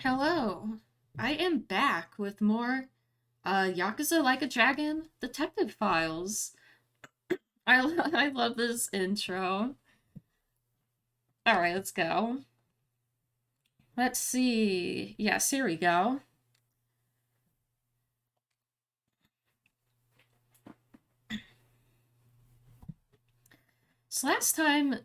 Hello. I am back with more Yakuza Like a Dragon Detective Files. I love this intro. All right, let's go. Let's see. Yes, here we go. So last time,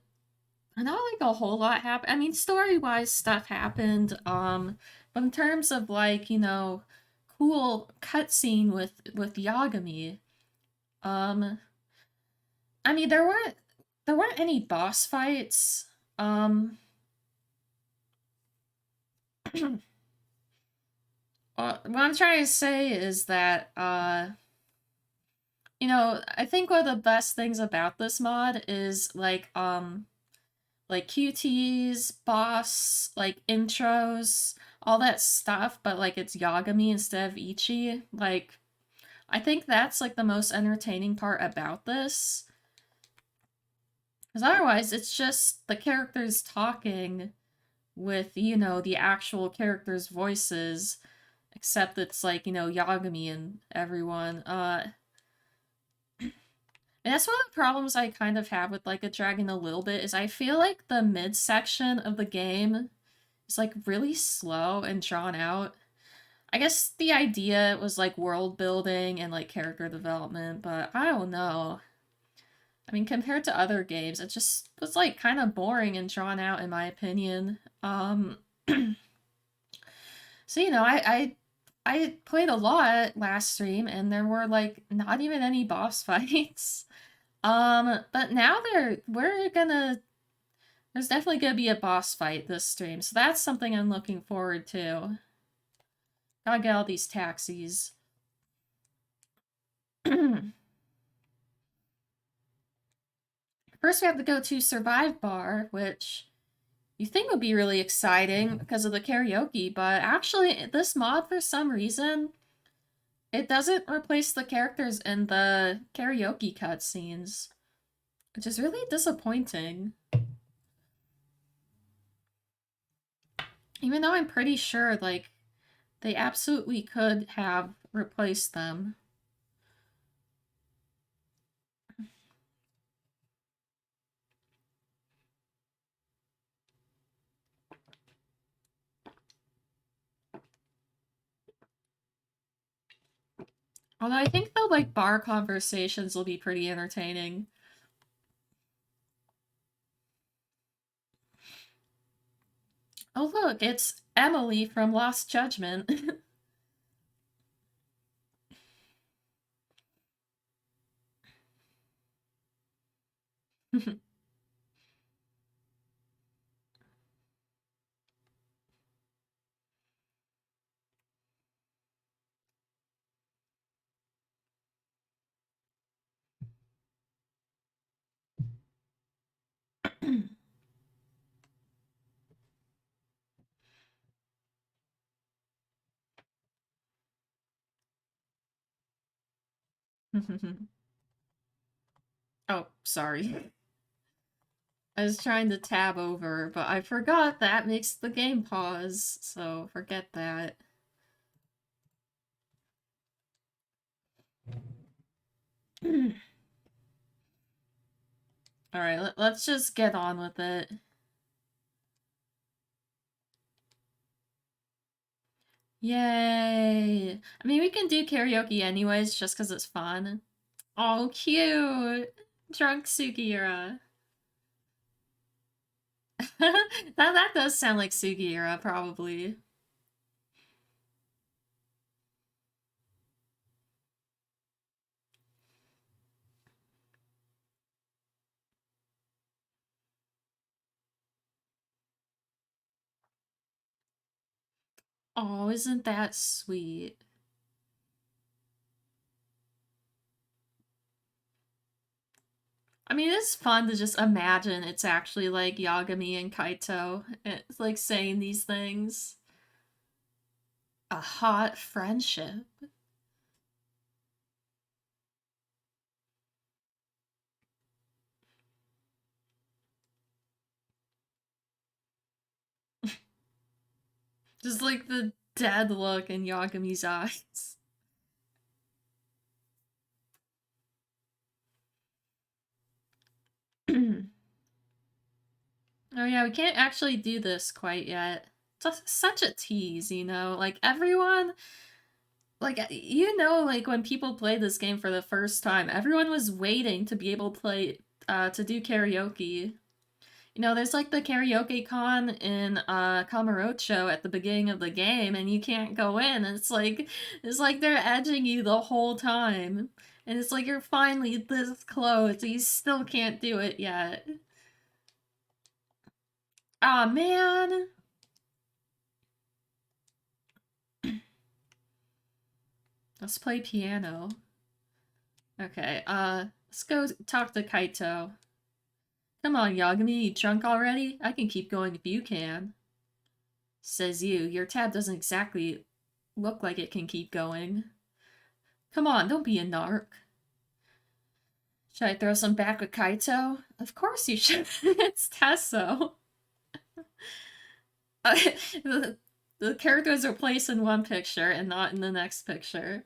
not like a whole lot happened. I mean, story-wise stuff happened. But in terms of cool cutscene with Yagami, um, I mean, there weren't any boss fights. Um, what I'm trying to say is that, I think one of the best things about this mod is like QTs, boss, like intros, all that stuff, but like it's Yagami instead of Ichi. Like, I think that's like the most entertaining part about this. Because otherwise, it's just the characters talking with, the actual characters' voices, except it's like, Yagami and everyone. And that's one of the problems I kind of have with like a dragon a little bit is I feel like the midsection of the game is like really slow and drawn out. I guess the idea was like world building and like character development, but I don't know. I mean, compared to other games, it just was like kind of boring and drawn out in my opinion. So I played a lot last stream and there were like not even any boss fights. But now there's definitely gonna be a boss fight this stream, so that's something I'm looking forward to. Gotta get all these taxis. First we have to go to Survive Bar, which you think would be really exciting because of the karaoke, but actually this mod for some reason it doesn't replace the characters in the karaoke cutscenes, which is really disappointing. Even though I'm pretty sure like they absolutely could have replaced them. Although I think the like bar conversations will be pretty entertaining. Oh look, it's Emily from Lost Judgment. Oh, sorry. I was trying to tab over, but I forgot that makes the game pause, so forget that. Alright, let's just get on with it. Yay! I mean, we can do karaoke anyways, just because it's fun. Oh, cute! Drunk Sugiura. That does sound like Sugiura, probably. Oh, isn't that sweet? I mean, it's fun to just imagine it's actually like Yagami and Kaito. It's like saying these things. A hot friendship. Just like the dead look in Yagami's eyes. Oh yeah, we can't actually do this quite yet. It's such a tease, you know? Like everyone, like when people play this game for the first time, everyone was waiting to be able to play to do karaoke. You know, there's like the karaoke con in Kamurocho at the beginning of the game, and you can't go in. And it's like they're edging you the whole time, and it's like you're finally this close, you still can't do it yet. Aw, man. Let's play piano. Okay, let's go talk to Kaito. Come on, Yagami, you drunk already? I can keep going if you can. Says you. Your tab doesn't exactly look like it can keep going. Come on, don't be a narc. Should I throw some back with Kaito? Of course you should. It's Tesso. the, the characters are placed in one picture and not in the next picture.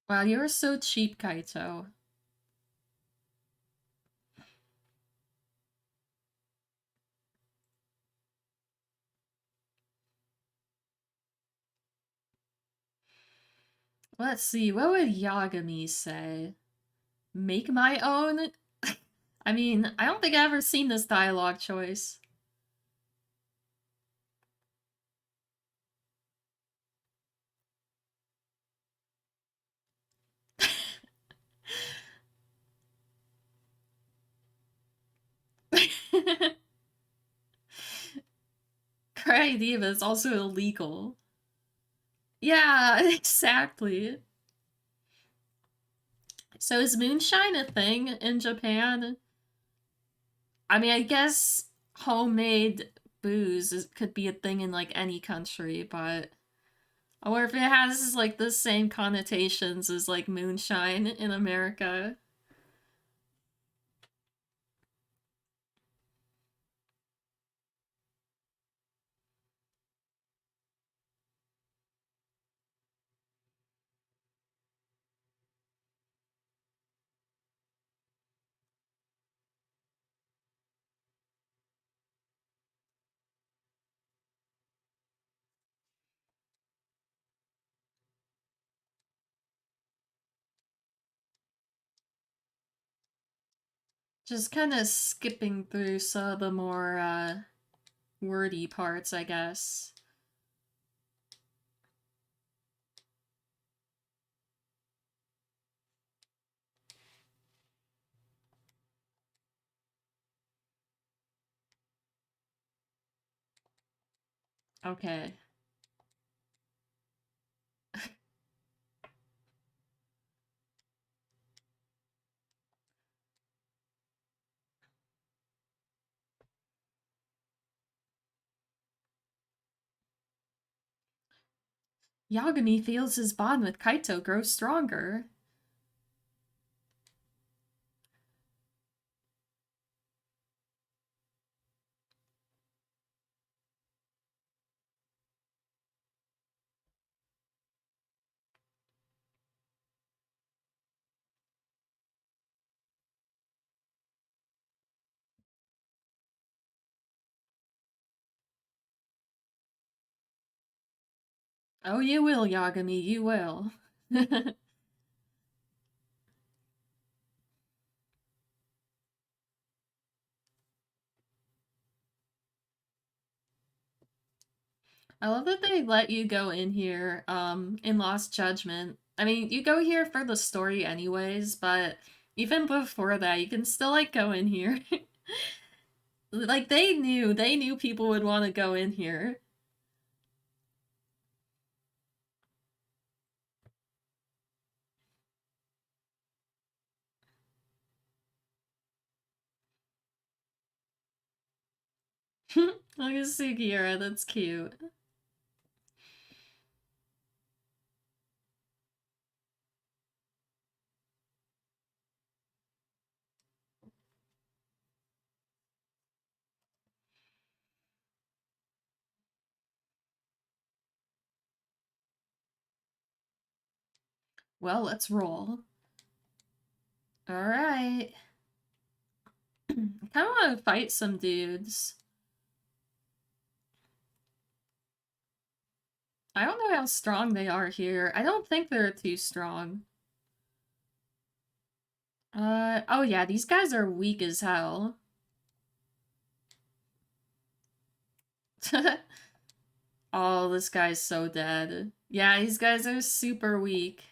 Wow, you're so cheap, Kaito. Let's see, what would Yagami say? Make my own? I mean, I don't think I've ever seen this dialogue choice. Cry Diva is also illegal. Yeah, exactly. So is moonshine a thing in Japan? I mean, I guess homemade could be a thing in like any country, but I wonder if it has like the same connotations as like moonshine in America. Just kind of skipping through some of the more wordy parts, I guess. Okay. Yagami feels his bond with Kaito grow stronger. Oh, you will, Yagami, you will. I love that they let you go in here, in Lost Judgment. I mean, you go here for the story anyways, but even before that, you can still, like, go in here. Like, they knew people would want to go in here. Look at Sugiura, that's cute. Well, let's roll. Alright. I kinda wanna fight some dudes. I don't know how strong they are here. I don't think they're too strong. Oh yeah, these guys are weak as hell. Oh, this guy's so dead. Yeah, these guys are super weak.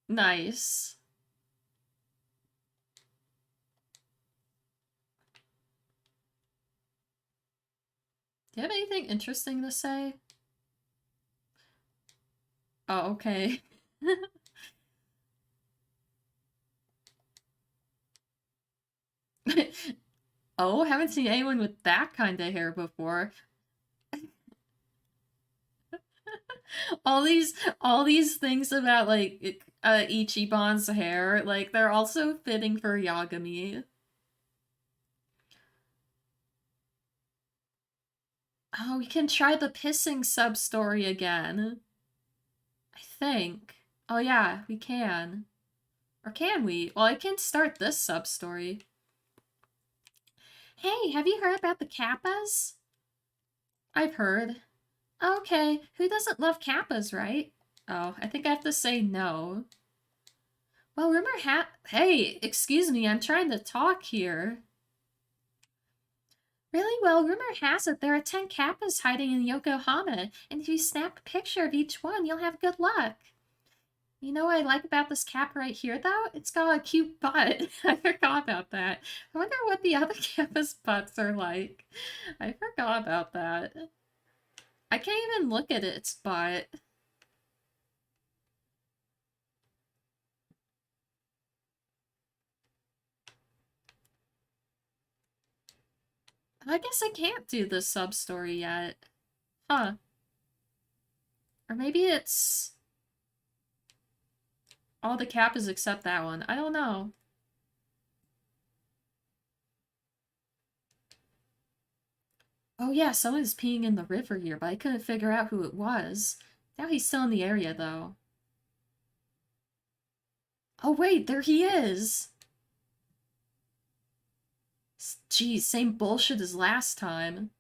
Nice. Do you have anything interesting to say? Oh, okay. Oh, haven't seen anyone with that kind of hair before. All these things about like Ichiban's hair, like they're also fitting for Yagami. Oh, we can try the pissing sub-story again. I think. Oh yeah, we can. Or can we? Well, I can start this sub-story. Hey, have you heard about the Kappas? I've heard. Okay, who doesn't love Kappas, right? Oh, I think I have to say no. Well, Hey, excuse me, I'm trying to talk here. Really? Well, rumor has it there are 10 Kappas hiding in Yokohama, and if you snap a picture of each one, you'll have good luck. You know what I like about this cap right here, though? It's got a cute butt. I forgot about that. I wonder what the other Kappa's butts are like. I forgot about that. I can't even look at its butt. I guess I can't do the sub-story yet. Huh. Or maybe it's all the Kappas except that one. I don't know. Oh yeah, someone's peeing in the river here, but I couldn't figure out who it was. Now he's still in the area, though. Oh wait, there he is! Geez, same bullshit as last time.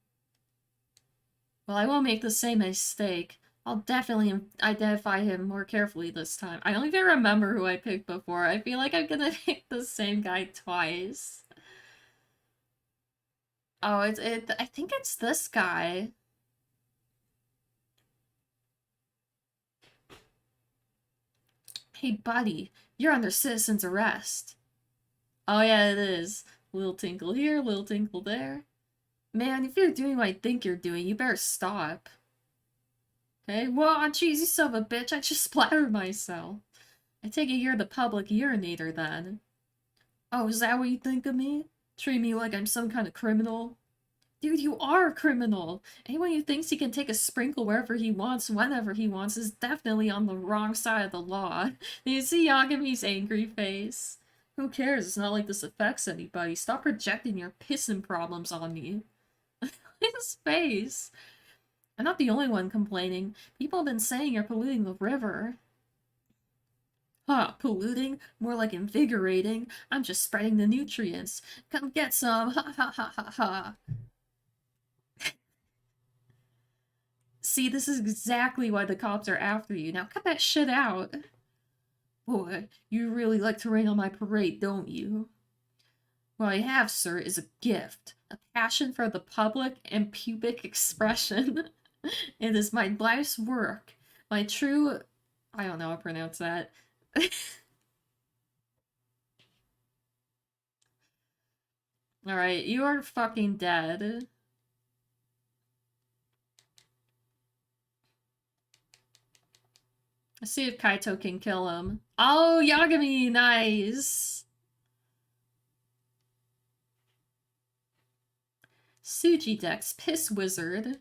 Well, I won't make the same mistake. I'll definitely identify him more carefully this time. I don't even remember who I picked before. I feel like I'm gonna pick the same guy twice. Oh, I think it's this guy. Hey, buddy, you're under citizen's arrest. Oh yeah, it is. Little tinkle here, little tinkle there. Man, if you're doing what I think you're doing, you better stop. Okay, well, jeez, you son of a bitch, I just splattered myself. I take it you're the public urinator then. Oh, is that what you think of me? Treat me like I'm some kind of criminal? Dude, you are a criminal! Anyone who thinks he can take a sprinkle wherever he wants, whenever he wants, is definitely on the wrong side of the law. Do you see Yagami's angry face? Who cares? It's not like this affects anybody. Stop projecting your pissing problems on me. His face! I'm not the only one complaining. People have been saying you're polluting the river. Huh, polluting? More like invigorating. I'm just spreading the nutrients. Come get some. Ha ha ha ha ha. See, this is exactly why the cops are after you. Now cut that shit out. Boy, you really like to rain on my parade, don't you? What I have, sir, is a gift. A passion for the public and pubic expression. It is my life's work. My true... I don't know how to pronounce that. Alright, you are fucking dead. Let's see if Kaito can kill him. Oh, Yagami! Nice! Suji Dex, Piss Wizard.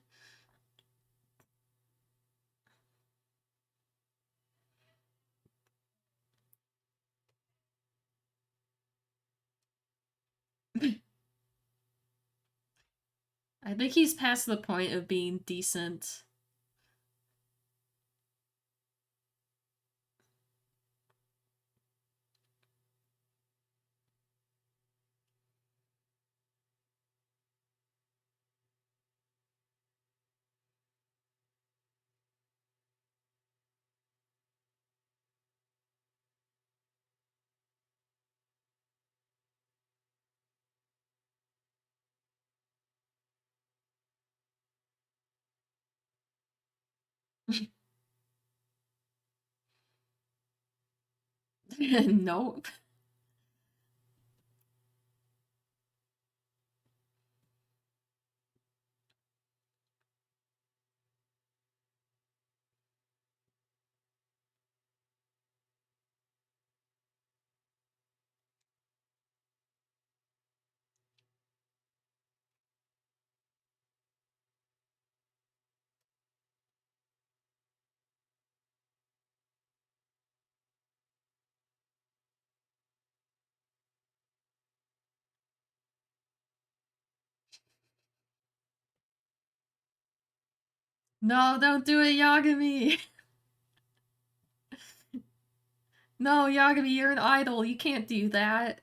I think he's past the point of being decent. Nope. No, don't do it, Yagami! No, Yagami, you're an idol. You can't do that.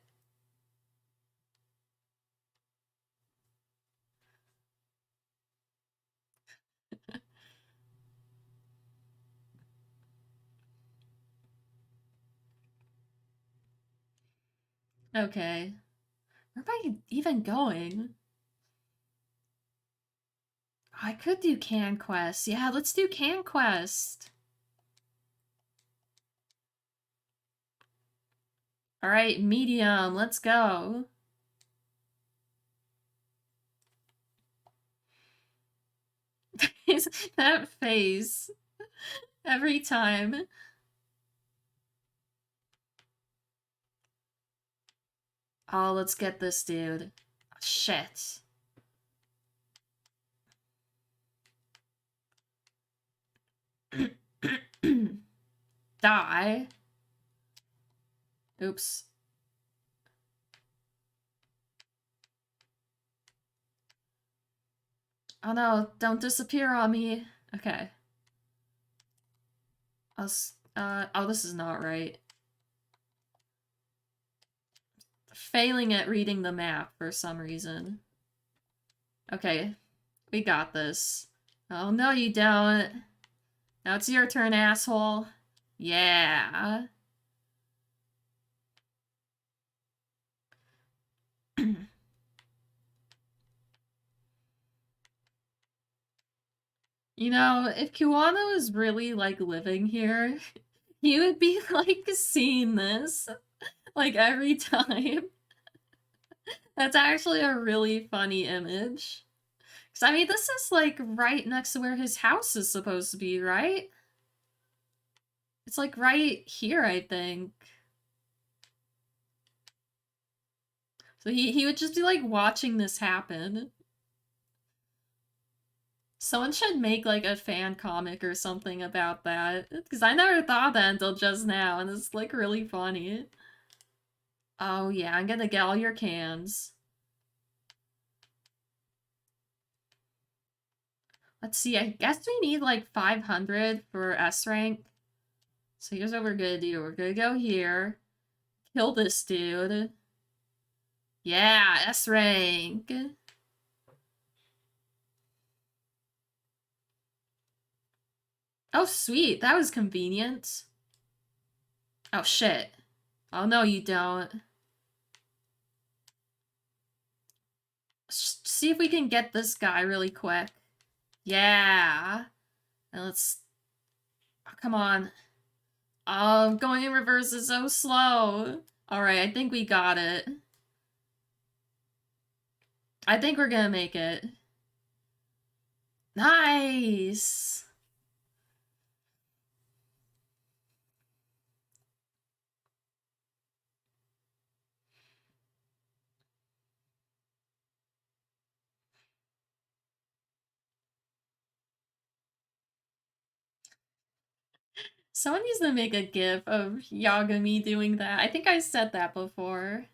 Okay. Where am I even going? I could do Can Quest. Yeah, let's do Can Quest. Alright, medium, let's go. That face. Every time. Oh, let's get this dude. Shit. Die. Oops. Oh no, don't disappear on me. Okay. Oh, this is not right. Failing at reading the map for some reason. Okay, we got this. Oh, no you don't. Now it's your turn, asshole. Yeah. You know, if Kiwano was really, like, living here, he would be, like, seeing this, like, every time. That's actually a really funny image. Because, I mean, this is, like, right next to where his house is supposed to be, right? It's, like, right here, I think. So he would just be, like, watching this happen. Someone should make, like, a fan comic or something about that. Because I never thought that until just now, and it's, like, really funny. Oh, yeah, I'm gonna get all your cans. Let's see, I guess we need, like, 500 for S rank. So here's what we're gonna do. We're gonna go here. Kill this dude. Yeah, S rank. Oh, sweet. That was convenient. Oh, shit. Oh, no, you don't. See if we can get this guy really quick. Yeah. And let's... Oh, come on. Oh, going in reverse is so slow. Alright, I think we got it. I think we're gonna make it. Nice! Someone needs to make a gif of Yagami doing that. I think I said that before.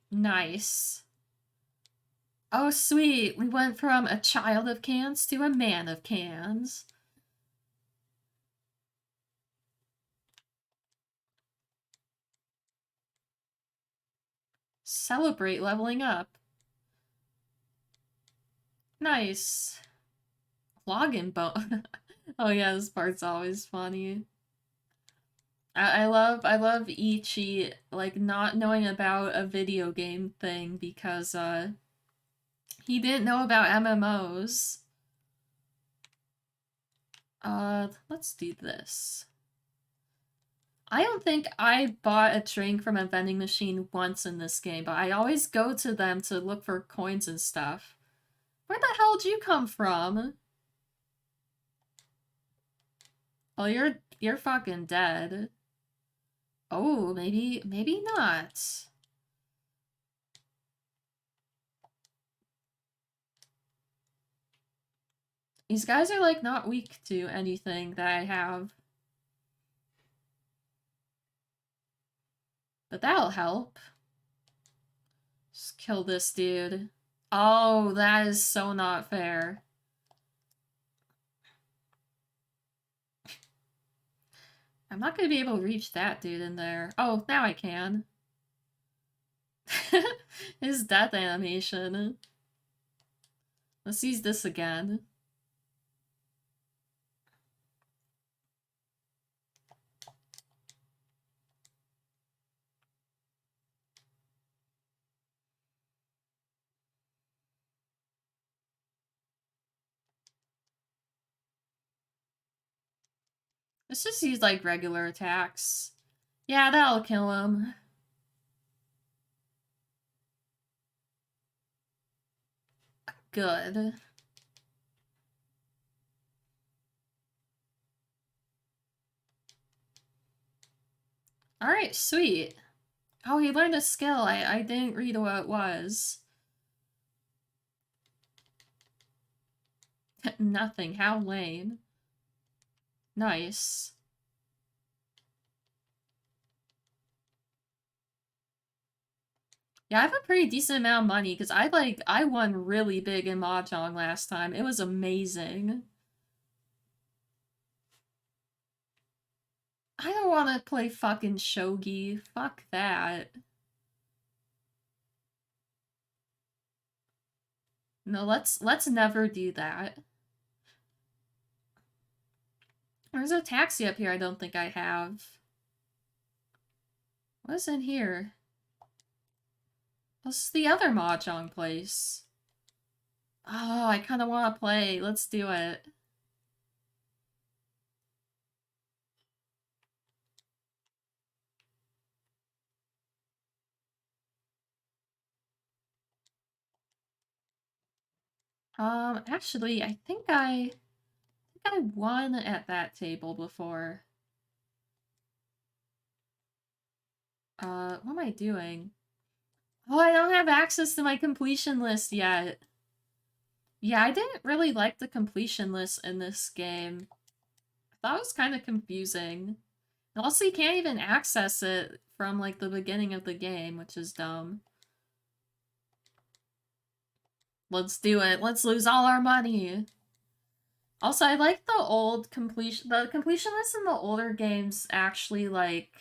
Nice. Oh, sweet. We went from a child of cans to a man of cans. Celebrate leveling up. Nice. Login bone. Oh yeah, this part's always funny. I love Ichi like not knowing about a video game thing because he didn't know about MMOs. Let's do this. I don't think I bought a drink from a vending machine once in this game, but I always go to them to look for coins and stuff. Where the hell did you come from? Oh, you're fucking dead. Oh, maybe not. These guys are like not weak to anything that I have. But that'll help. Just kill this dude. Oh, that is so not fair. I'm not gonna be able to reach that dude in there. Oh, now I can. His death animation. Let's use this again. Let's just use like regular attacks. Yeah, that'll kill him. Good. Alright, sweet. Oh, he learned a skill. I didn't read what it was. Nothing. How lame. Nice. Yeah, I have a pretty decent amount of money because I won really big in Mahjong last time. It was amazing. I don't want to play fucking shogi. Fuck that. No, let's never do that. There's a taxi up here I don't think I have. What's in here? What's the other Mahjong place? Oh, I kind of want to play. Let's do it. Actually, I won at that table before. What am I doing? Oh, I don't have access to my completion list yet. Yeah, I didn't really like the completion list in this game. I thought it was kind of confusing. And also, you can't even access it from, like, the beginning of the game, which is dumb. Let's do it. Let's lose all our money. Also, I like the old completion... The completion list in the older games actually, like,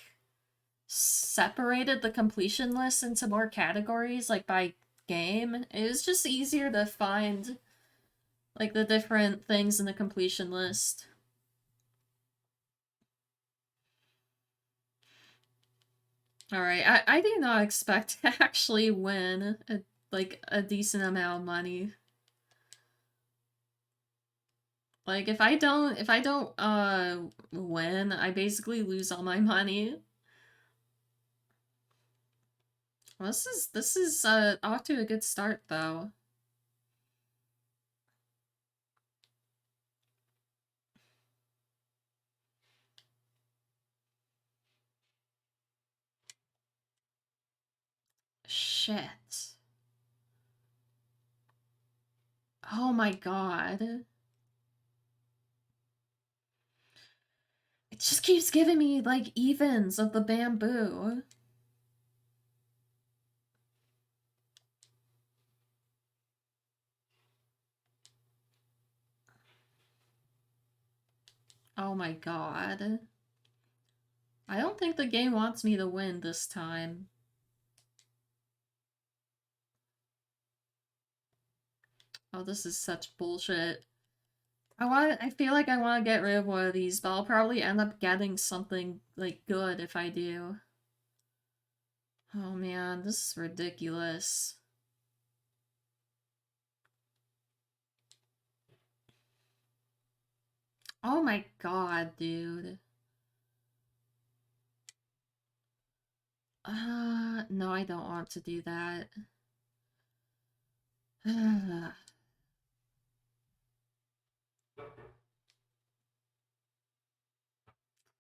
separated the completion list into more categories, like, by game. It was just easier to find, like, the different things in the completion list. Alright, I do not expect to actually win, a decent amount of money. Like, if I don't, win, I basically lose all my money. Well, this is, off to a good start, though. Shit. Oh my god. It just keeps giving me, like, evens of the bamboo. Oh my god. I don't think the game wants me to win this time. Oh, this is such bullshit. I feel like I want to get rid of one of these, but I'll probably end up getting something, like, good if I do. Oh man, this is ridiculous. Oh my god, dude. No, I don't want to do that.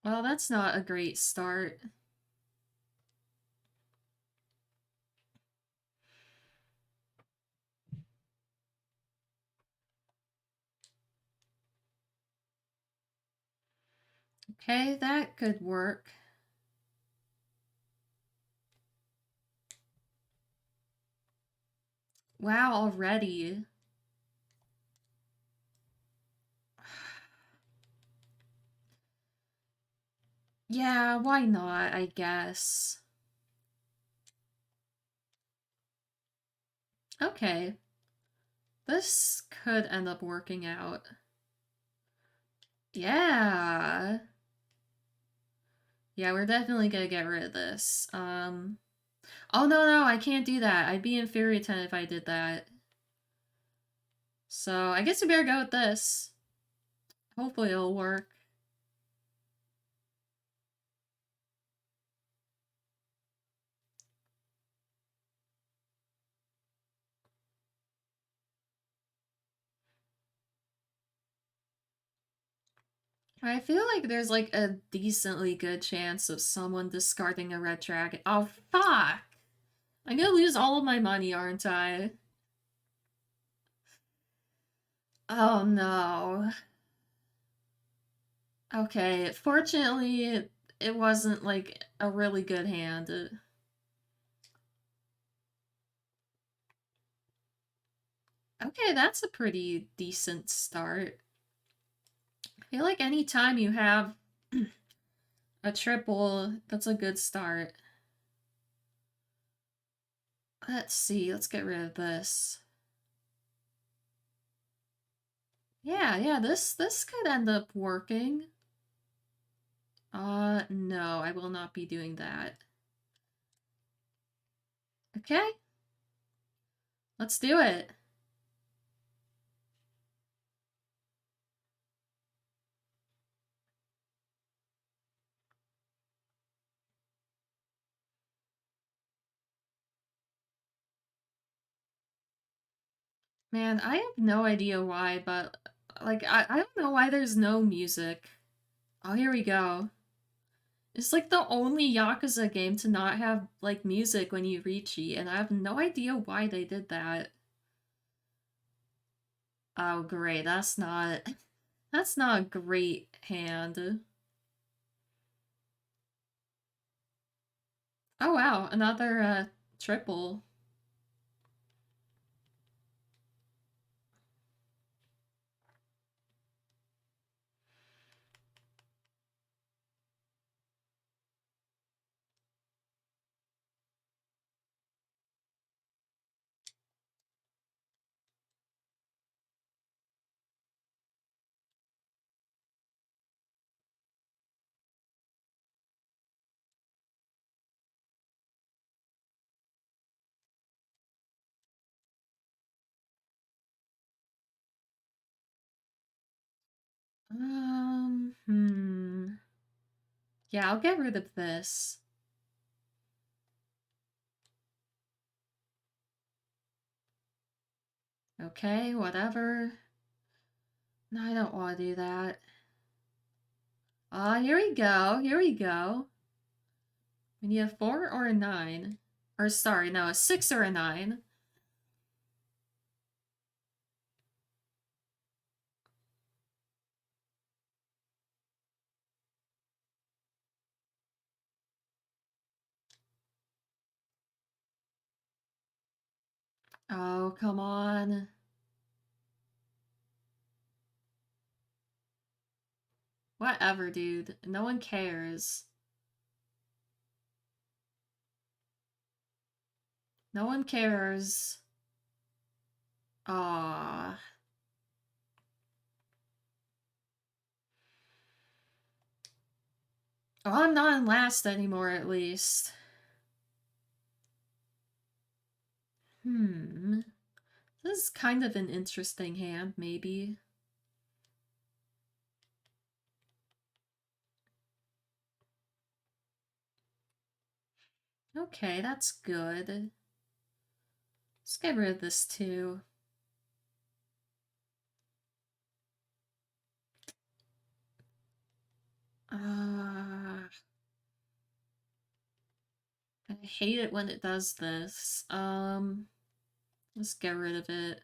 Well, that's not a great start. Okay, that could work. Wow, already. Yeah, why not, I guess. Okay. This could end up working out. Yeah. Yeah, we're definitely gonna get rid of this. Oh no, I can't do that. I'd be inferior 10 if I did that. So I guess we better go with this. Hopefully it'll work. I feel like there's like a decently good chance of someone discarding a red dragon. Oh fuck! I'm gonna lose all of my money, aren't I? Oh no. Okay, fortunately it wasn't like a really good hand. Okay, that's a pretty decent start. I feel like anytime you have a triple, that's a good start. Let's see, let's get rid of this. Yeah, this could end up working. No, I will not be doing that. Okay, let's do it. Man, I have no idea why, but like I don't know why there's no music. Oh, here we go. It's like the only Yakuza game to not have like music when you reach E, and I have no idea why they did that. Oh, great. That's not a great hand. Oh wow, another triple. Hmm. Yeah, I'll get rid of this. Okay, whatever. No, I don't want to do that. Here we go. Here we go. We need a 4 or a 9. Or sorry, no, a 6 or a 9. Oh, come on. Whatever, dude. No one cares. No one cares. Ah. Oh, I'm not in last anymore, at least. Hmm. This is kind of an interesting hand, maybe. Okay, that's good. Let's get rid of this too. I hate it when it does this. Let's get rid of it.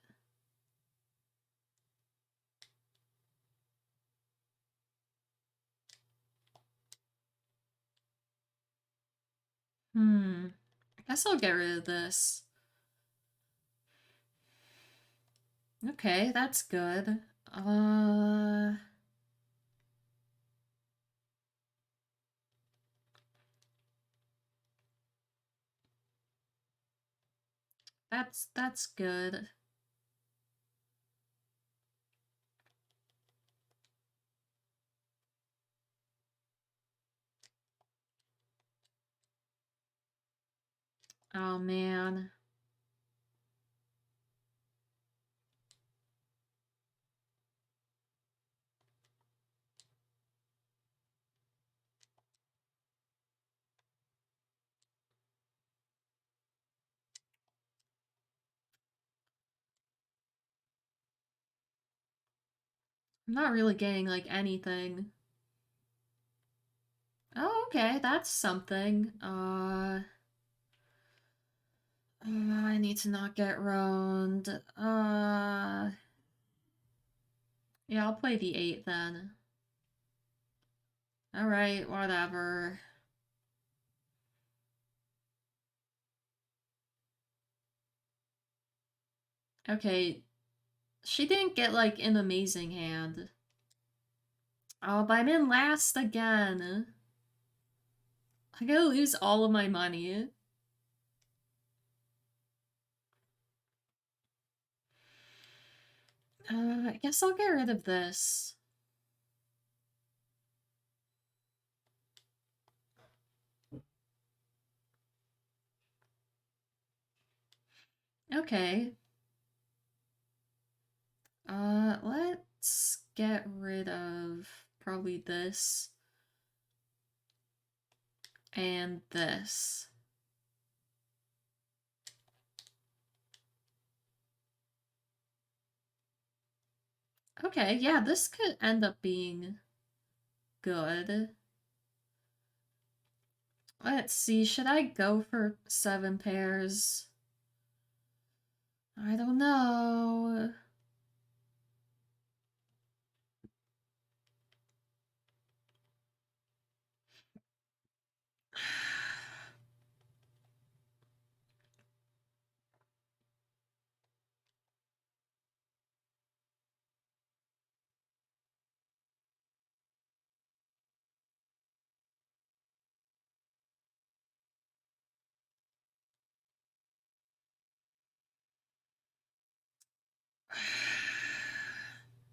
I guess I'll get rid of this. Okay, that's good. That's good. Oh man. I'm not really getting like anything. Oh, okay, that's something. I need to not get roamed. Yeah, I'll play the 8 then. Alright, whatever. Okay, she didn't get like an amazing hand. Oh, but I'm in last again. I'm gonna lose all of my money. I guess I'll get rid of this. Okay. Let's get rid of probably this and this. Okay, yeah, this could end up being good. Let's see, should I go for 7 pairs? I don't know.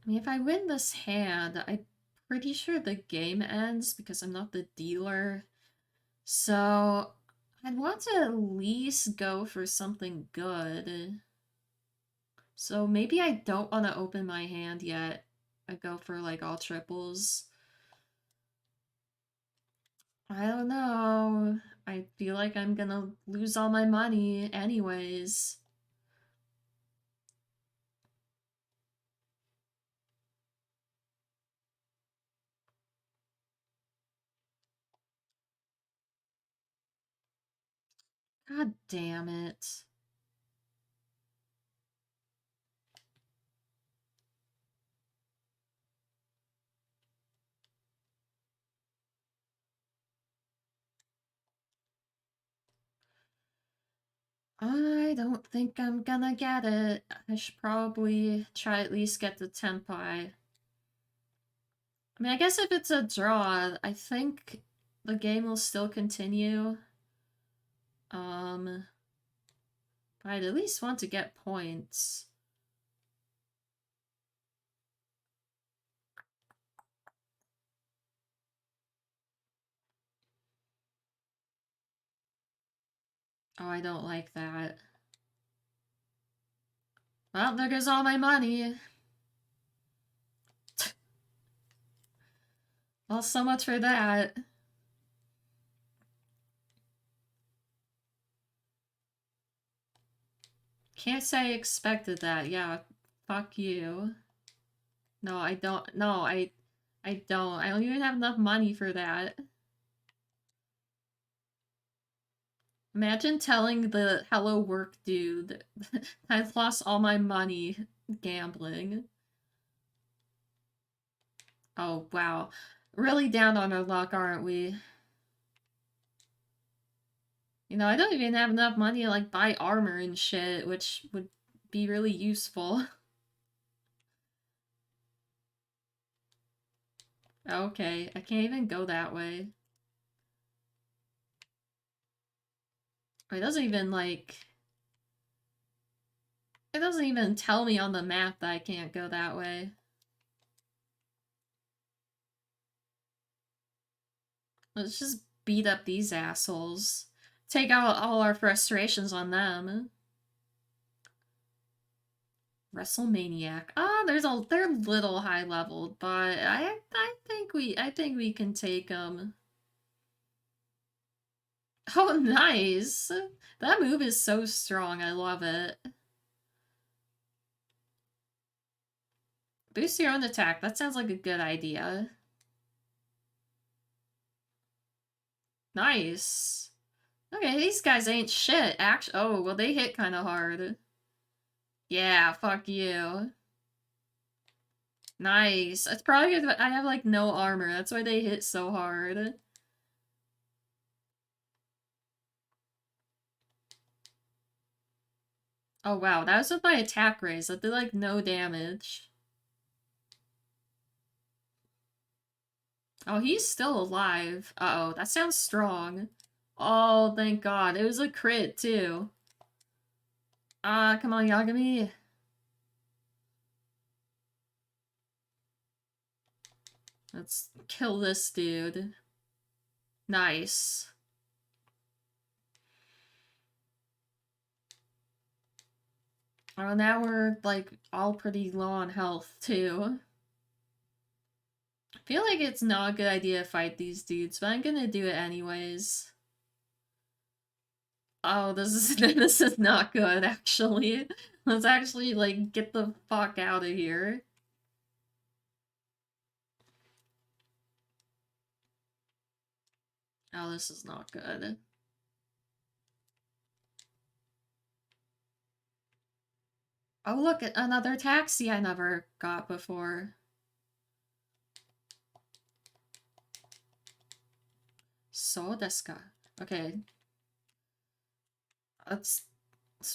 I mean, if I win this hand, I'm pretty sure the game ends because I'm not the dealer. So, I'd want to at least go for something good. So maybe I don't want to open my hand yet. I go for like all triples. I don't know. I feel like I'm gonna lose all my money anyways. God damn it. I don't think I'm gonna get it. I should probably try at least get the Tenpai. I mean, I guess if it's a draw, I think the game will still continue. But I'd at least want to get points. Oh, I don't like that. Well, there goes all my money. Well, so much for that. Can't say I expected that. Yeah, fuck you. No, I don't. No, I don't. I don't even have enough money for that. Imagine telling the hello work dude I've lost all my money gambling. Oh, wow. Really down on our luck, aren't we? You know, I don't even have enough money to, like, buy armor and shit, which would be really useful. Okay, I can't even go that way. It doesn't even, like... It doesn't even tell me on the map that I can't go that way. Let's just beat up these assholes. Take out all our frustrations on them. WrestleManiac. Ah, they're little high leveled, but I think we can take them. Oh, nice. That move is so strong. I love it. Boost your own attack. That sounds like a good idea. Nice. Okay, these guys ain't shit. Oh, well, they hit kind of hard. Yeah, fuck you. Nice. It's probably because I have, like, no armor. That's why they hit so hard. Oh, wow. That was with my attack raise. That did, like, no damage. Oh, he's still alive. Uh-oh, that sounds strong. Oh, thank God. It was a crit, too. Ah, come on, Yagami. Let's kill this dude. Nice. Oh, now we're, like, all pretty low on health, too. I feel like it's not a good idea to fight these dudes, but I'm gonna do it anyways. Oh, this is this is not good, actually. Let's actually, like, get the fuck out of here. Oh, this is not good. Oh, look, another taxi I never got before. So desu ka. Okay. Let's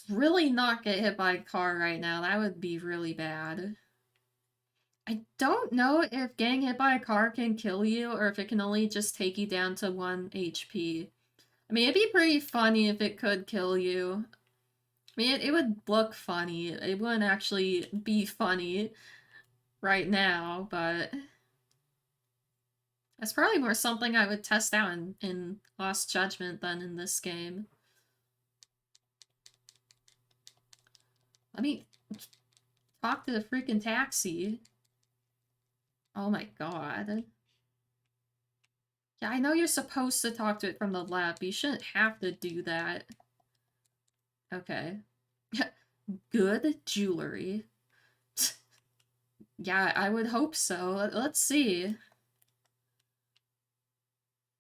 really not get hit by a car right now. That would be really bad. I don't know if getting hit by a car can kill you or if it can only just take you down to 1 HP. I mean, it'd be pretty funny if it could kill you. I mean, it would look funny. It wouldn't actually be funny right now, but it's probably more something I would test out in Lost Judgment than in this game. Let me talk to the freaking taxi. Oh my god. Yeah, I know you're supposed to talk to it from the left, but you shouldn't have to do that. Okay. Good jewelry. Yeah, I would hope so. Let's see.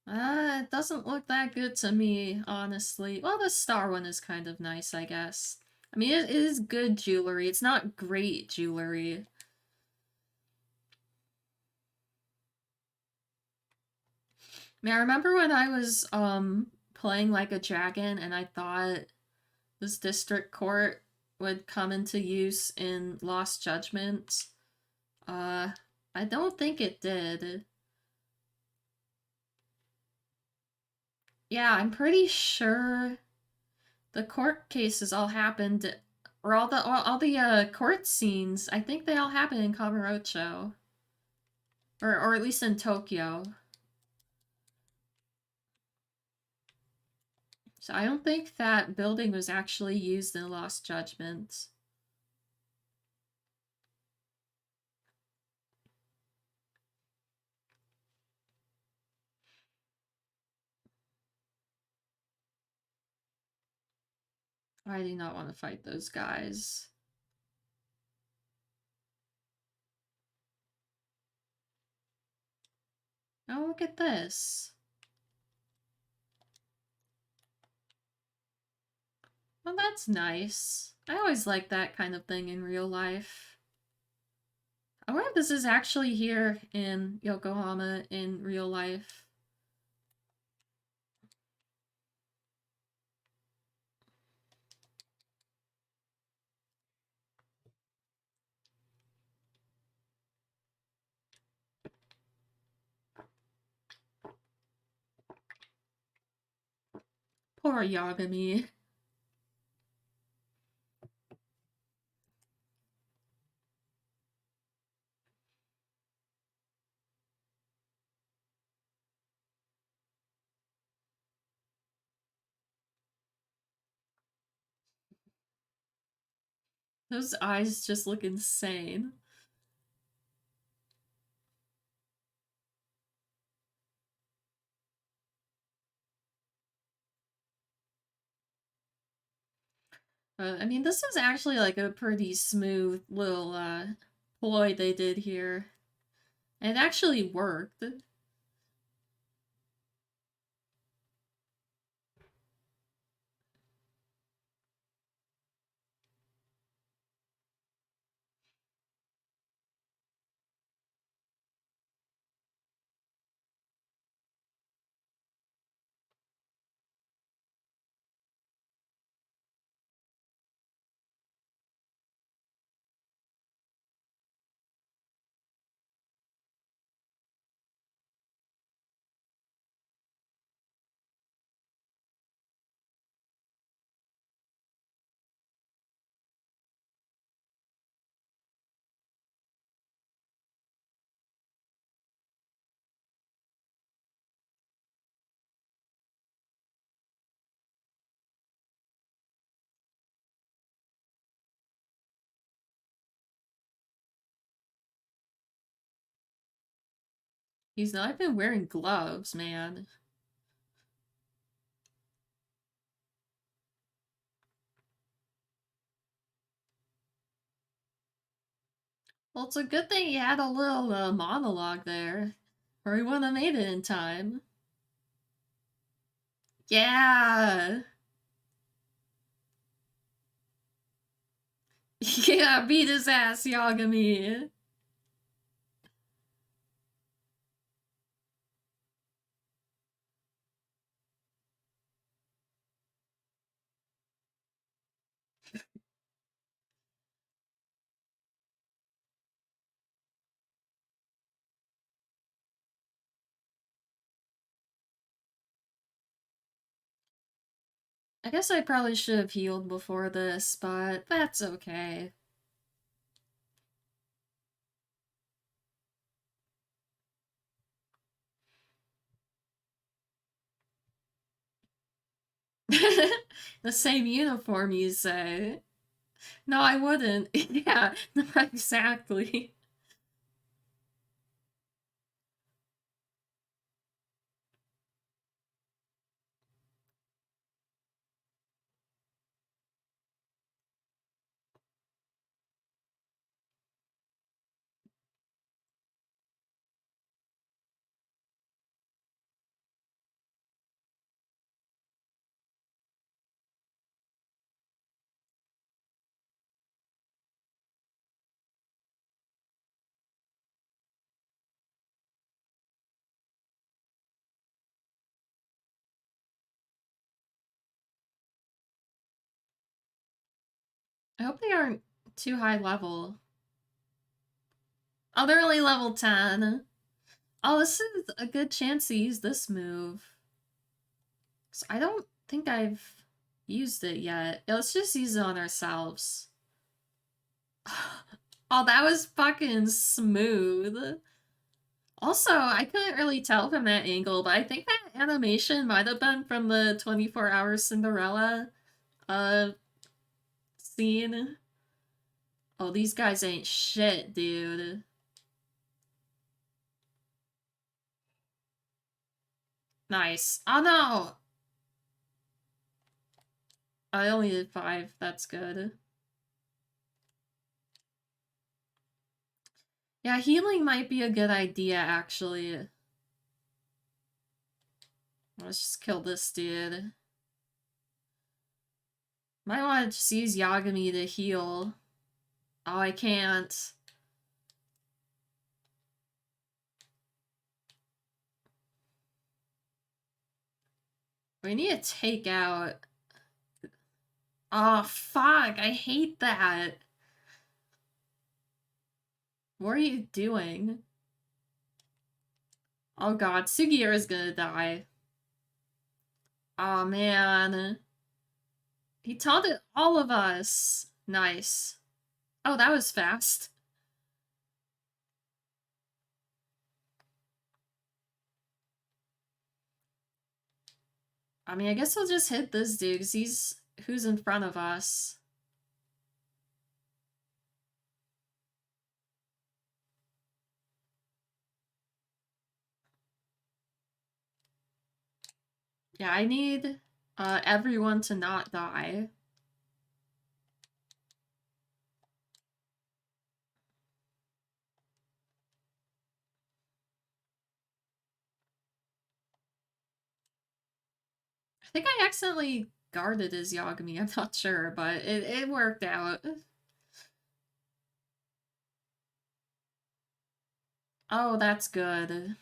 It doesn't look that good to me, honestly. Well, the star one is kind of nice, I guess. I mean, it is good jewelry. It's not great jewelry. I mean, I remember when I was, playing like a dragon and I thought this district court would come into use in Lost Judgment. Uh, I don't think it did. Yeah, I'm pretty sure the court cases all happened, or all the court scenes. I think they all happened in Kamurocho, or at least in Tokyo. So I don't think that building was actually used in Lost Judgment. I do not want to fight those guys. Oh, look at this. Well, that's nice. I always like that kind of thing in real life. I wonder if this is actually here in Yokohama in real life. Poor Yagami. Those eyes just look insane. I mean, this is actually like a pretty smooth little ploy they did here. It actually worked. He's not even wearing gloves, man. Well, it's a good thing he had a little monologue there, or he wouldn't have made it in time. Yeah! Yeah, beat his ass, Yagami! I guess I probably should have healed before this, but that's okay. The same uniform, you say? No, I wouldn't. Yeah, exactly. I hope they aren't too high level. Oh, they're only level 10. Oh, this is a good chance to use this move. So I don't think I've used it yet. Yeah, let's just use it on ourselves. Oh, that was fucking smooth. Also, I couldn't really tell from that angle, but I think that animation might have been from the 24-hour Cinderella uh scene. Oh, these guys ain't shit, dude. Nice. Oh no! I only did 5. That's good. Yeah, healing might be a good idea, actually. Let's just kill this dude. Might want to just use Yagami to heal. Oh, I can't. We need to take out... Oh, fuck. I hate that. What are you doing? Oh god, Sugihara's gonna die. Oh man. He taunted all of us. Nice. Oh, that was fast. I mean, I guess we'll just hit this dude, because he's who's in front of us. Yeah, I need everyone to not die. I think I accidentally guarded his Yagami, I'm not sure, but it worked out. Oh, that's good.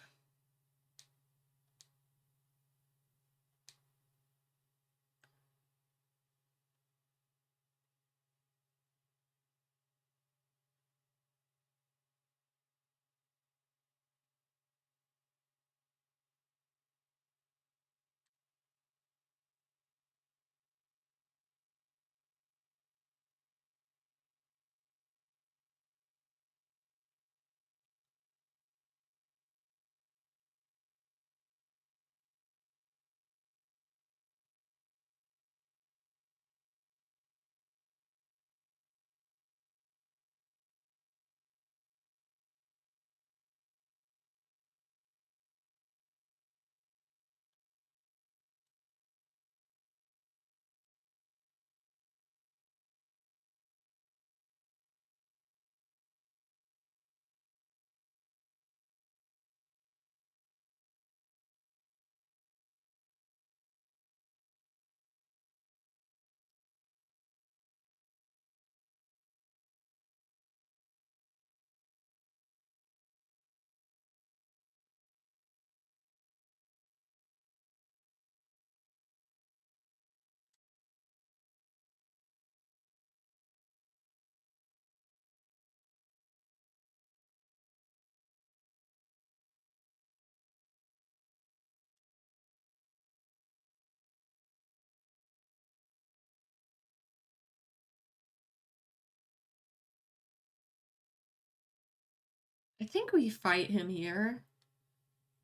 I think we fight him here.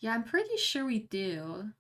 Yeah, I'm pretty sure we do.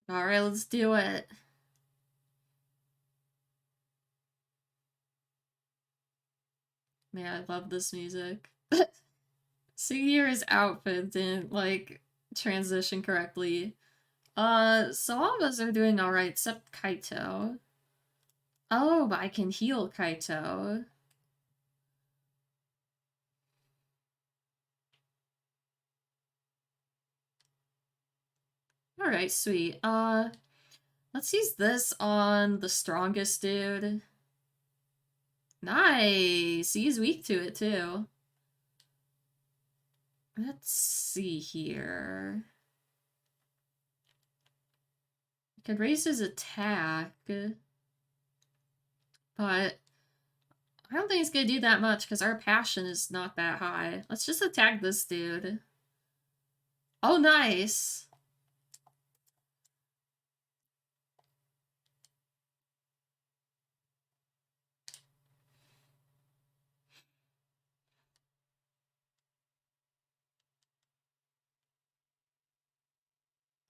Alright, let's do it. Man, I love this music. Senior's outfit didn't, like, transition correctly. So all of us are doing alright except Kaito. Oh, but I can heal Kaito. Alright, sweet. Let's use this on the strongest dude. Nice! He's weak to it, too. Let's see here. Could raise his attack, but I don't think he's gonna do that much because our passion is not that high. Let's just attack this dude. Oh, nice!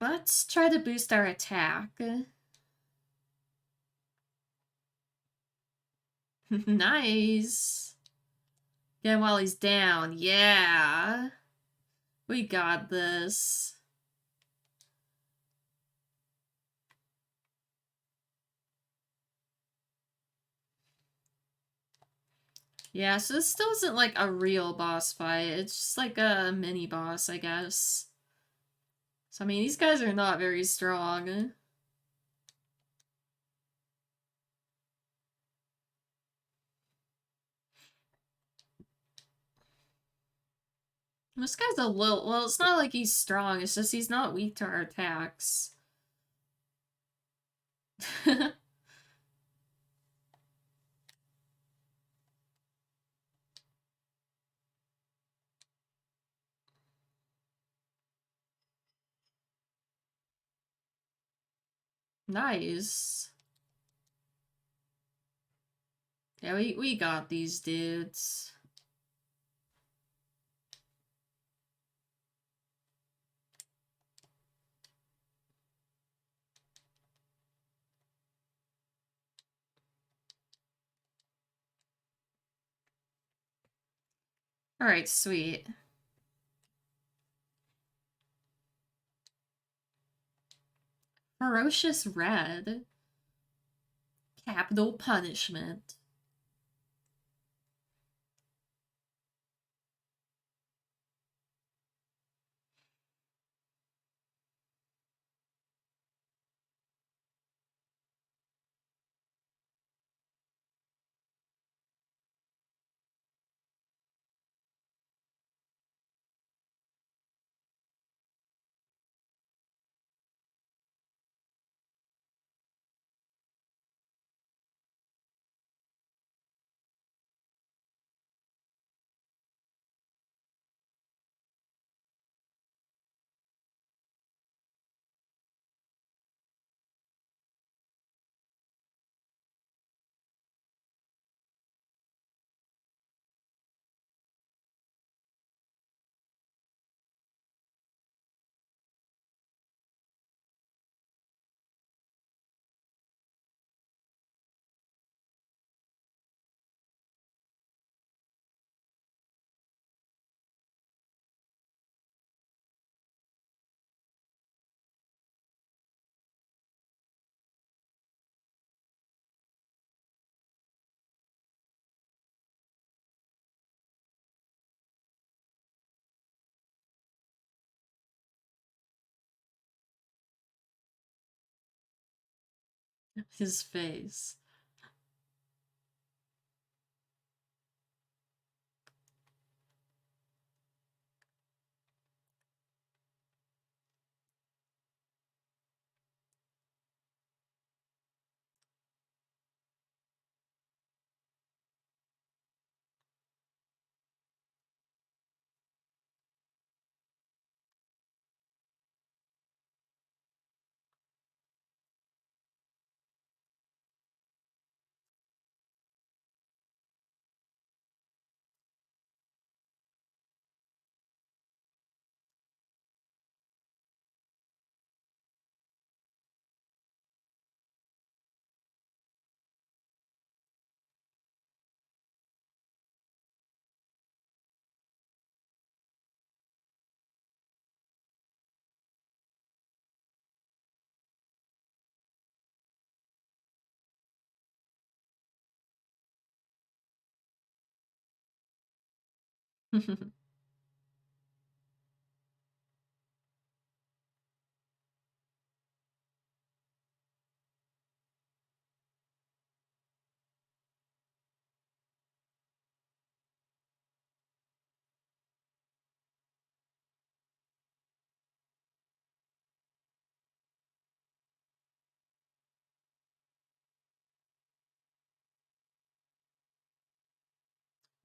Let's try to boost our attack. Nice! Get him while he's down. Yeah! We got this. Yeah, so this still isn't like a real boss fight. It's just like a mini boss, I guess. So, I mean, these guys are not very strong. This guy's a little... Well, it's not like he's strong. It's just he's not weak to our attacks. Nice. Yeah, we got these dudes. Alright, sweet. Ferocious Red. Capital Punishment. His face.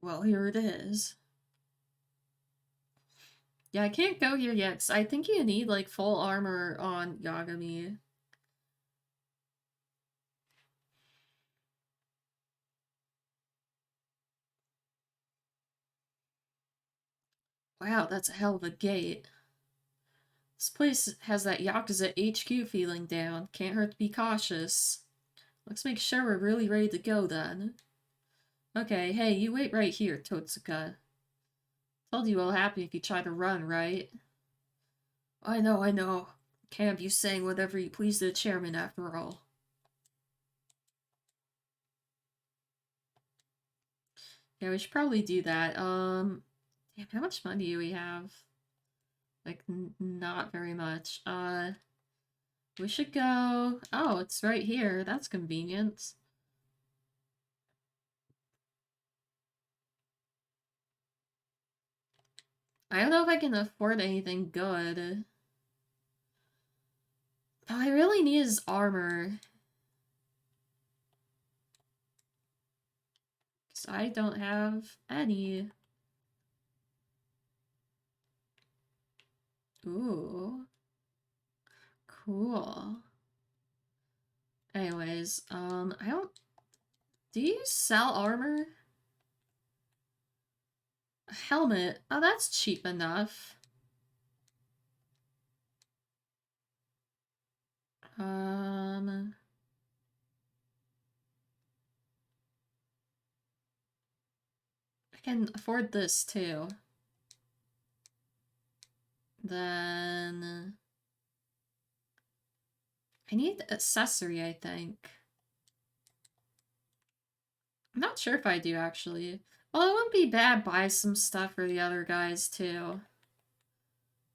Well, here it is. Yeah, I can't go here yet, 'cause I think you need, like, full armor on Yagami. Wow, that's a hell of a gate. This place has that Yakuza HQ feeling down. Can't hurt to be cautious. Let's make sure we're really ready to go then. Okay, hey, you wait right here, Totsuka. Told you what'll happen if you try to run, right? I know, I know. Can't have you saying whatever you please to the chairman after all. Yeah, we should probably do that. Damn, how much money do we have? Like, not very much. We should go... Oh, it's right here. That's convenient. I don't know if I can afford anything good. All I really need is armor. Because I don't have any. Ooh. Cool. Anyways, I don't... Do you sell armor? A helmet? Oh, that's cheap enough. Um... I can afford this, too. Then... I need accessory, I think. I'm not sure if I do, actually. Well, it wouldn't be bad buy some stuff for the other guys, too.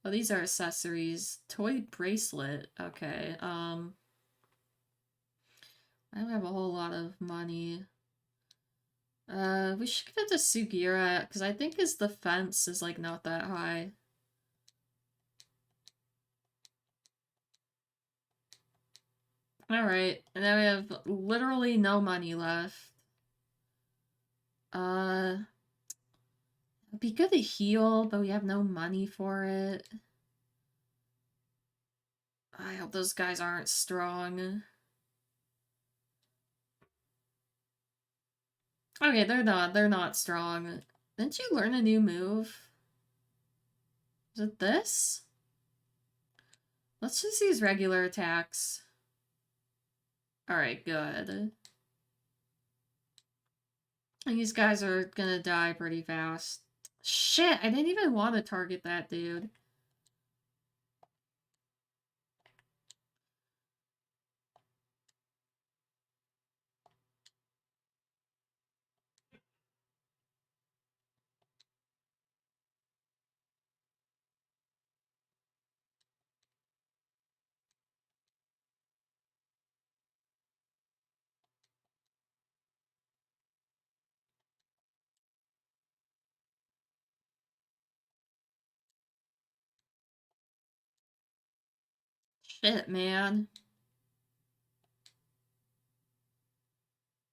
Oh, these are accessories. Toy bracelet. Okay, I don't have a whole lot of money. We should give it to Sugira, because I think his defense is, like, not that high. Alright, and now we have literally no money left. It'd be good to heal, but we have no money for it. I hope those guys aren't strong. Okay, they're not strong. Didn't you learn a new move? Is it this? Let's just use regular attacks. Alright, good. These guys are gonna die pretty fast. Shit, I didn't even want to target that dude. Shit, man.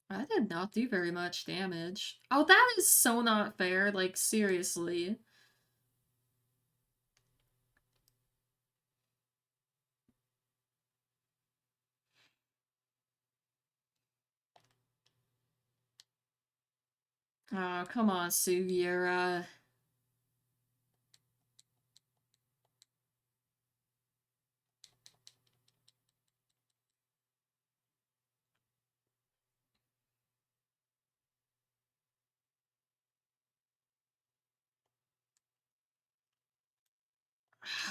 I did not do very much damage. Oh, that is so not fair. Like, seriously. Oh, come on, Sugiura.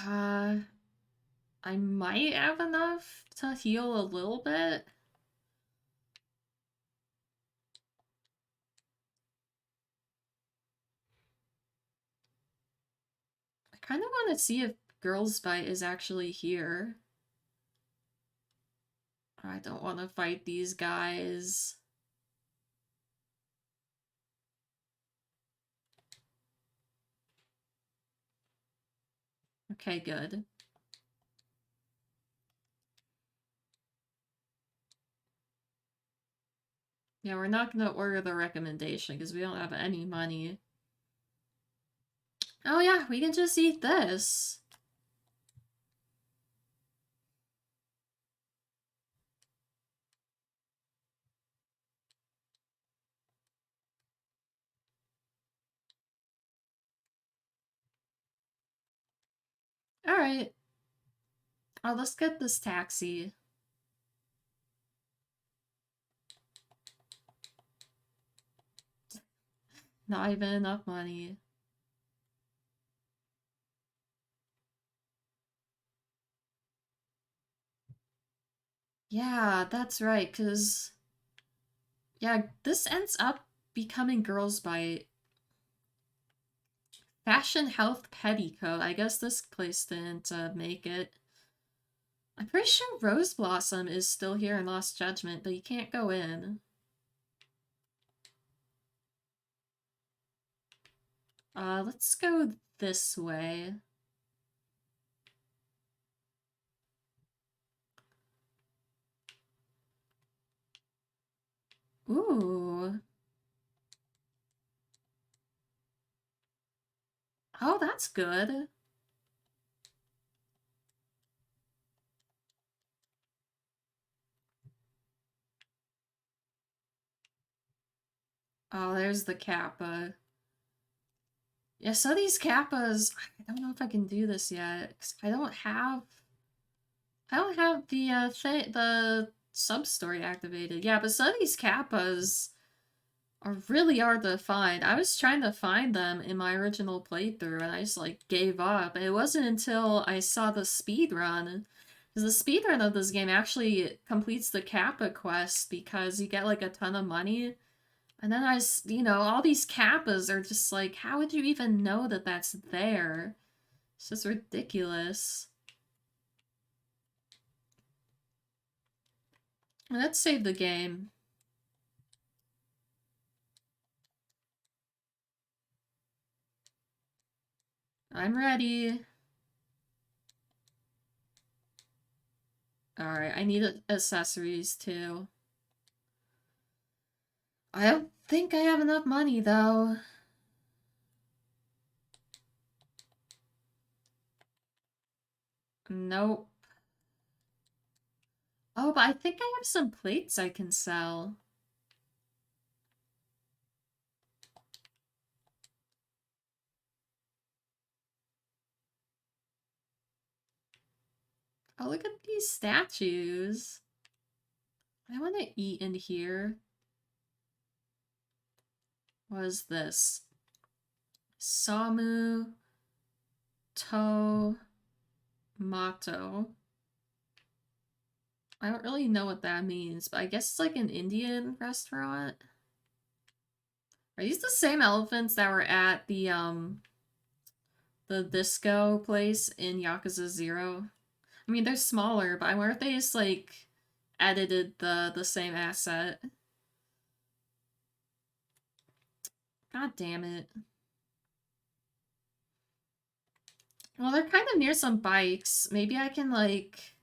Uh, I might have enough to heal a little bit. kind of want to see if Girls Fight is actually here. I don't want to fight these guys. Okay, good. Yeah, we're not gonna order the recommendation because we don't have any money. Oh yeah, we can just eat this. Alright. Oh, let's get this taxi. Not even enough money. Yeah, that's right, because... Yeah, this ends up becoming Girls Bite. Fashion Health Petticoat. I guess this place didn't make it. I'm pretty sure Rose Blossom is still here in Lost Judgment, but you can't go in. Let's go this way. Ooh. Oh, that's good. Oh, there's the Kappa. Yeah, so these Kappas, I don't know if I can do this yet, 'cause I don't have the sub-story activated. Yeah, but some of these Kappas are really hard to find. I was trying to find them in my original playthrough and I just like gave up. It wasn't until I saw the speed run, because the speed run of this game actually completes the Kappa quest because you get like a ton of money. And then all these Kappas are just like, how would you even know that that's there? It's just ridiculous. Let's save the game. I'm ready. Alright, I need accessories too. I don't think I have enough money though. Nope. Oh, but I think I have some plates I can sell. Oh, look at these statues. I want to eat in here. What is this? Samu To Mato. I don't really know what that means, but I guess it's like an Indian restaurant. Are these the same elephants that were at the disco place in Yakuza 0? I mean, they're smaller, but I wonder if they just like edited the same asset. God damn it. Well, they're kind of near some bikes. Maybe I can like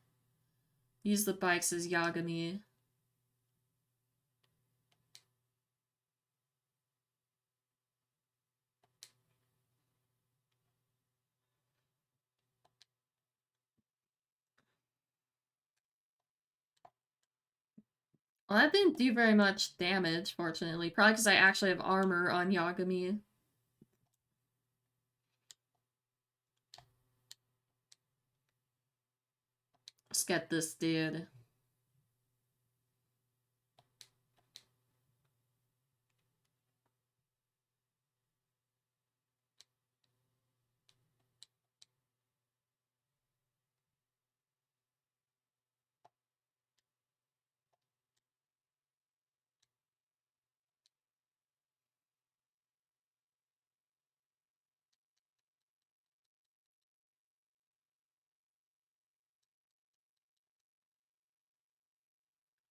use the bikes as Yagami. Well, that didn't do very much damage, fortunately. Probably because I actually have armor on Yagami. Let's get this dude.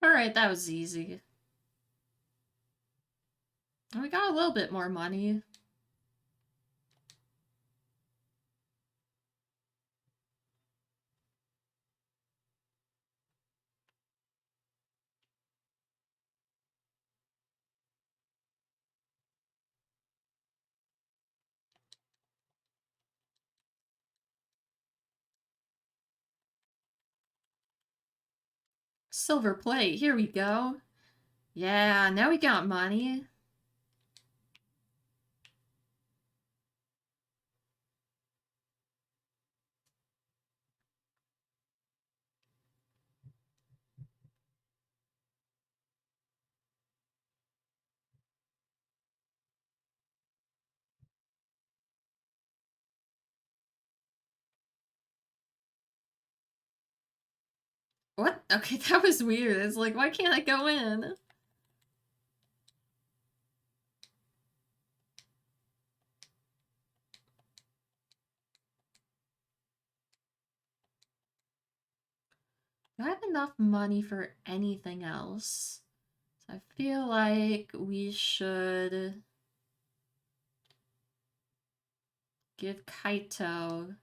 Alright, that was easy. We got a little bit more money. Silver plate, here we go. Yeah, now we got money. What? Okay, that was weird. It's like, why can't I go in? Do I have enough money for anything else? So I feel like we should give Kaito.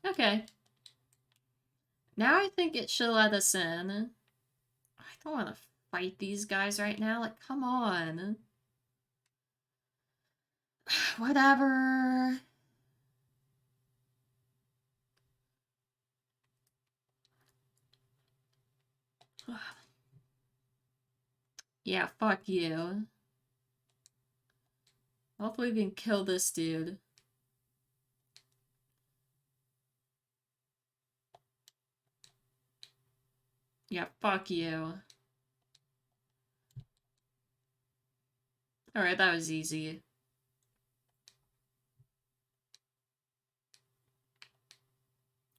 Okay. Now I think it should let us in. I don't want to fight these guys right now. Like, come on. Whatever. Yeah, fuck you. Hopefully we can kill this dude. Yeah, fuck you. Alright, that was easy.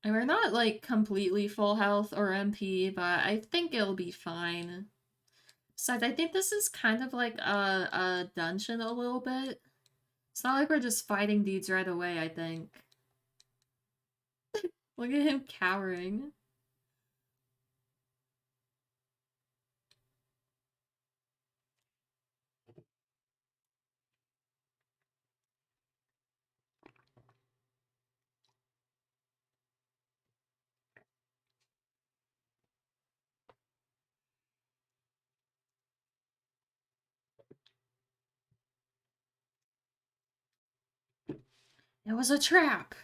And we're not, like, completely full health or MP, but I think it'll be fine. Besides, I think this is kind of like a dungeon a little bit. It's not like we're just fighting dudes right away, I think. Look at him cowering. It was a trap!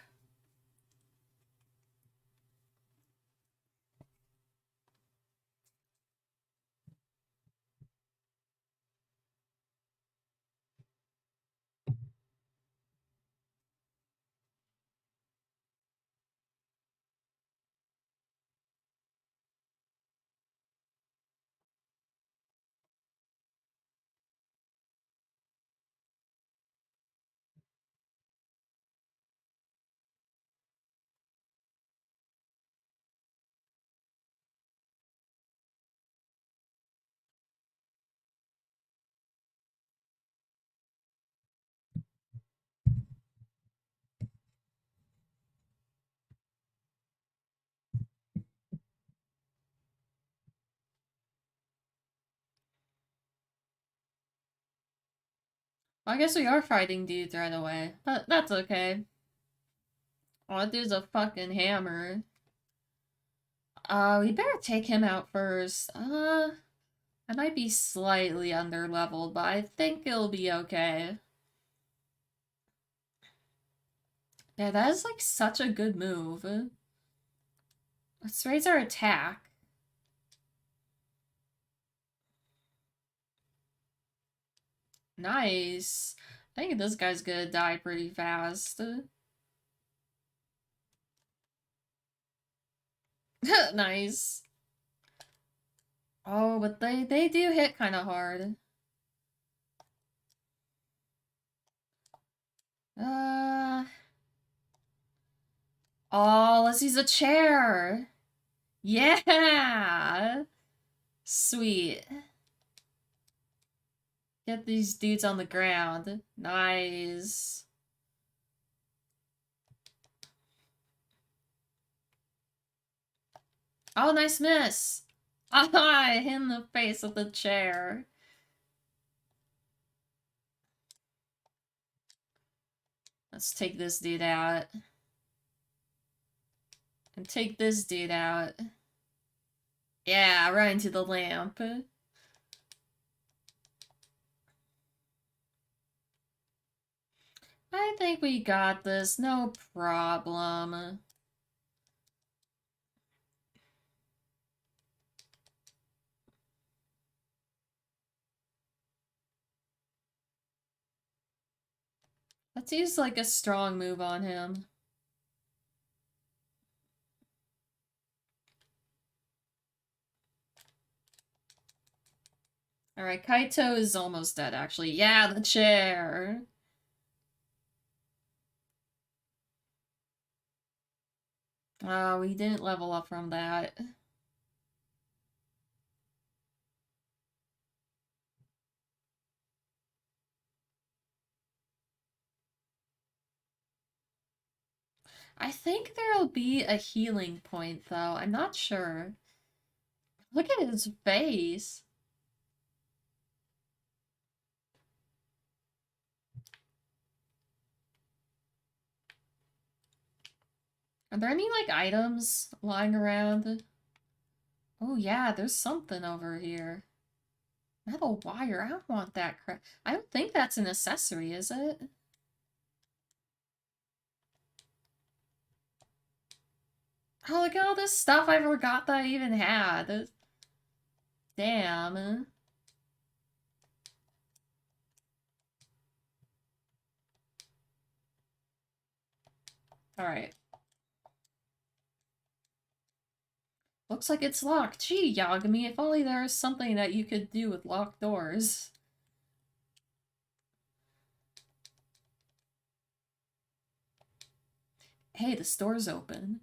Well, I guess we are fighting dudes right away, but that's okay. Oh, that dude's a fucking hammer. We better take him out first. I might be slightly underleveled, but I think it'll be okay. Yeah, that is like such a good move. Let's raise our attack. Nice. I think this guy's gonna die pretty fast. Nice. Oh, but they do hit kind of hard. Uh. Oh, let's use a chair. Yeah. Sweet. Get these dudes on the ground. Nice. Oh, nice miss! Ah, I hit in the face with the chair. Let's take this dude out. And take this dude out. Yeah, right into the lamp. I think we got this, no problem. Let's use like a strong move on him. Alright, Kaito is almost dead, actually. Yeah, the chair! Oh, we didn't level up from that. I think there'll be a healing point, though. I'm not sure. Look at his face. Are there any, like, items lying around? Oh, yeah, there's something over here. Metal wire, I don't want that crap. I don't think that's an accessory, is it? Oh, look at all this stuff I forgot that I even had. Damn. Alright. Looks like it's locked. Gee, Yagami, if only there was something that you could do with locked doors. Hey, the store's open.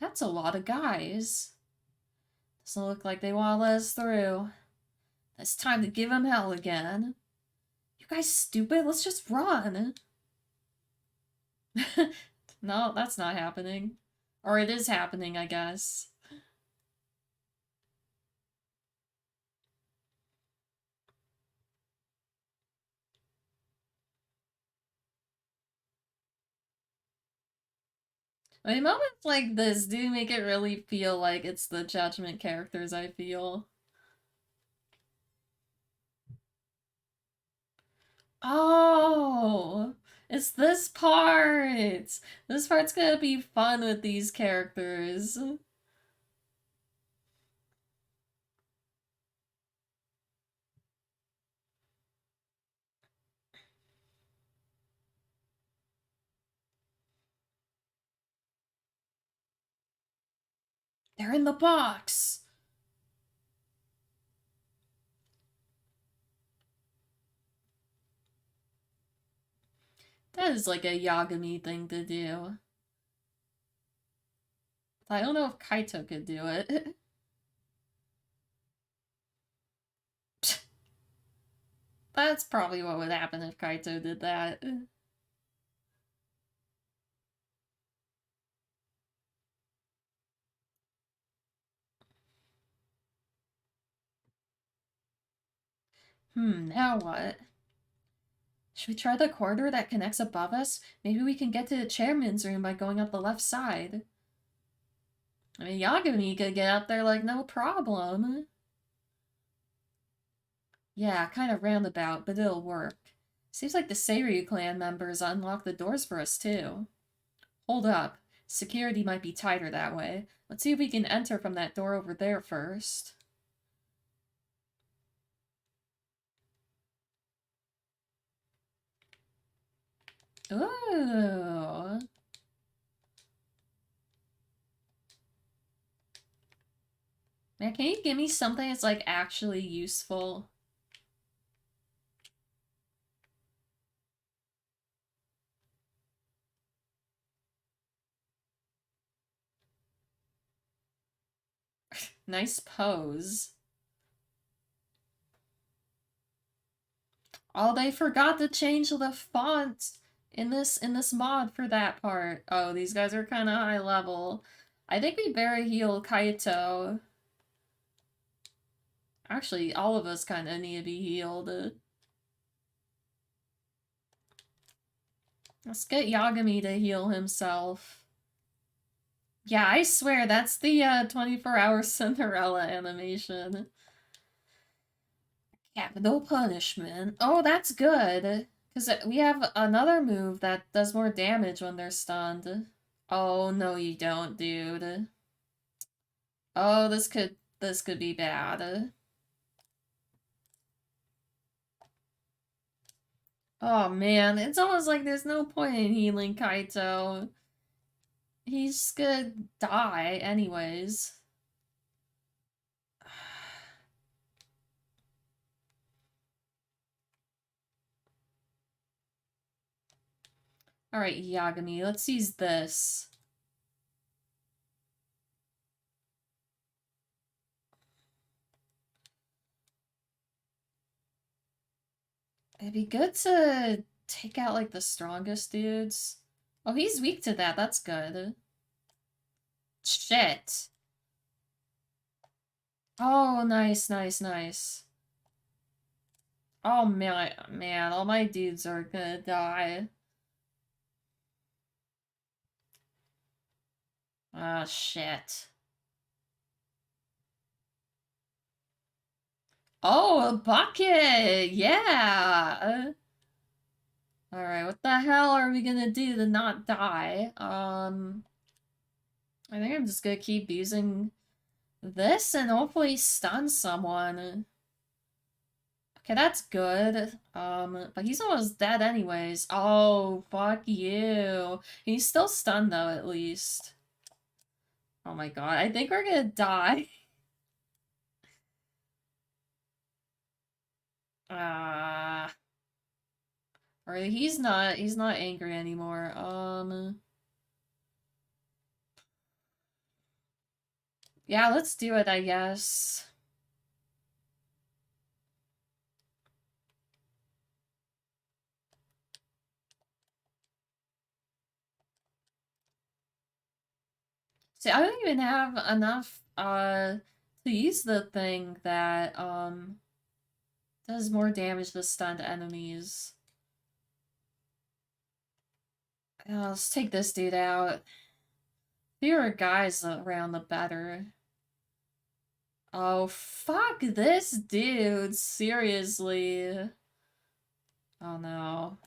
That's a lot of guys. Doesn't look like they want to let us through. It's time to give them hell again. You guys stupid? Let's just run. No, that's not happening. Or it is happening, I guess. I mean, moments like this do make it really feel like it's the Judgment characters I feel. Oh! It's this part! This part's gonna be fun with these characters. They're in the box! That is like a Yagami thing to do. I don't know if Kaito could do it. That's probably what would happen if Kaito did that. Now what? Should we try the corridor that connects above us? Maybe we can get to the chairman's room by going up the left side. I mean, Yagami could get up there like no problem. Yeah, kind of roundabout, but it'll work. Seems like the Seiryu clan members unlock the doors for us too. Hold up. Security might be tighter that way. Let's see if we can enter from that door over there first. Ooh. Man, can you give me something that's like actually useful? Nice pose. Oh, they forgot to change the font. in this mod for that part. Oh, these guys are kind of high level. I think we better heal Kaito. Actually, all of us kind of need to be healed. Let's get Yagami to heal himself. Yeah, I swear that's the 24-hour Cinderella animation. Capital punishment. Oh, that's good. Because we have another move that does more damage when they're stunned. Oh, no you don't, dude. Oh, this could be bad. Oh man, it's almost like there's no point in healing Kaito. He's gonna die anyways. Alright, Yagami, let's use this. It'd be good to take out, like, the strongest dudes. Oh, he's weak to that. That's good. Shit. Oh, nice, nice, nice. Oh, man, all my dudes are gonna die. Ah, shit. Oh, a bucket! Yeah! Alright, what the hell are we gonna do to not die? I think I'm just gonna keep using this and hopefully stun someone. Okay, that's good. But he's almost dead anyways. Oh, fuck you. He's still stunned though, at least. Oh my god, I think we're gonna die. Ah. Or he's not angry anymore. Yeah, let's do it, I guess. See, I don't even have enough to use the thing that does more damage to stunned enemies. Let's take this dude out. Fewer guys around, the better. Oh, fuck this dude. Seriously. Oh no.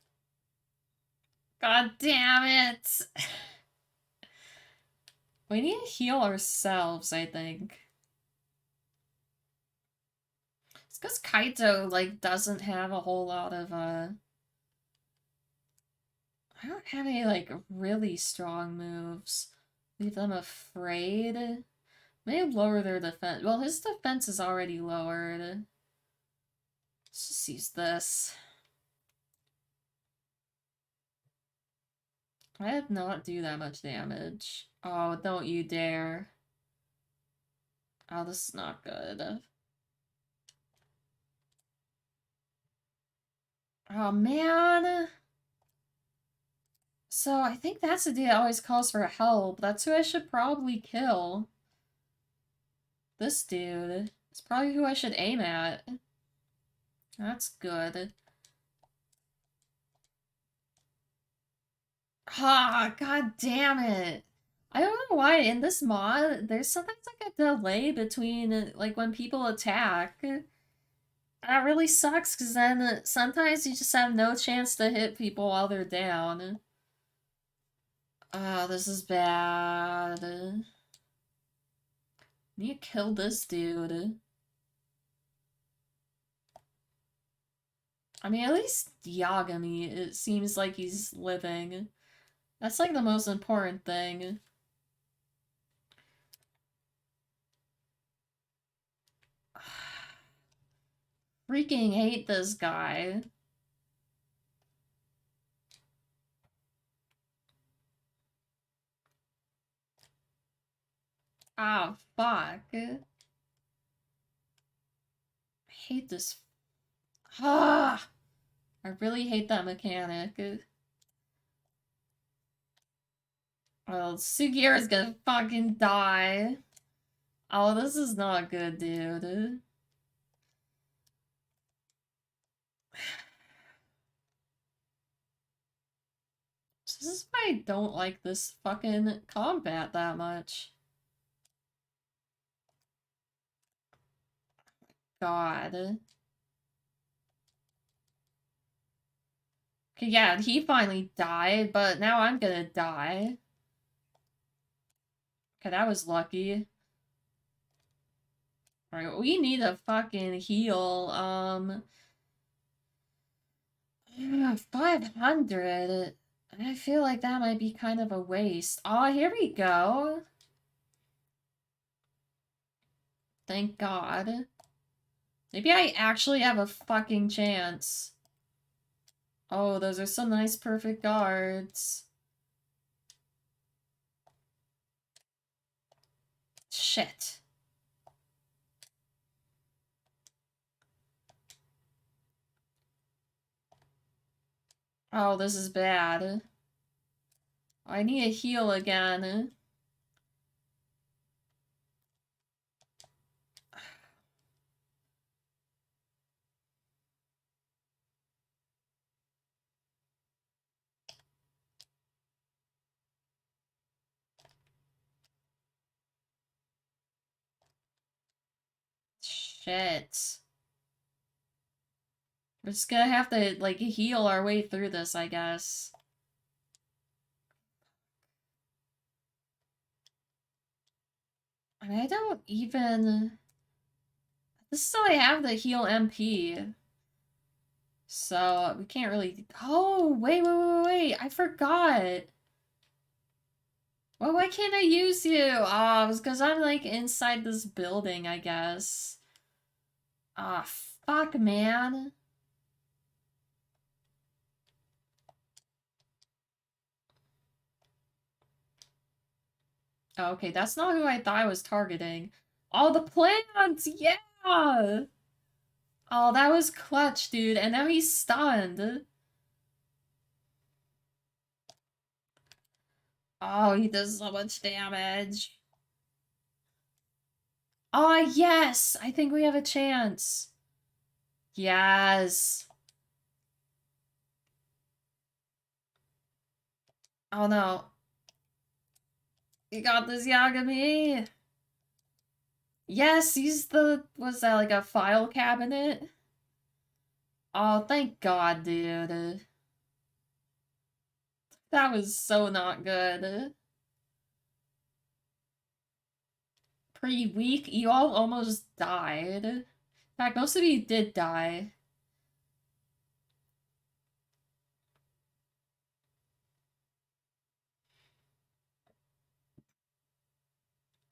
God damn it. We need to heal ourselves, I think. It's because Kaito, like, doesn't have a whole lot of, I don't have any, like, really strong moves. Leave them afraid. May lower their defense. Well, his defense is already lowered. Let's just use this. I did not do that much damage. Oh, don't you dare. Oh, this is not good. Oh, man. So, I think that's the dude that always calls for help. That's who I should probably kill. This dude. It's probably who I should aim at. That's good. Ah, god damn it. I don't know why in this mod, there's sometimes like a delay between, like, when people attack. That really sucks, because then sometimes you just have no chance to hit people while they're down. Ah, this is bad. Need to kill this dude. I mean, at least Yagami, it seems like he's living. That's like the most important thing. Freaking hate this guy. Ah, fuck. I hate this. Ah! I really hate that mechanic. Well, Sugira's gonna fucking die. Oh, this is not good, dude. This is why I don't like this fucking combat that much. God. Okay, yeah, he finally died, but now I'm gonna die. Okay, that was lucky. Alright, we need a fucking heal. 500. I feel like that might be kind of a waste. Oh, here we go. Thank God. Maybe I actually have a fucking chance. Oh, those are some nice perfect guards. Shit. Oh, this is bad. I need a heal again. Shit. We're just gonna have to, like, heal our way through this, I guess. I mean, I don't even... This is how I have the heal MP. So, we can't really... Oh, wait. I forgot. Well, why can't I use you? Oh, it's because I'm, like, inside this building, I guess. Ah, fuck, man. Oh, okay, that's not who I thought I was targeting. Oh, the plants! Yeah! Oh, that was clutch, dude. And now he's stunned. Oh, he does so much damage. Oh, yes! I think we have a chance. Yes. Oh, no. You got this, Yagami. Yes, he's the... Was that like a file cabinet? Oh, thank God, dude. That was so not good. Pretty weak. You all almost died. In fact, most of you did die.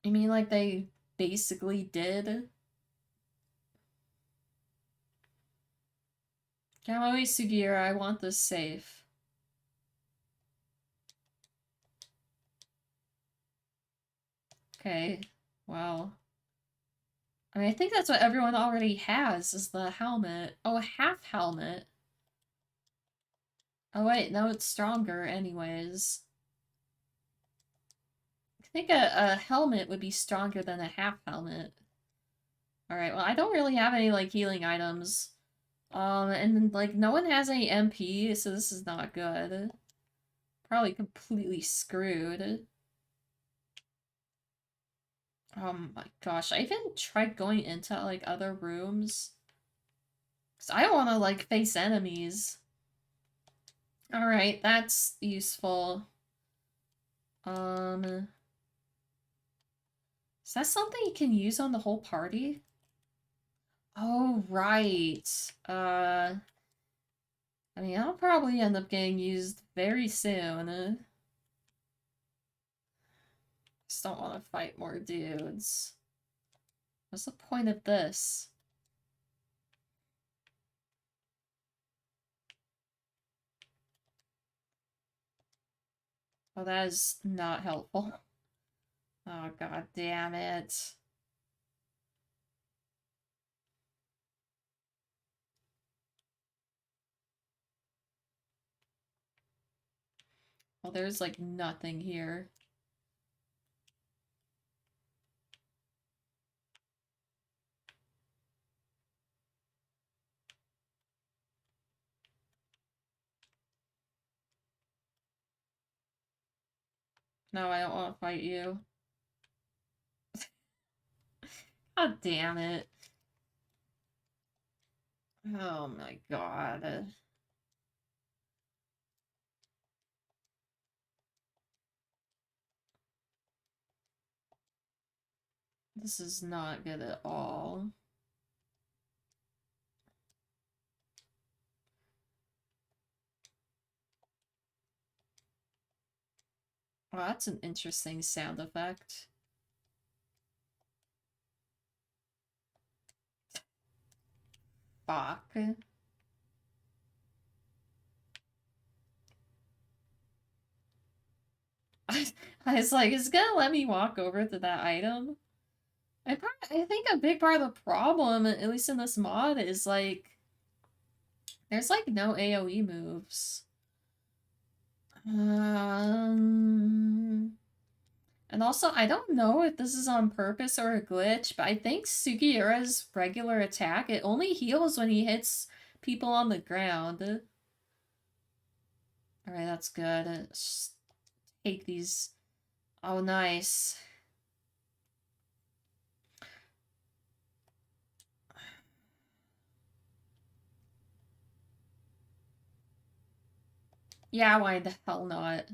You mean like they basically did? Kamui Sugiura, I want this safe. Okay, well. I mean, I think that's what everyone already has, is the helmet. Oh, a half helmet. Oh wait, no, it's stronger anyways. I think a helmet would be stronger than a half helmet. Alright, well, I don't really have any, like, healing items. And, like, no one has any MP, so this is not good. Probably completely screwed. Oh my gosh, I even tried going into, like, other rooms. Because I don't want to, like, face enemies. Alright, that's useful. Is that something you can use on the whole party? Oh, right. I mean, I'll probably end up getting used very soon. Just don't want to fight more dudes. What's the point of this? Oh, that is not helpful. Oh, god damn it. Well, there's like nothing here. No, I don't want to fight you. God damn it. Oh my god. This is not good at all. Well, that's an interesting sound effect. Fuck. I was like, is it gonna let me walk over to that item? I think a big part of the problem, at least in this mod, is like there's like no AoE moves. And also, I don't know if this is on purpose or a glitch, but I think Sugiura's regular attack, it only heals when he hits people on the ground. Alright, that's good. Just take these. Oh, nice. Yeah, why the hell not?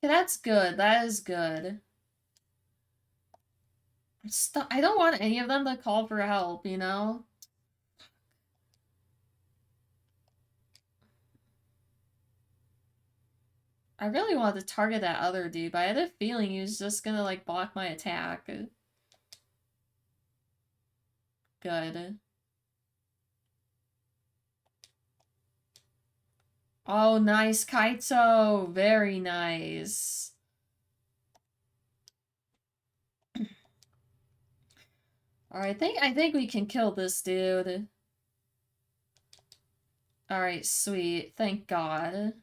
Okay, that's good. That is good. I don't want any of them to call for help, you know? I really wanted to target that other dude, but I had a feeling he was just gonna, like, block my attack. Good. Oh, nice, Kaito! Very nice. Alright, I think we can kill this dude. Alright, sweet. Thank God.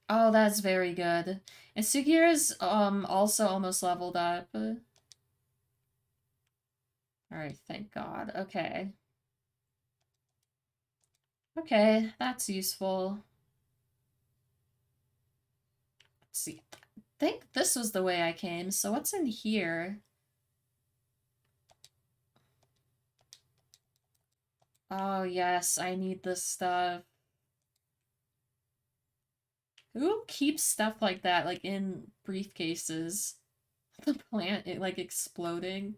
Oh, that's very good. And Sugira's also almost leveled up. Alright, thank God. Okay. Okay, that's useful. Let's see. I think this was the way I came, so what's in here? Oh, yes, I need this stuff. Who keeps stuff like that, like, in briefcases? The plant, like, exploding.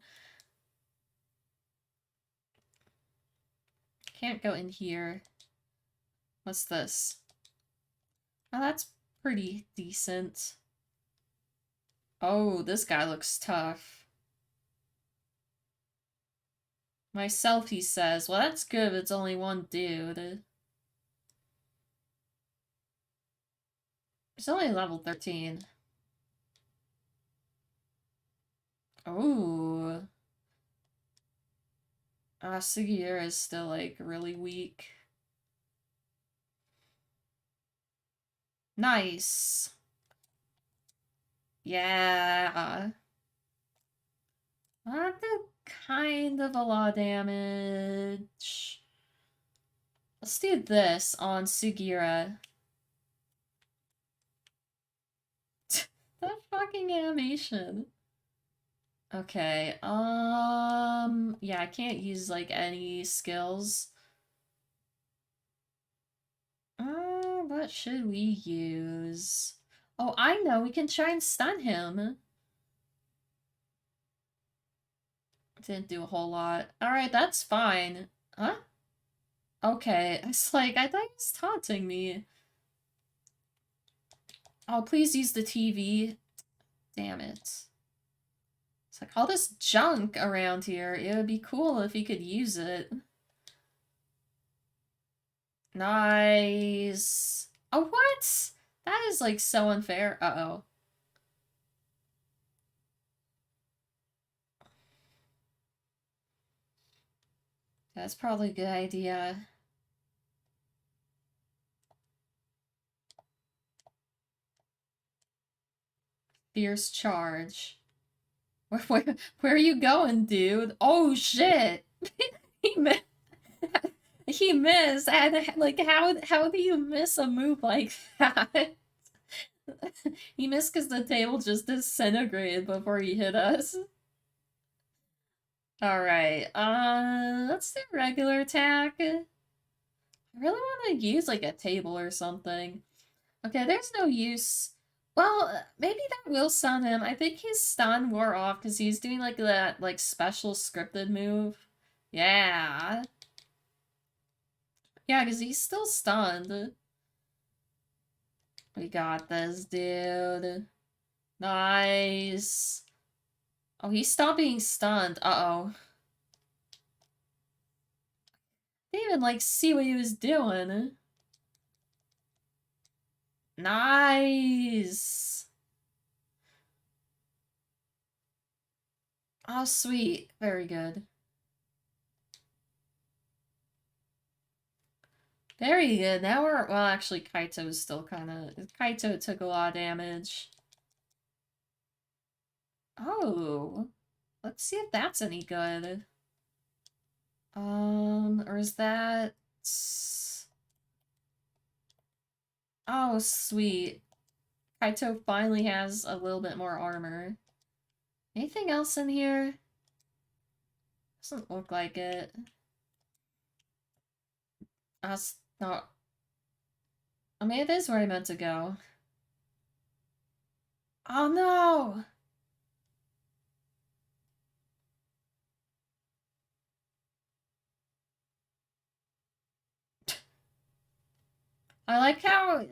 Can't go in here. What's this? Oh, that's pretty decent. Oh, this guy looks tough. Myself, he says. Well, that's good, it's only one dude. It's only level 13. Oh. Sugiura is still, like, really weak. Nice. Yeah. That did kind of a lot of damage. Let's do this on Sugiura. That fucking animation. Okay, yeah, I can't use, like, any skills. What should we use? Oh, I know, we can try and stun him. Didn't do a whole lot. Alright, that's fine. Huh? Okay, it's like, I thought he was taunting me. Oh, please use the TV. Damn it. It's like all this junk around here. It would be cool if he could use it. Nice. Oh, what? That is, like, so unfair. Uh-oh. That's probably a good idea. Fierce charge. Where are you going, dude? Oh, shit! He, He missed, and like how do you miss a move like that? He missed because the table just disintegrated before he hit us. Alright, let's do regular attack. I really want to use like a table or something. Okay, there's no use. Well, maybe that will stun him. I think his stun wore off because he's doing like that like special scripted move. Yeah. Yeah, because he's still stunned. We got this, dude. Nice. Oh, he stopped being stunned. Uh-oh. Didn't even, like, see what he was doing. Nice. Oh, sweet. Very good. Very good. Now we're... Well, actually, Kaito's still kind of... Kaito took a lot of damage. Oh. Let's see if that's any good. Or is that... Oh, sweet. Kaito finally has a little bit more armor. Anything else in here? Doesn't look like it. That's not... I mean, it is where I meant to go. Oh no! I like how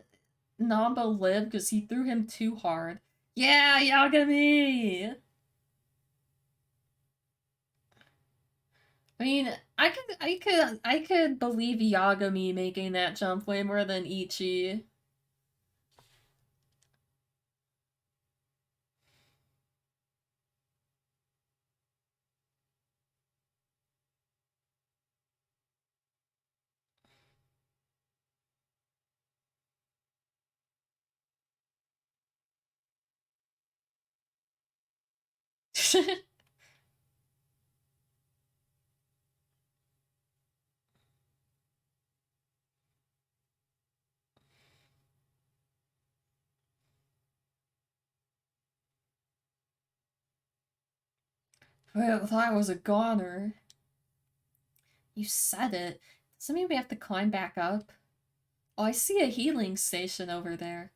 Namba lived because he threw him too hard. Yeah, Yagami! I mean, I could believe Yagami making that jump way more than Ichi. I thought I was a goner. You said it. Does that mean we have to climb back up? Oh, I see a healing station over there.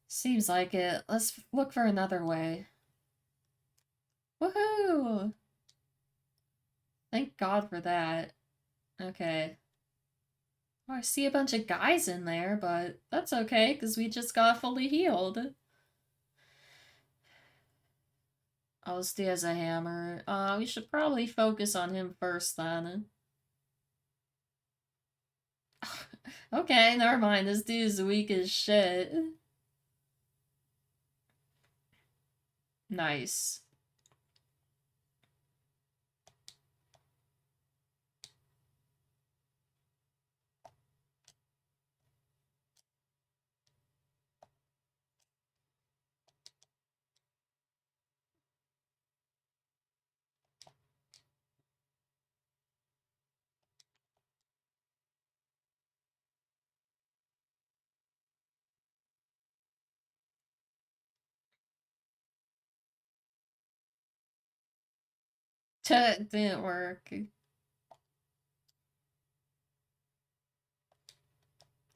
Seems like it. Let's look for another way. Woohoo! Thank God for that. Okay. Oh, I see a bunch of guys in there, but that's okay, because we just got fully healed. Oh, Steve has a hammer. We should probably focus on him first, then. Okay, never mind. This dude's weak as shit. Nice. Didn't work.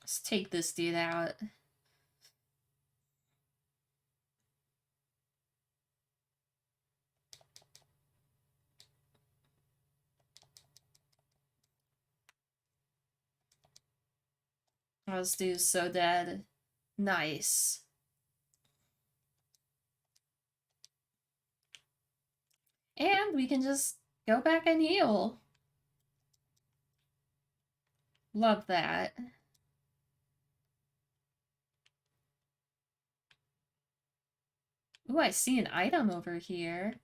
Let's take this dude out. Oh, this dude's so dead. Nice. And we can just go back and heal. Love that. Ooh, I see an item over here.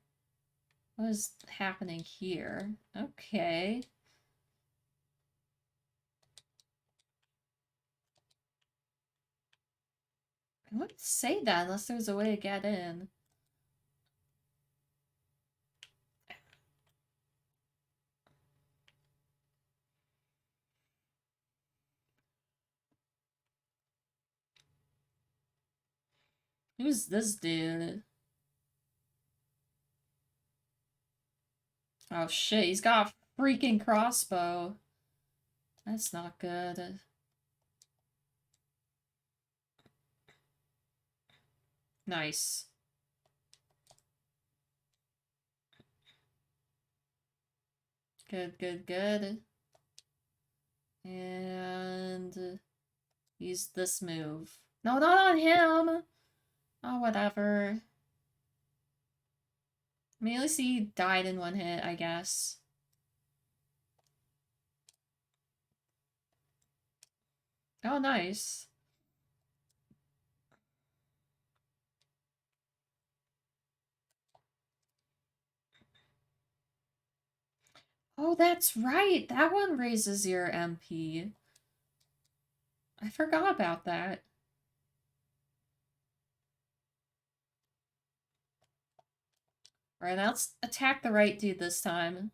What is happening here? Okay. I wouldn't say that unless there's a way to get in. Who's this dude? Oh shit, he's got a freaking crossbow. That's not good. Nice. Good, good, good. And use this move. No, not on him! Oh, whatever. I mean, at least he died in one hit, I guess. Oh, nice. Oh, that's right! That one raises your MP. I forgot about that. Alright, now let's attack the right dude this time.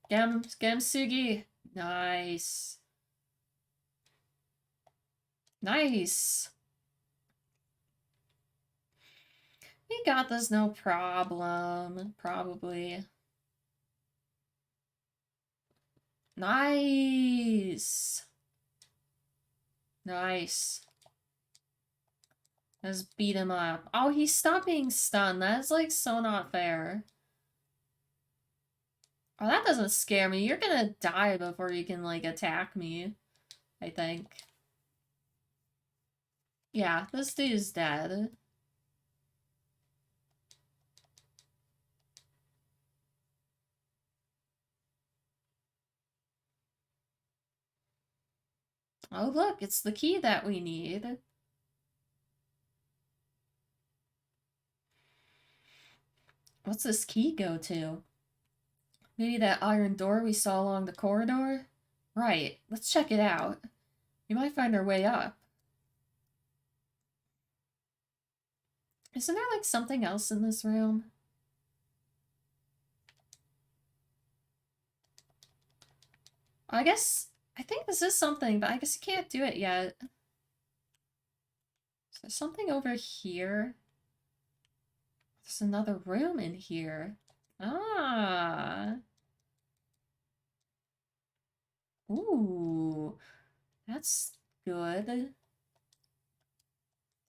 Get him, Sugi! Nice. Nice! We got this, no problem. Probably. Nice! Nice. Let's beat him up. Oh, he stopped being stunned. That's like so not fair. Oh, that doesn't scare me. You're gonna die before you can like attack me, I think. Yeah, this dude's dead. Oh, look, it's the key that we need. What's this key go to? Maybe that iron door we saw along the corridor? Right, let's check it out. We might find our way up. Isn't there like something else in this room? I think this is something, but I guess you can't do it yet. Is there something over here? There's another room in here. Ah. Ooh. That's good.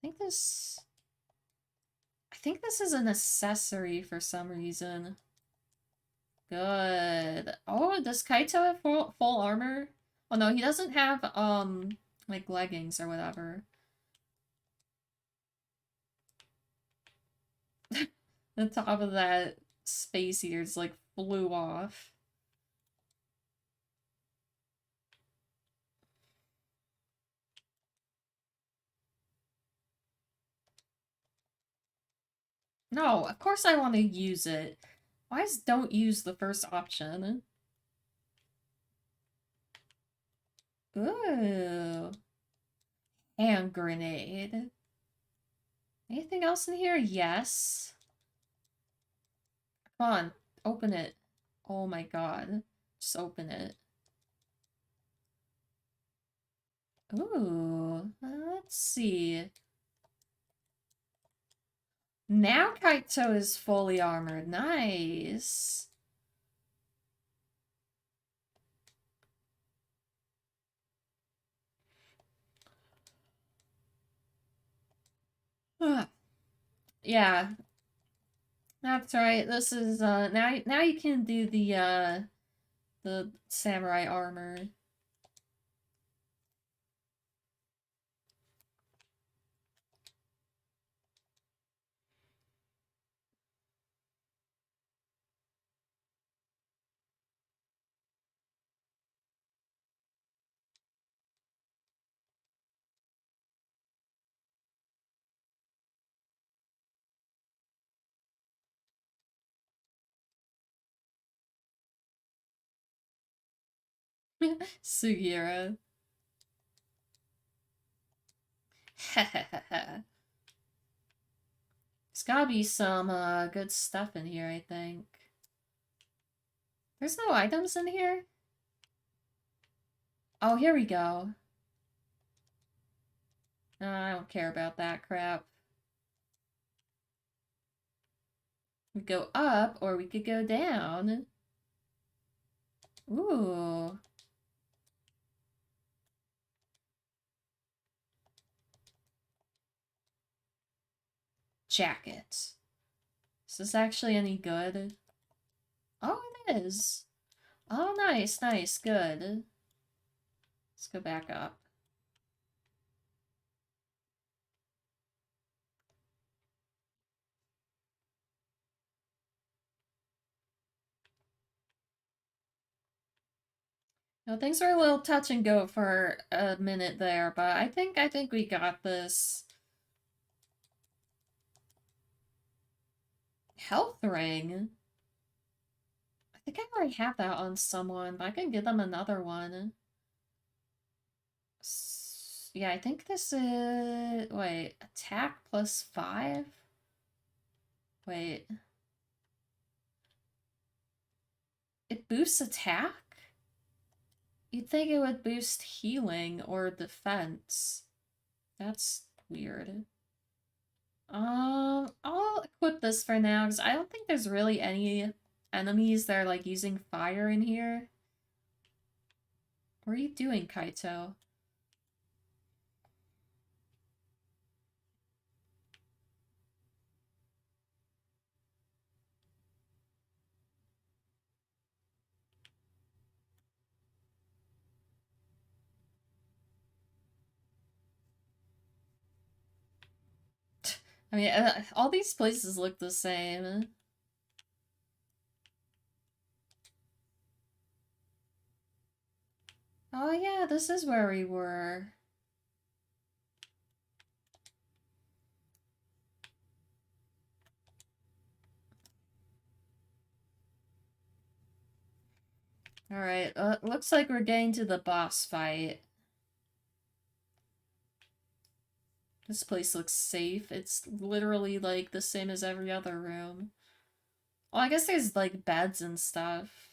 I think this is an accessory for some reason. Good. Oh, does Kaito have full armor? Oh no, he doesn't have, like leggings or whatever. The top of that space ears like flew off. No, of course I want to use it. Why is don't use the first option? Ooh. Hand grenade. Anything else in here? Yes. Come on, open it. Oh my god. Just open it. Ooh. Let's see. Now Kaito is fully armored. Nice. Yeah. That's right. This is now you can do the samurai armor. Sugiura. There's gotta be some good stuff in here, I think. There's no items in here? Oh, here we go. I don't care about that crap. We go up, or we could go down. Ooh. Jacket. Is this actually any good? Oh, it is. Oh, nice, nice, good. Let's go back up. No, things were a little touch and go for a minute there, but I think we got this. Health ring? I think I already have that on someone, but I can give them another one. Yeah, I think this is... Wait, attack +5? Wait. It boosts attack? You'd think it would boost healing or defense. That's weird. I'll equip this for now, because I don't think there's really any enemies that are, like, using fire in here. What are you doing, Kaito? I mean, all these places look the same. Oh yeah, this is where we were. Alright, looks like we're getting to the boss fight. This place looks safe. It's literally, like, the same as every other room. Well, I guess there's, like, beds and stuff.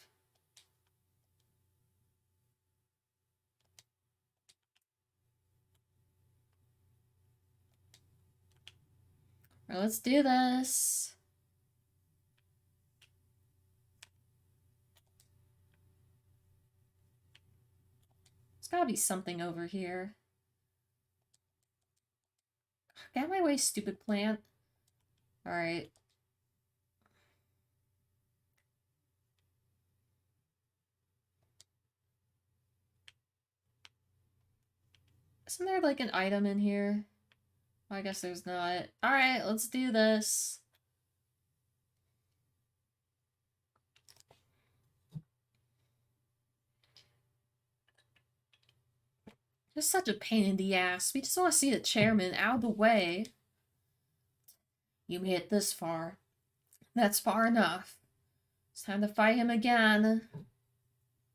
Alright, let's do this. There's gotta be something over here. Get out of my way, stupid plant. Alright. Isn't there, like, an item in here? Well, I guess there's not. Alright, let's do this. Just such a pain in the ass. We just want to see the chairman out of the way. You made it this far. That's far enough. It's time to fight him again.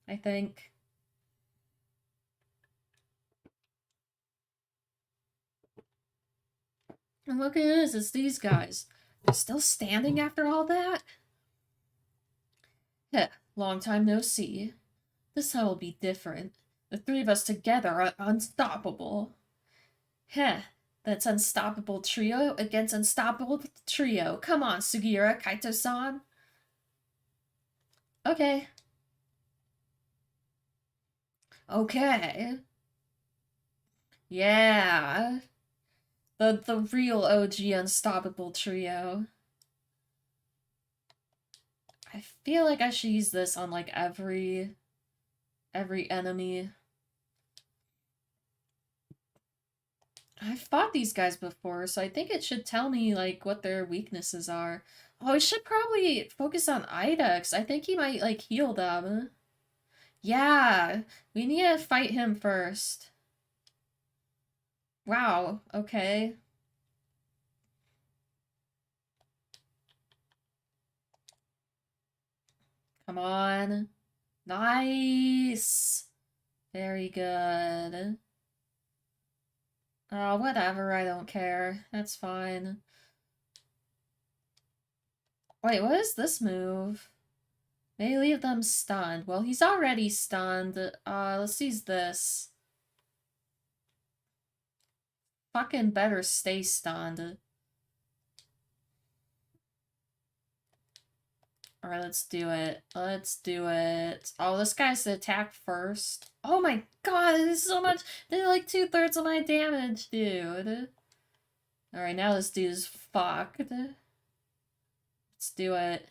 I think. And look at this, it's these guys. They're still standing after all that? Heh, long time no see. This time will be different. The three of us together are unstoppable. Heh, that's unstoppable trio against unstoppable trio. Come on, Sugiura, Kaito-san. Okay. Okay. Yeah. The real OG unstoppable trio. I feel like I should use this on, like, every enemy. I've fought these guys before, so I think it should tell me, like, what their weaknesses are. Oh, I should probably focus on Idex. I think he might, like, heal them. Yeah, we need to fight him first. Wow, okay. Come on. Nice! Very good. Oh, whatever, I don't care. That's fine. Wait, what is this move? May leave them stunned. Well, he's already stunned. Let's use this. fucking better stay stunned. Alright, let's do it. Let's do it. Oh, this guy's to attack first. Oh my god, this is so much. They're like 2/3 of my damage, dude. Alright, now this dude's fucked. Let's do it.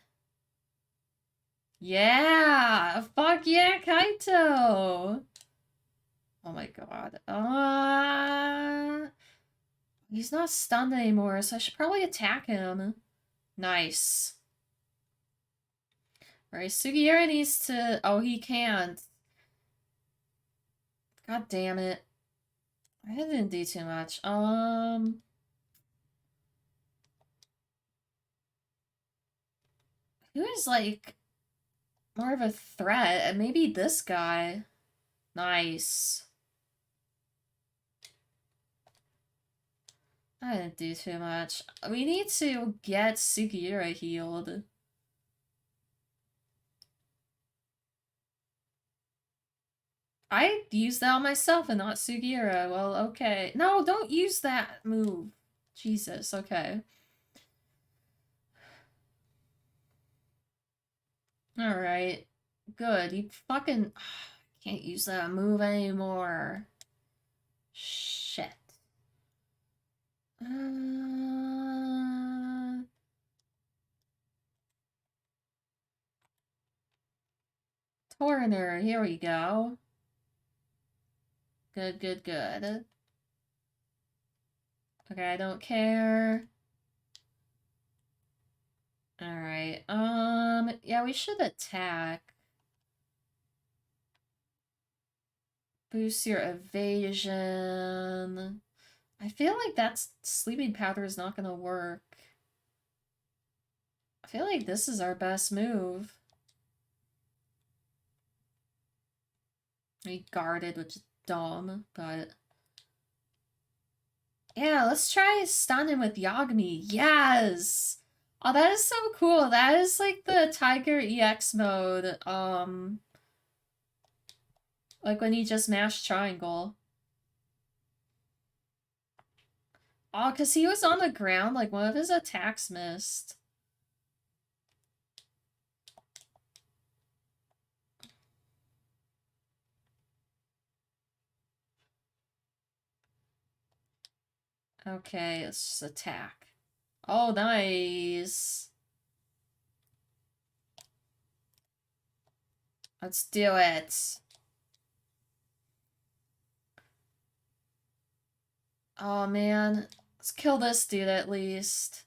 Yeah! Fuck yeah, Kaito! Oh my god. He's not stunned anymore, so I should probably attack him. Nice. Alright, Sugiura needs to... Oh, he can't. God damn it. I didn't do too much. Who is, like, more of a threat? Maybe this guy. Nice. I didn't do too much. We need to get Sugiura healed. I used that on myself and not Sugiura. Well, okay. No, don't use that move. Jesus, okay. Alright. Good. You fucking... Can't use that move anymore. Shit. Torrenter, here we go. Good, good, good. Okay, I don't care. Alright, yeah, we should attack. Boost your evasion. I feel like that sleeping powder is not gonna work. I feel like this is our best move. We guarded, which is dumb, but... Yeah, let's try stunning with Yagami. Yes! Oh, that is so cool. That is like the Tiger EX mode. Like when you just mash triangle. Oh, because he was on the ground, like one of his attacks missed. Okay, let's just attack. Oh, nice. Let's do it. Oh, man. Let's kill this dude at least.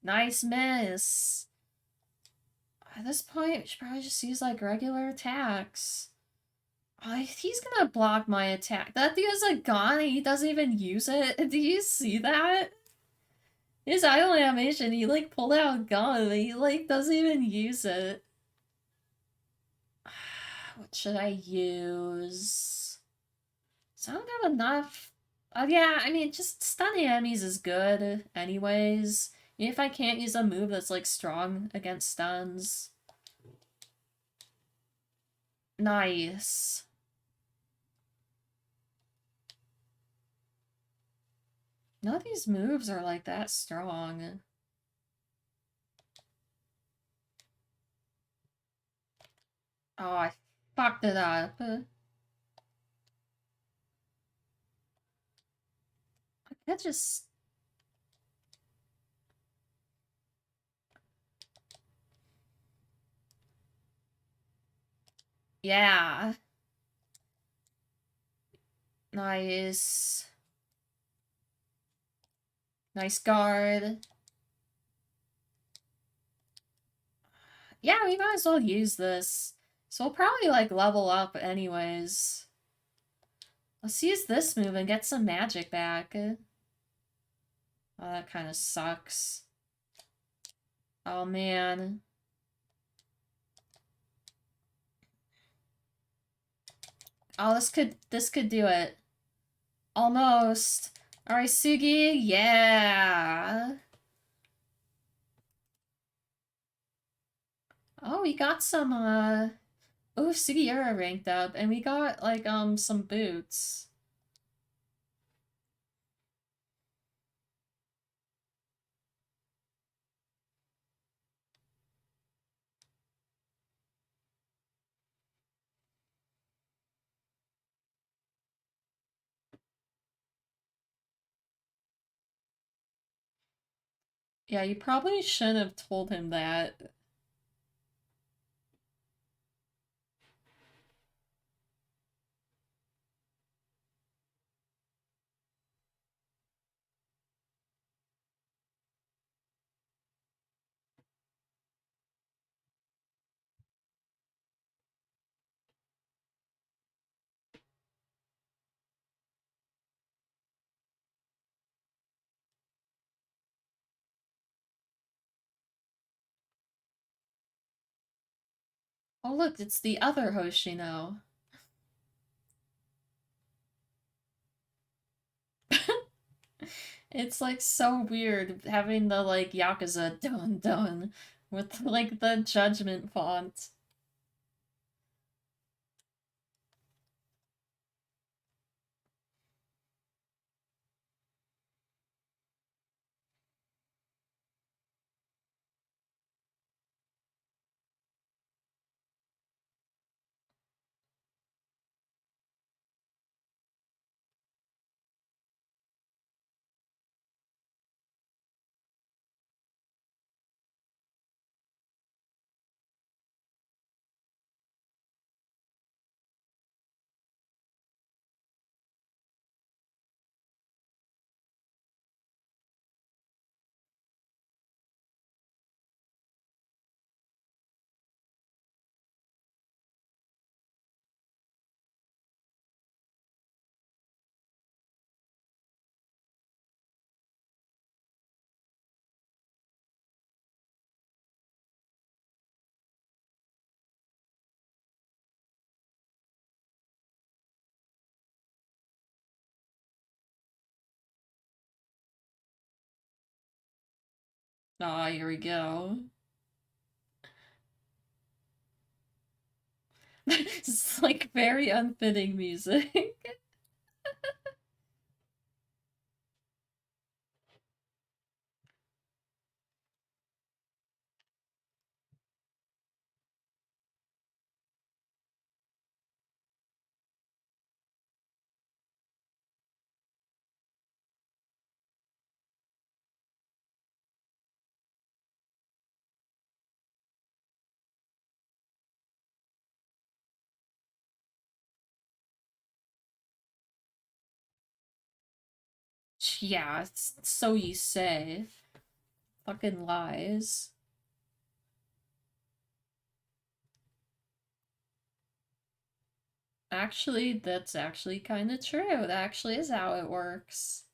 Nice miss. At this point, we should probably just use, like, regular attacks. Oh, he's gonna block my attack. That dude has a gun and he doesn't even use it. Do you see that? His idle animation, he, like, pulled out a gun and he, like, doesn't even use it. What should I use? So I don't have enough. Yeah, I mean, just stunning enemies is good anyways. Even if I can't use a move that's, like, strong against stuns. Nice. None of these moves are, like, that strong. Oh, I fucked it up. I could just... Yeah. Nice. Nice guard. Yeah, we might as well use this. So we'll probably, like, level up anyways. Let's use this move and get some magic back. Oh, that kind of sucks. Oh, man. Oh, this could do it. Almost. Alright, Sugi, yeah. Oh, we got some, oh, Sugiura ranked up, and we got, like, some boots. Yeah, you probably shouldn't have told him that. Oh look, it's the other Hoshino. It's like so weird having the like Yakuza dun dun with like the judgment font. Ah, here we go. It's like very unfitting music. Yeah, so you say. Fucking lies. Actually, that's actually kind of true. That actually is how it works.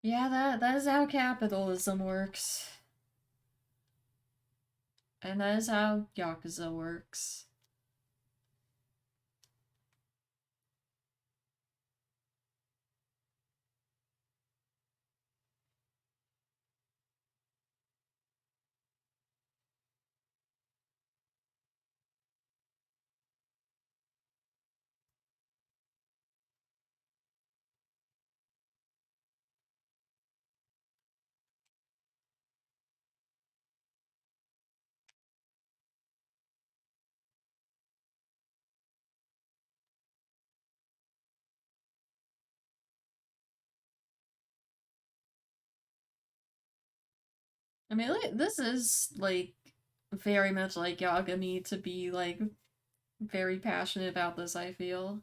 Yeah, that is how capitalism works. And that is how Yakuza works. I mean, like, this is like very much like Yagami to be like very passionate about this, I feel.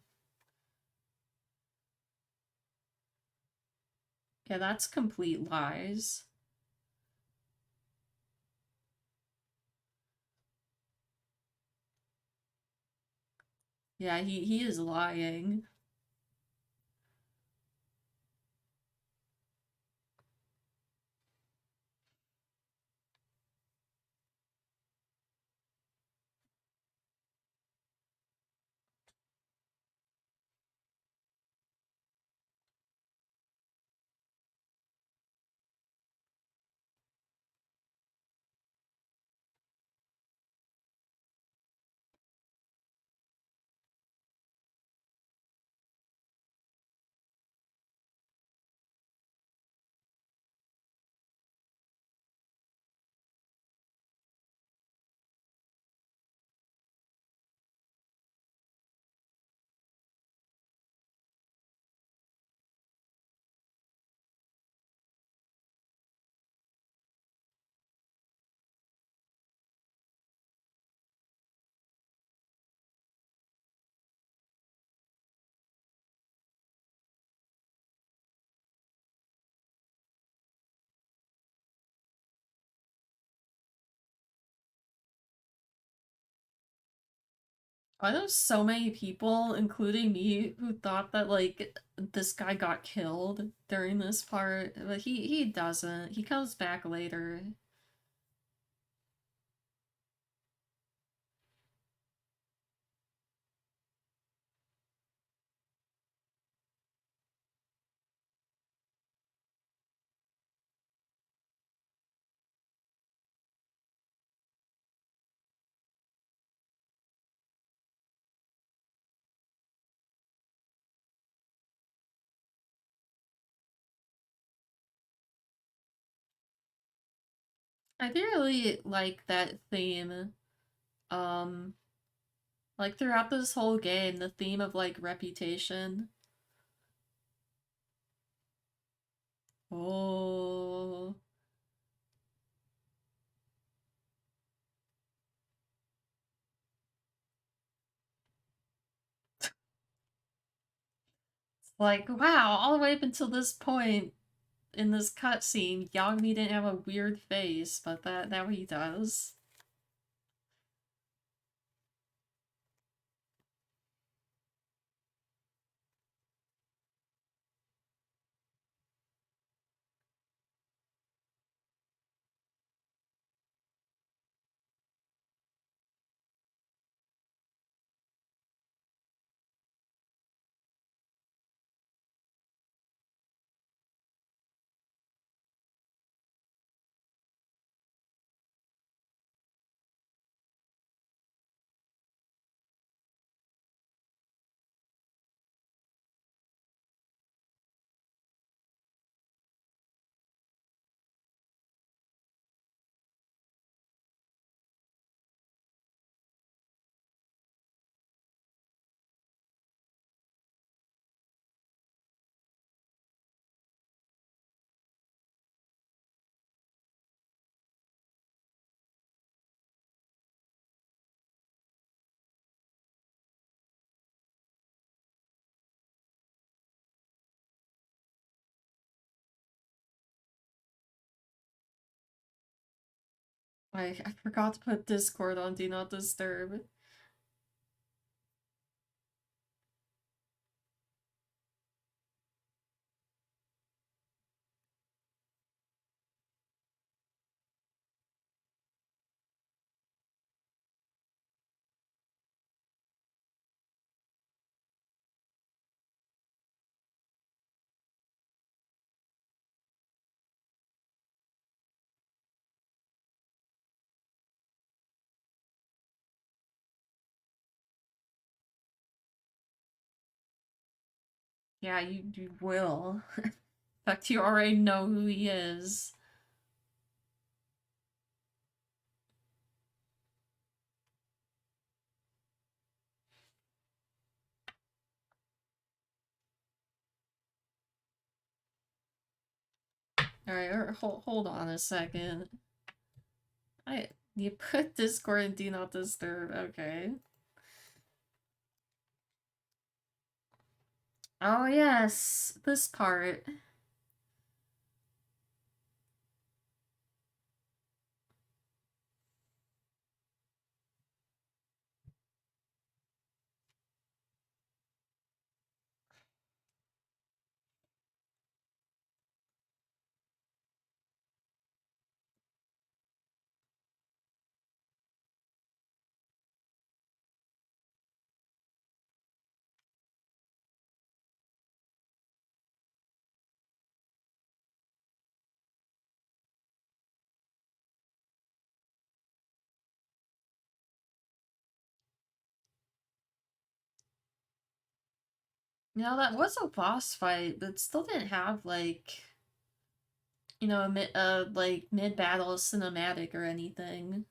Yeah, that's complete lies. Yeah, he is lying. I know so many people, including me, who thought that like this guy got killed during this part, but he doesn't. He comes back later. I do really like that theme. Um, like throughout this whole game, the theme of like reputation. Oh, it's like wow! All the way up until this point in this cutscene, Yagami didn't have a weird face, but that now he does. I forgot to put Discord on Do Not Disturb. Yeah, you will. In fact, you already know who he is. Alright, hold on a second. You put Discord in Do Not Disturb, okay. Oh yes, this part. That was a boss fight, but still didn't have like, like mid-battle cinematic or anything.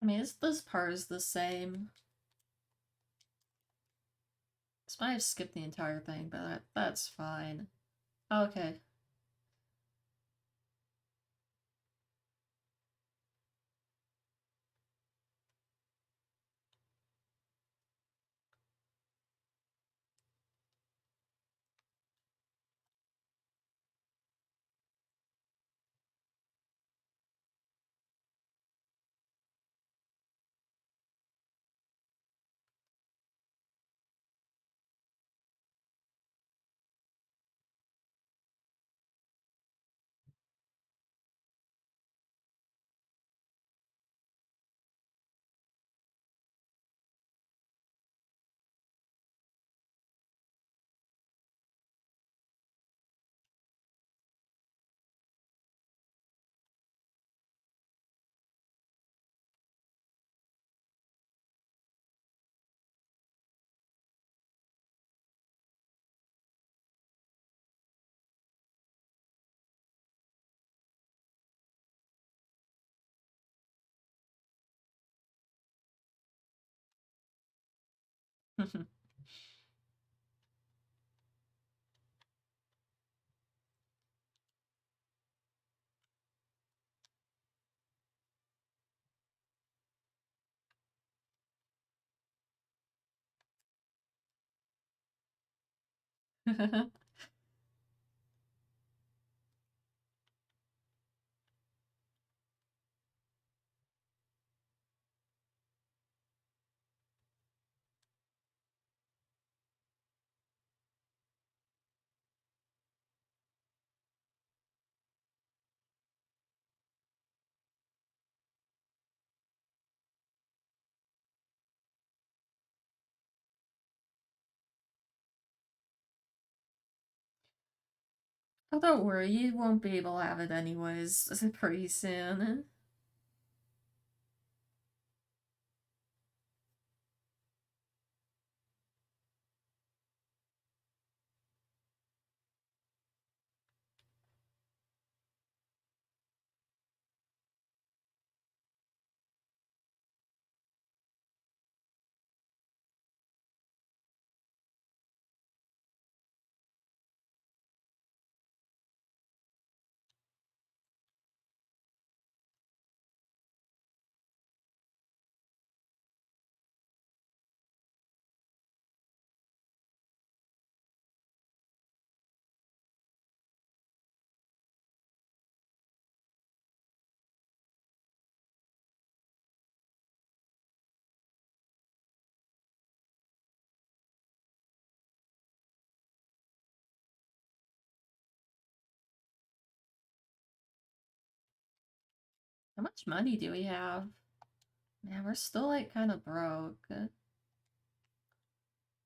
I mean, this part is the same. This might have skipped the entire thing, but that's fine. Okay. Oh, don't worry, you won't be able to have it anyways pretty soon. How much money do we have? Man, we're still like kind of broke.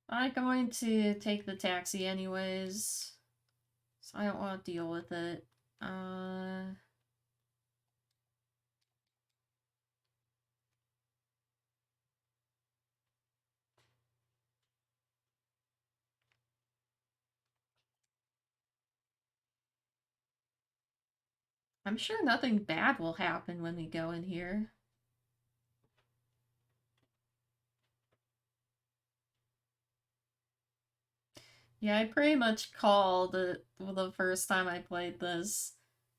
I'm going to take the taxi anyways, so I don't want to deal with it. I'm sure nothing bad will happen when we go in here. Yeah, I pretty much called it the first time I played this.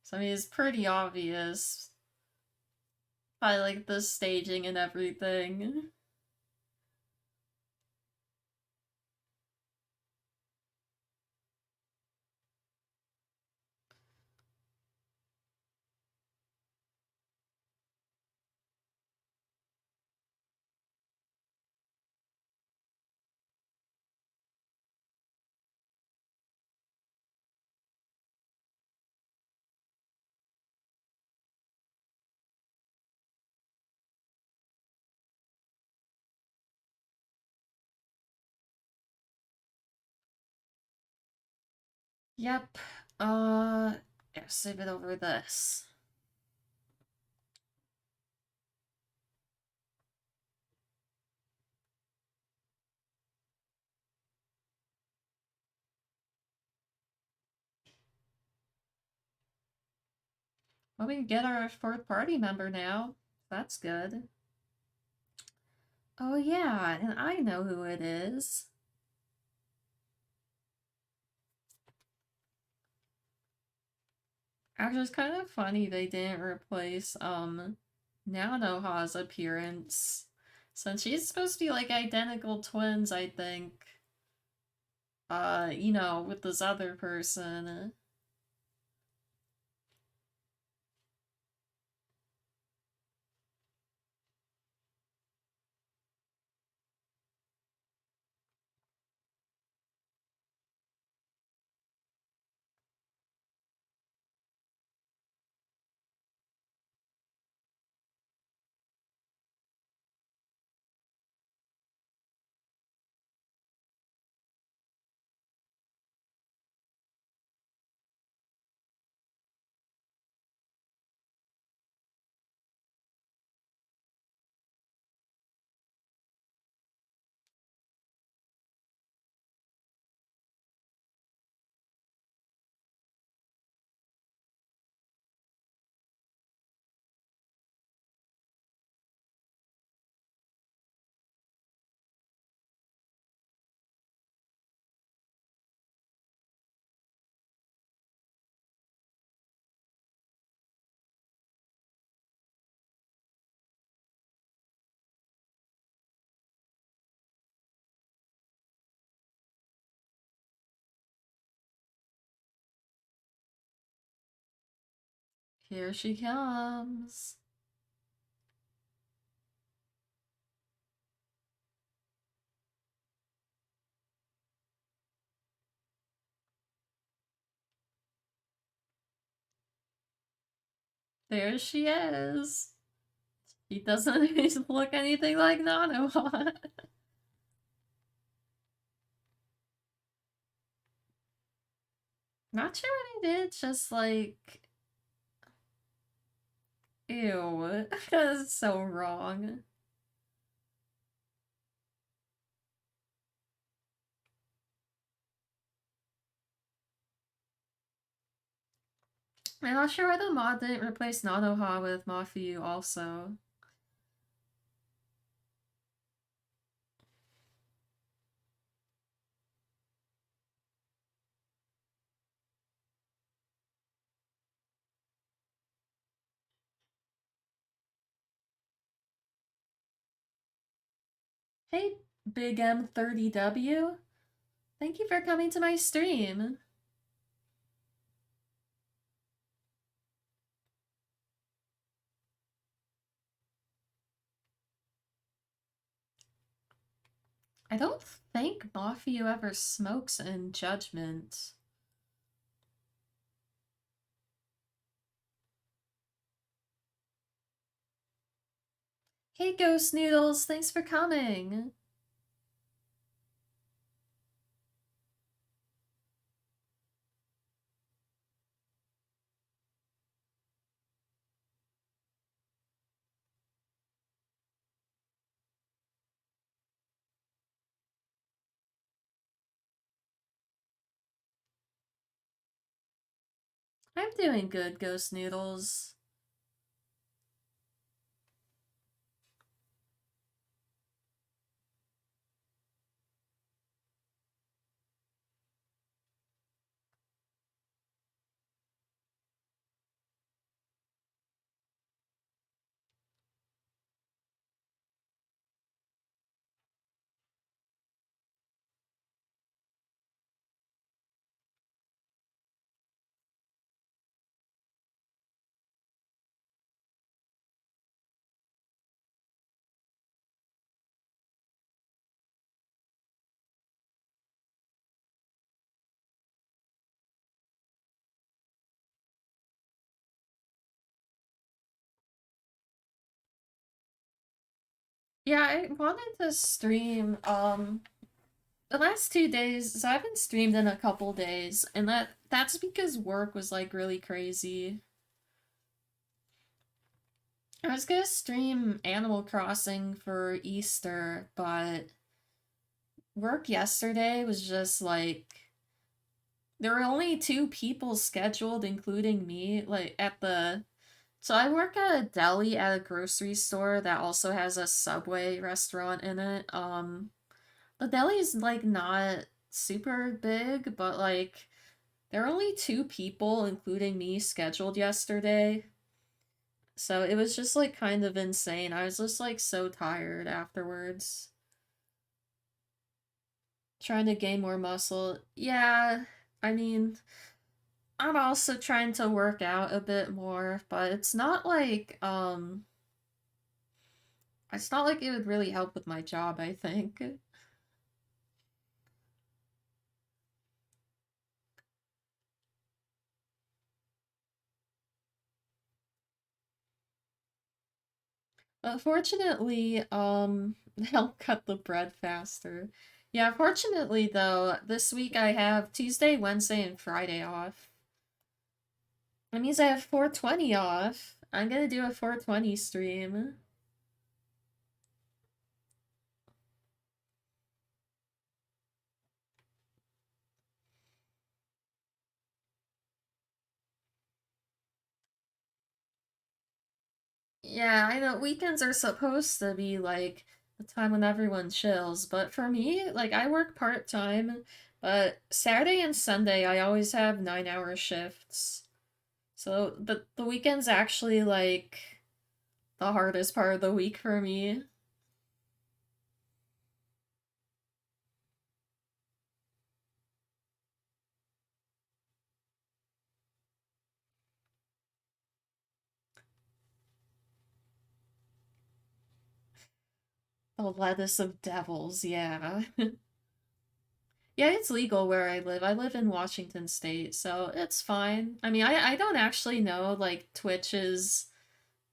So I mean, it's pretty obvious by like the staging and everything. Yep. Yeah, save it over this. Well, we can get our fourth party member now. That's good. Oh yeah, and I know who it is. Actually, it's kind of funny they didn't replace Nanoha's appearance, since she's supposed to be like identical twins, I think. You know, with this other person. Here she comes. There she is. She doesn't look anything like Nanoha. Not sure what I did, just like, ew. That's so wrong. I'm not sure why the mod didn't replace Nanoha with Mafiu also. Hey, Big M30W. Thank you for coming to my stream. I don't think Mafiu ever smokes in Judgment. Hey, Ghost Noodles, thanks for coming. I'm doing good, Ghost Noodles. Yeah, I wanted to stream, the last 2 days, so I haven't streamed in a couple days, and that's because work was like really crazy. I was gonna stream Animal Crossing for Easter, but work yesterday was just like there were only 2 people scheduled, including me, like at the so I work at a deli at a grocery store that also has a Subway restaurant in it. The deli is like not super big, but like there are only 2 people, including me, scheduled yesterday. So it was just like kind of insane. I was just like so tired afterwards. Trying to gain more muscle. Yeah, I mean, I'm also trying to work out a bit more, but it's not like it would really help with my job, I think. Unfortunately, they'll cut the bread faster. Yeah, fortunately though, this week I have Tuesday, Wednesday, and Friday off. That means I have 420 off. I'm gonna do a 420 stream. Yeah, I know weekends are supposed to be like the time when everyone chills, but for me, like I work part-time, but Saturday and Sunday I always have 9-hour shifts. So the weekend's actually like the hardest part of the week for me. The lettuce of devils, yeah. Yeah, it's legal where I live. I live in Washington State, so it's fine. I mean, I don't actually know like Twitch's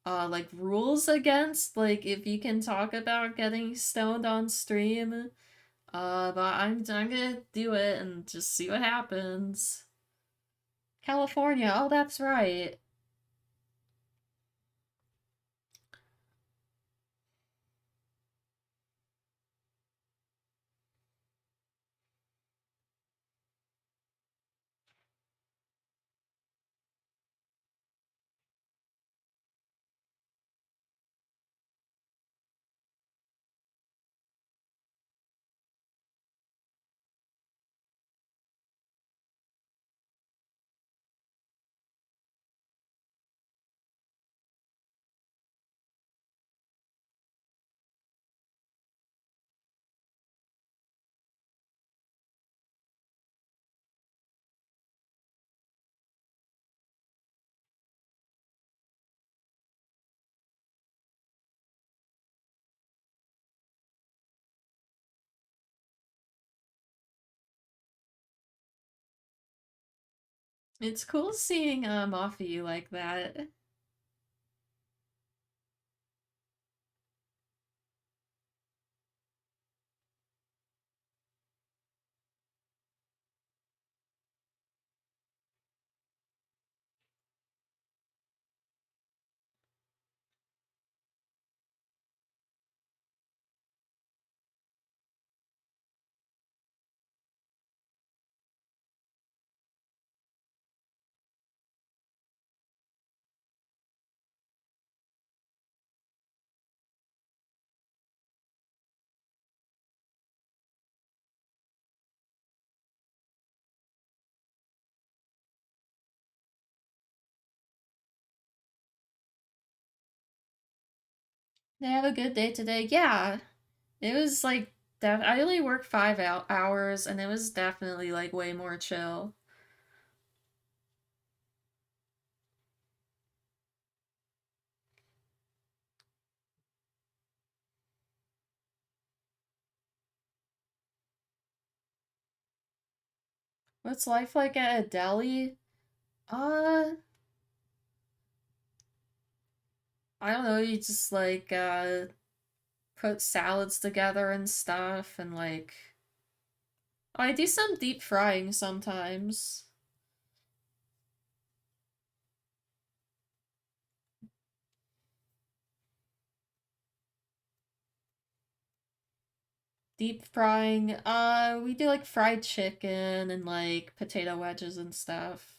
like rules against like if you can talk about getting stoned on stream. But I'm gonna do it and just see what happens. California. Oh, that's right. It's cool seeing off of you like that. They have a good day today. Yeah, it was like I only worked 5 hours, and it was definitely like way more chill. What's life like at a deli? Uh, I don't know. You just like put salads together and stuff, and like I do some deep frying sometimes. Deep frying. We do like fried chicken and like potato wedges and stuff.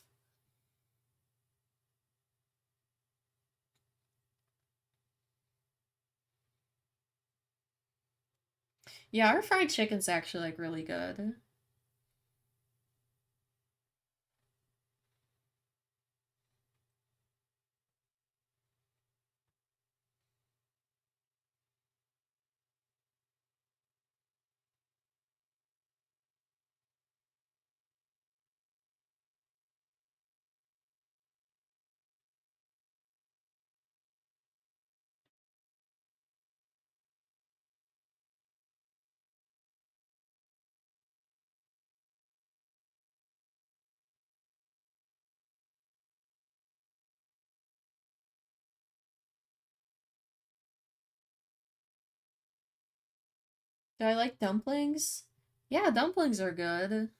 Yeah, our fried chicken's actually like really good. Do I like dumplings? Yeah, dumplings are good.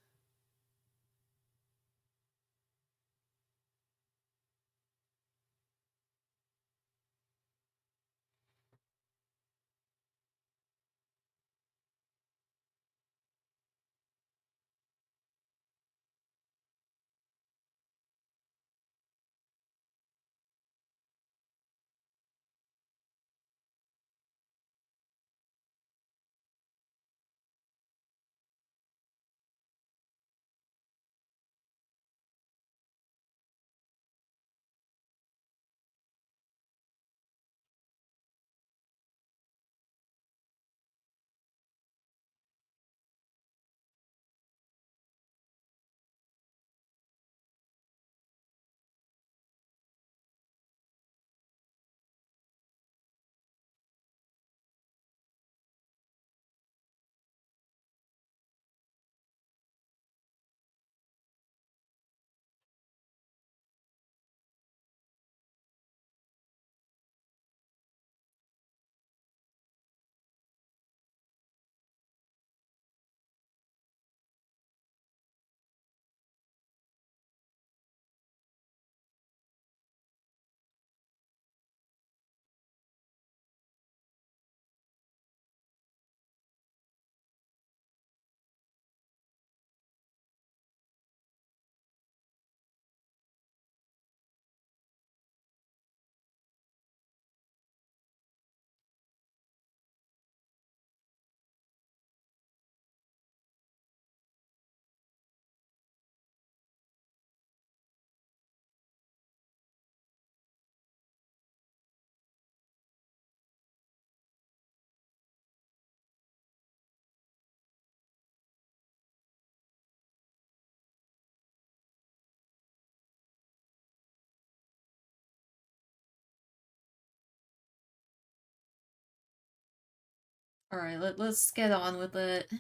Alright, let's get on with it.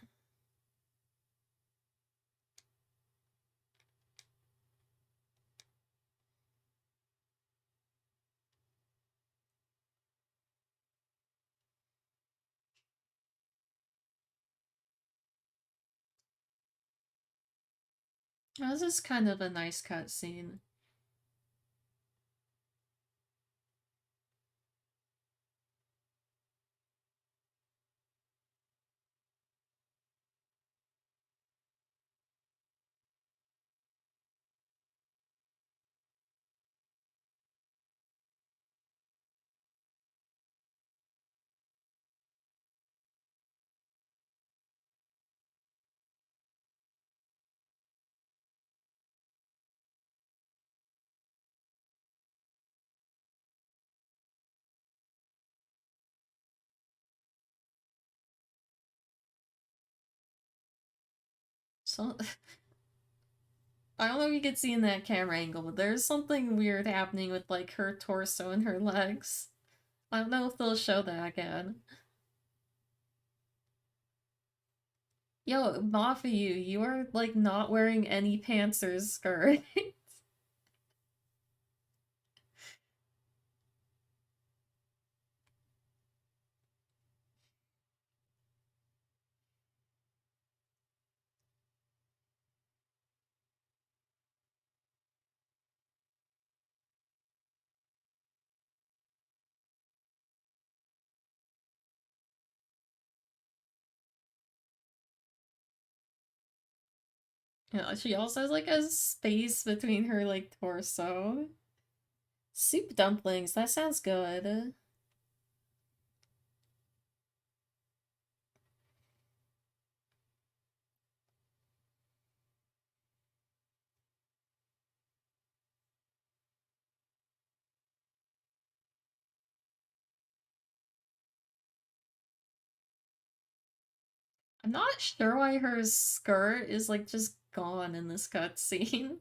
Oh, this is kind of a nice cutscene. So, I don't know if you can see in that camera angle, but there's something weird happening with like her torso and her legs. I don't know if they'll show that again. Yo, Mafu, you are like not wearing any pants or skirt. Yeah, she also has like a space between her like torso. Soup dumplings, that sounds good. I'm not sure why her skirt is like just gone in this cutscene.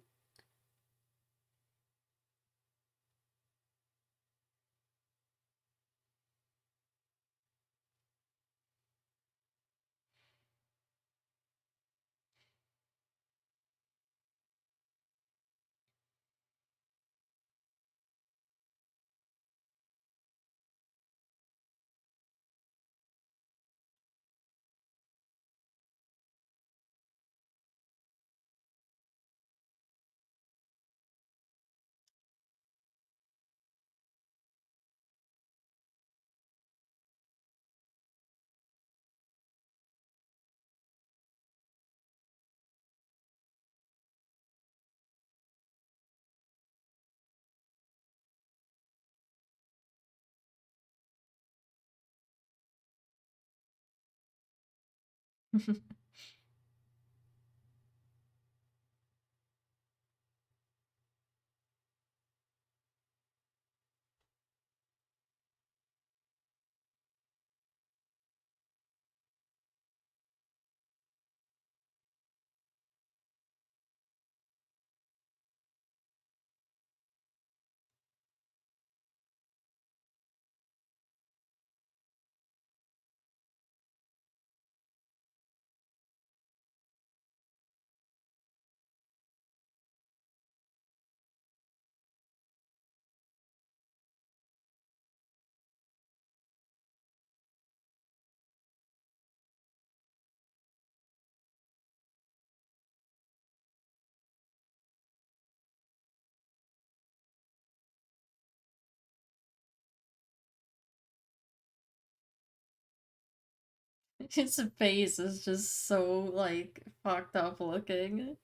His face is just so like fucked up looking.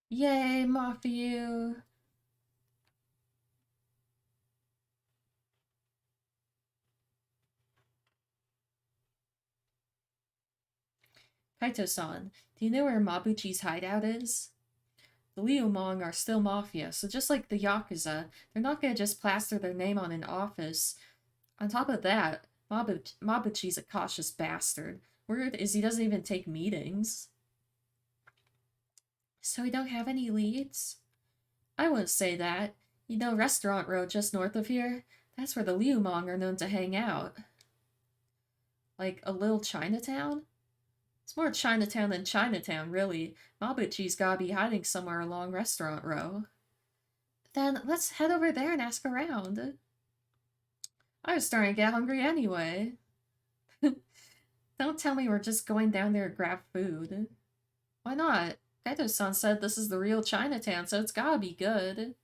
Yay, Mafu! Kaito-san, do you know where Mabuchi's hideout is? The Liumong are still mafia, so just like the Yakuza, they're not gonna just plaster their name on an office. On top of that, Mabuchi's a cautious bastard. Word is he doesn't even take meetings. So we don't have any leads? I wouldn't say that. You know Restaurant Road just north of here? That's where the Liu Mong are known to hang out. Like a little Chinatown? It's more Chinatown than Chinatown, really. Mabuchi's gotta be hiding somewhere along Restaurant Row. Then let's head over there and ask around. I was starting to get hungry anyway. Don't tell me we're just going down there to grab food. Why not? Kaito-san said this is the real Chinatown, so it's gotta be good.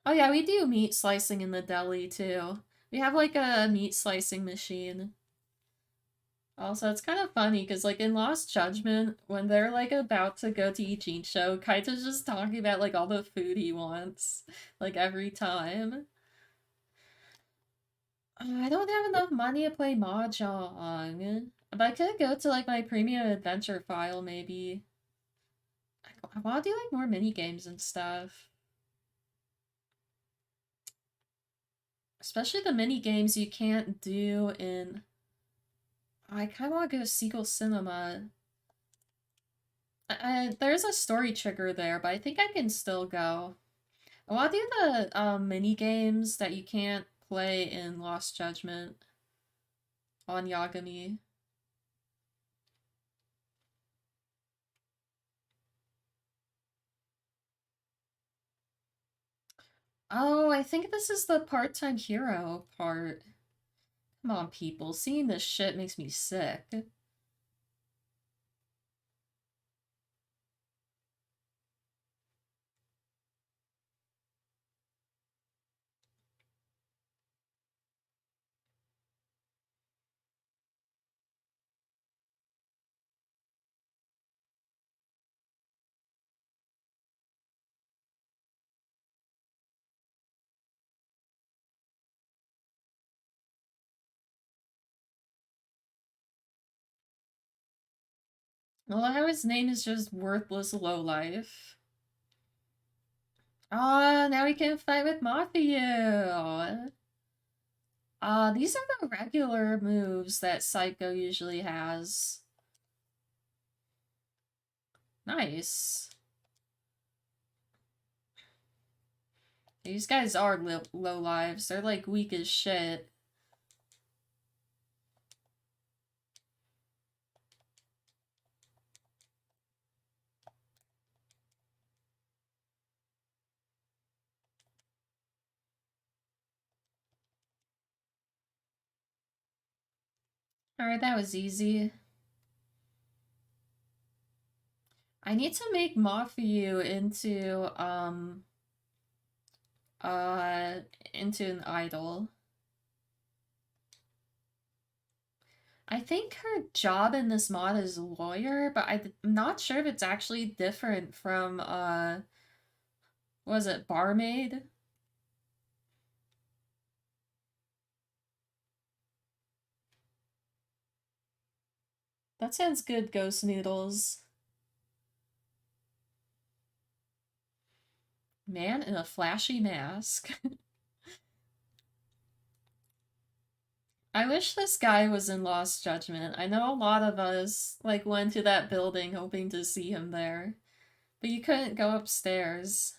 Oh yeah, we do meat slicing in the deli, too. We have, like, a meat slicing machine. Also, it's kind of funny, because, like, in Lost Judgment, when they're, like, about to go to Ichincho, Kaito's just talking about, like, all the food he wants. Like, every time. I don't have enough money to play Mahjong. But I could go to, like, my premium adventure file, maybe. I want to do, like, more mini games and stuff. Especially the mini games you can't do in... I kind of want to go to Seagull Cinema. There's a story trigger there, but I think I can still go. I want to do the mini games that you can't play in Lost Judgment on Yagami. Oh, I think this is the part-time hero part. Come on, people. Seeing this shit makes me sick. Well, how his name is just worthless lowlife. Ah, now we can fight with Matthew! These are the regular moves that Psycho usually has. Nice. These guys are low lives. They're like weak as shit. Alright, that was easy. I need to make Mafiu uh, into an idol. I think her job in this mod is lawyer, but I'm not sure if it's actually different from, what was it, barmaid? That sounds good, Ghost Noodles. Man in a flashy mask. I wish this guy was in Lost Judgment. I know a lot of us, like, went to that building hoping to see him there. But you couldn't go upstairs.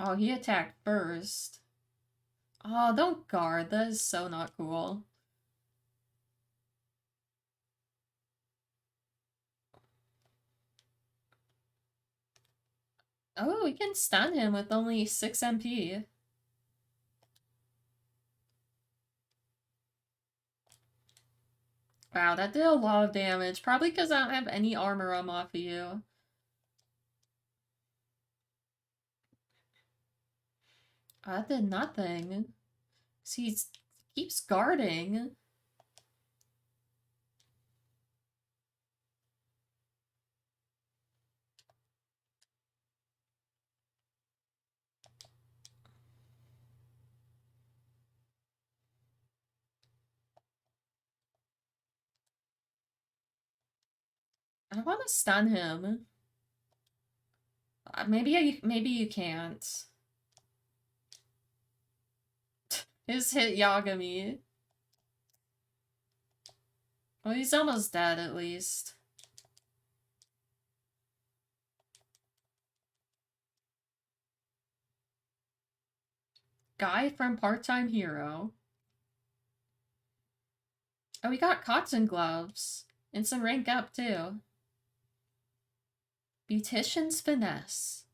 Oh, he attacked first. Oh, don't guard. That is so not cool. Oh, we can stun him with only 6 MP. Wow, that did a lot of damage. Probably because I don't have any armor on off of you. That did nothing. He keeps guarding. I want to stun him. Maybe you can't. His hit Yagami. Well, he's almost dead at least. Guy from Part-Time Hero. Oh, we got cotton gloves. And some rank up, too. Beautician's Finesse.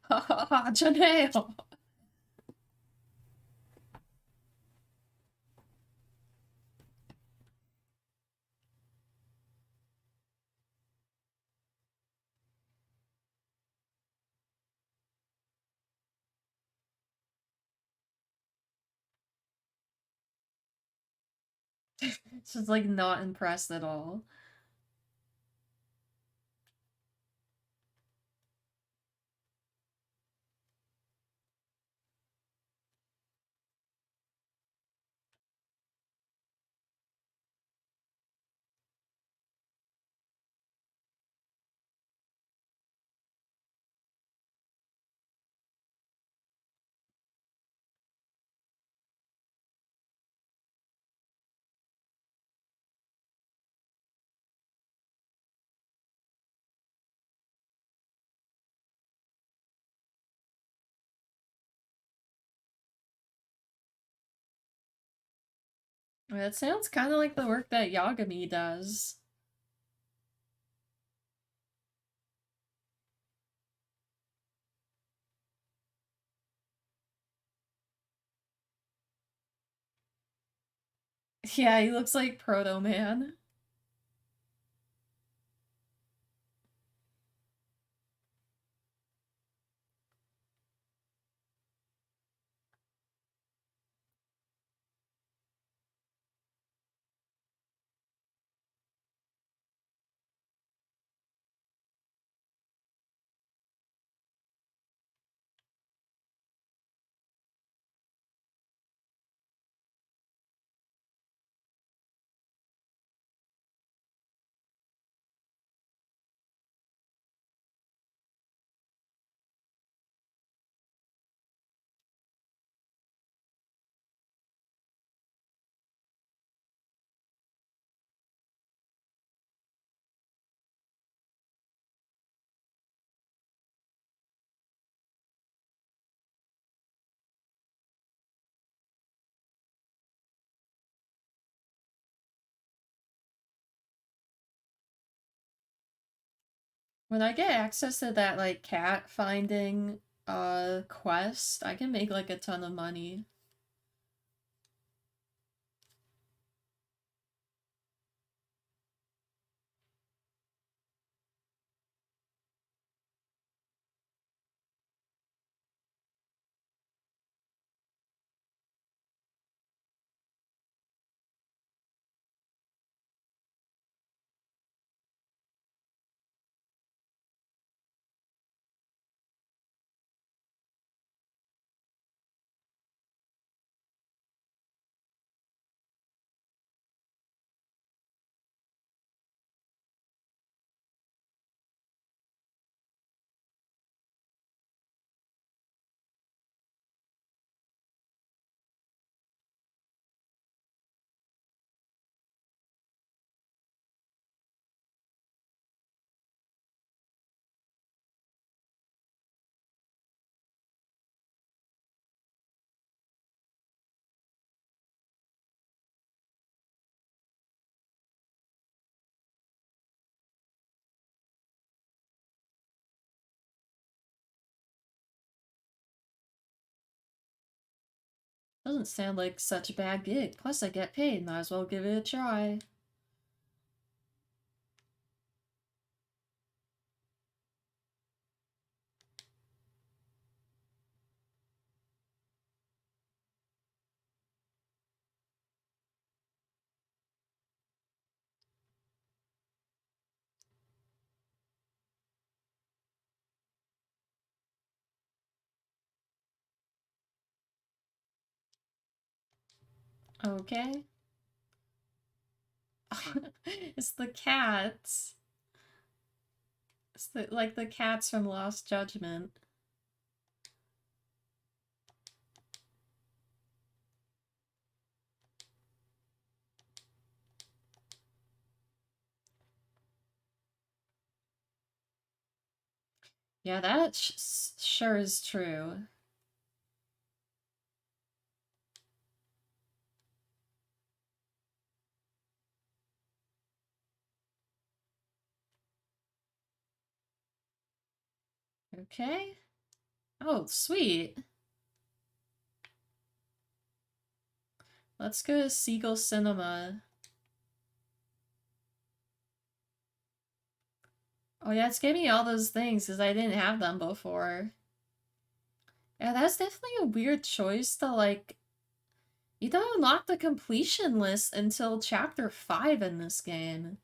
Haha, Janelle! She's like not impressed at all. That sounds kind of like the work that Yagami does. Yeah, he looks like Proto Man. When I get access to that like cat finding quest, I can make like a ton of money. Doesn't sound like such a bad gig. Plus, I get paid. Might as well give it a try. Okay. It's the cats. It's like the cats from Lost Judgment. Yeah, that sure is true. Okay. Oh, sweet. Let's go to Seagull Cinema. Oh yeah, it's giving me all those things because I didn't have them before. Yeah, that's definitely a weird choice to like. You don't unlock the completion list until chapter 5 in this game.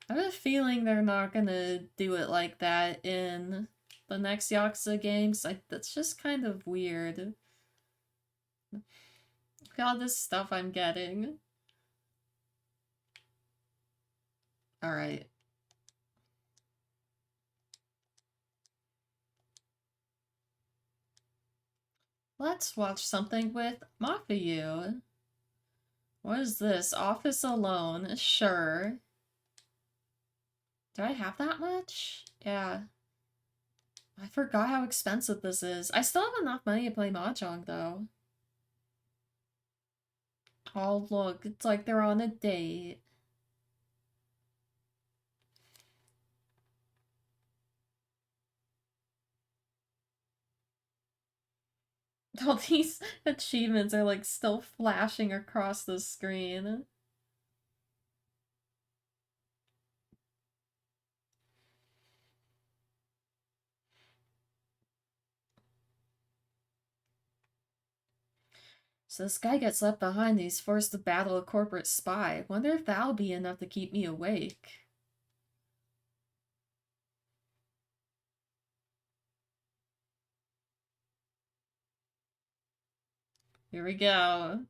I have a feeling they're not gonna do it like that in the next Yakuza games. That's just kind of weird. Look at all this stuff I'm getting. Alright. Let's watch something with Mafuyu. What is this? Office Alone? Sure. Do I have that much? Yeah. I forgot how expensive this is. I still have enough money to play Mahjong, though. Oh, look. It's like they're on a date. All these achievements are, like, still flashing across the screen. So this guy gets left behind and he's forced to battle a corporate spy. Wonder if that'll be enough to keep me awake. Here we go.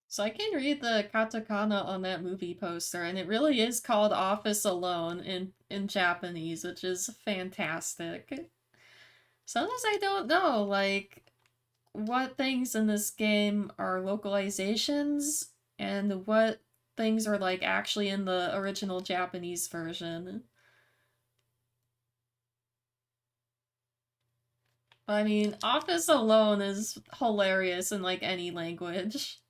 So I can read the katakana on that movie poster, and it really is called Office Alone in Japanese, which is fantastic. Sometimes I don't know, like, what things in this game are localizations and what things are, like, actually in the original Japanese version. I mean, Office Alone is hilarious in, like, any language.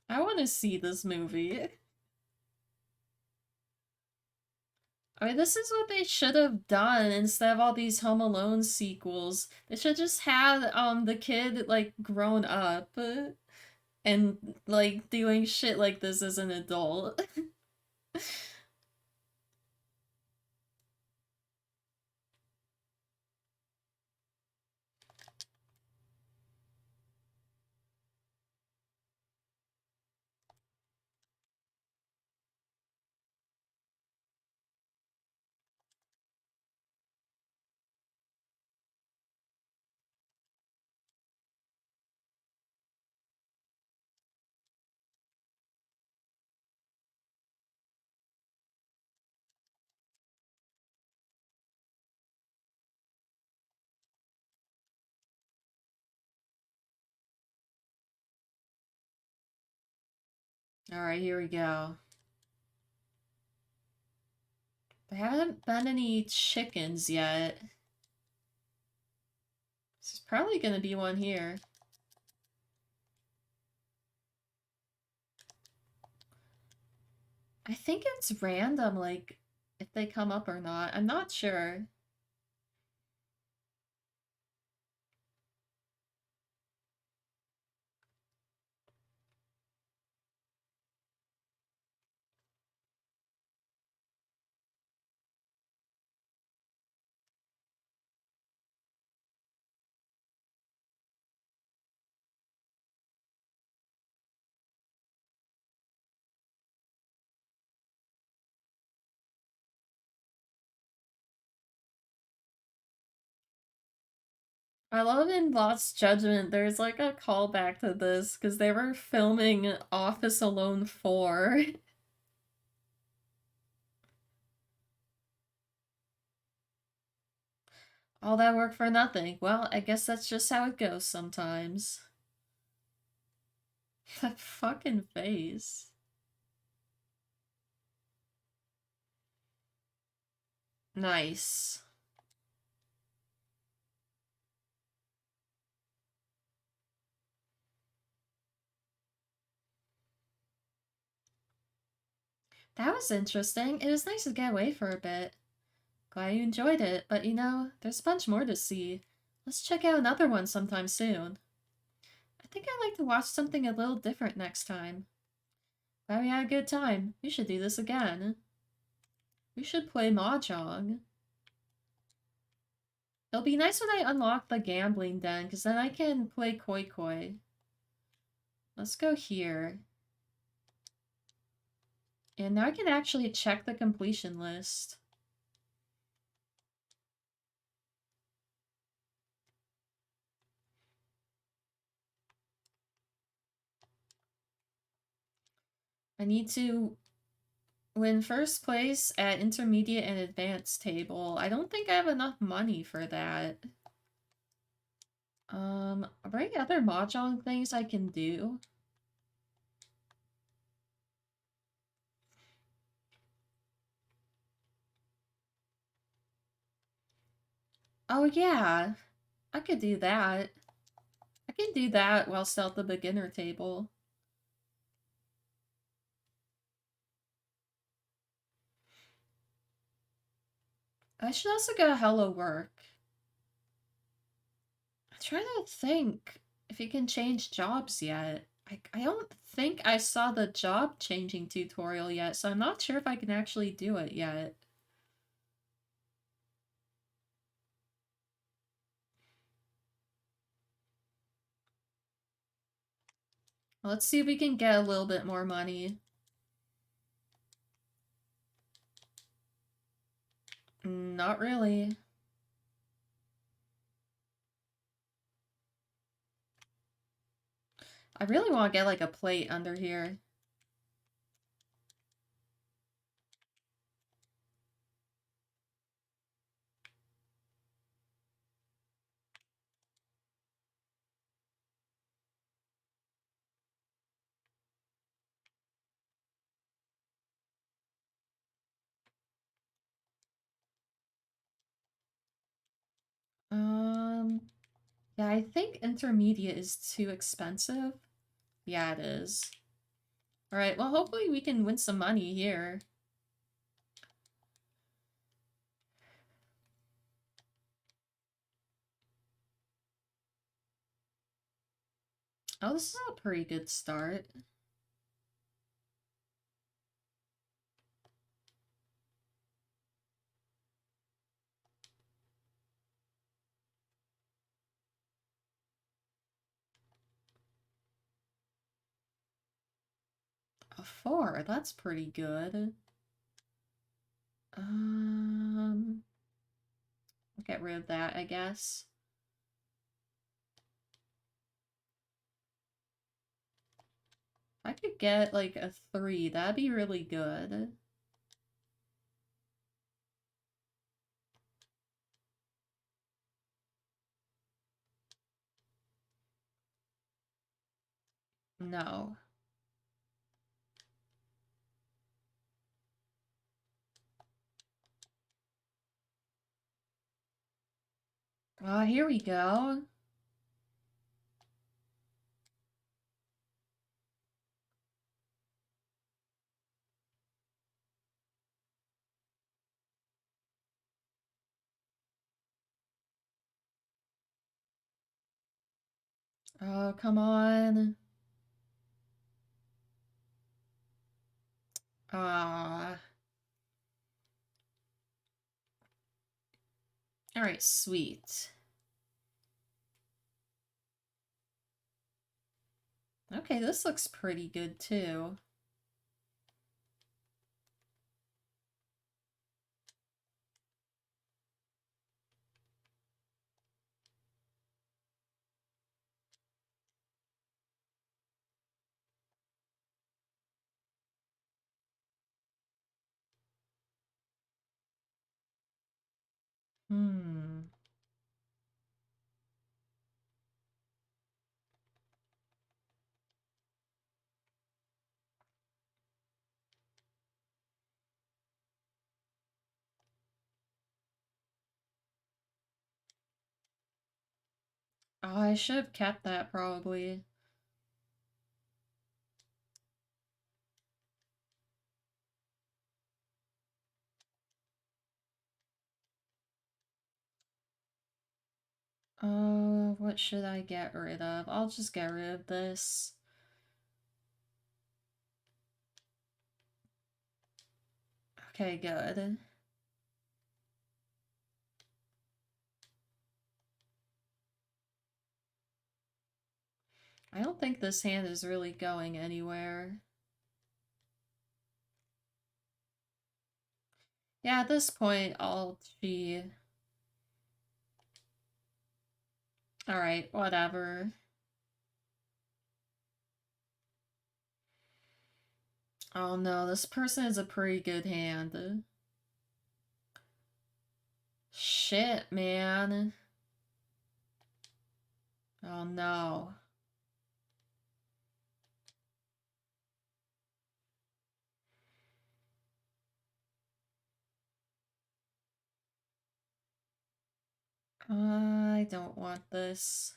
I want to see this movie. I mean, this is what they should have done instead of all these Home Alone sequels. They should just had the kid like grown up and like doing shit like this as an adult. Alright, here we go. There haven't been any chickens yet. This is probably gonna be one here. I think it's random, like, if they come up or not. I'm not sure. I love in Lost Judgment, there's like a callback to this, because they were filming Office Alone 4. All that work for nothing. Well, I guess that's just how it goes sometimes. That fucking face. Nice. That was interesting. It was nice to get away for a bit. Glad you enjoyed it, but you know, there's a bunch more to see. Let's check out another one sometime soon. I think I'd like to watch something a little different next time. Glad we had a good time. We should do this again. We should play Mahjong. It'll be nice when I unlock the gambling den, because then I can play Koi Koi. Let's go here. And now I can actually check the completion list. I need to win first place at intermediate and advanced table. I don't think I have enough money for that. Are there any other Mahjong things I can do? Oh yeah, I could do that. I can do that while still at the beginner table. I should also go Hello Work. I'm trying to think if you can change jobs yet. I don't think I saw the job changing tutorial yet, so I'm not sure if I can actually do it yet. Let's see if we can get a little bit more money. Not really. I really want to get like a plate under here. Yeah, I think intermediate is too expensive. Yeah, it is. Alright, well, hopefully we can win some money here. Oh, this is a pretty good start. A 4, that's pretty good. I'll get rid of that, I guess. If I could get like a 3, that'd be really good. No. Here we go. Oh, come on. Ah. Alright, sweet. Okay, this looks pretty good too. Hmm. Oh, I should have kept that probably. What should I get rid of? I'll just get rid of this. Okay, good. I don't think this hand is really going anywhere. Yeah, at this point, I'll cheat. Alright, whatever. Oh no, this person is a pretty good hand. Shit, man. Oh no. I don't want this.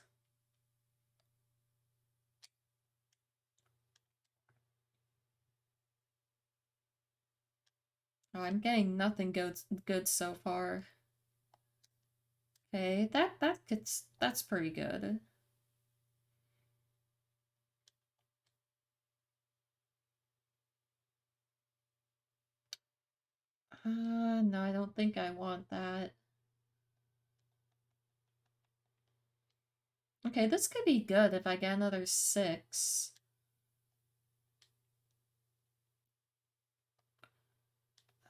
Oh, I'm getting nothing good so far. Okay, that's pretty good. No, I don't think I want that. Okay, this could be good if I get another 6.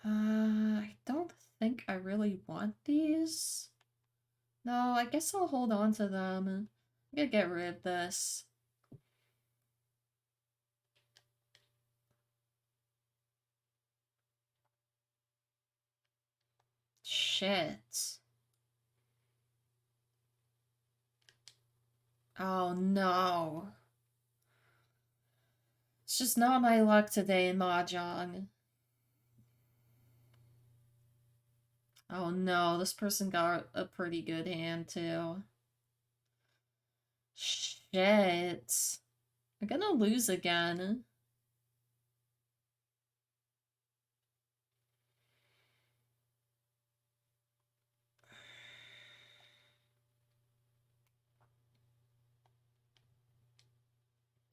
I don't think I really want these. No, I guess I'll hold on to them. I'm gonna get rid of this. Shit. Oh no. It's just not my luck today in Mahjong. Oh no, this person got a pretty good hand too. Shit. I'm gonna lose again.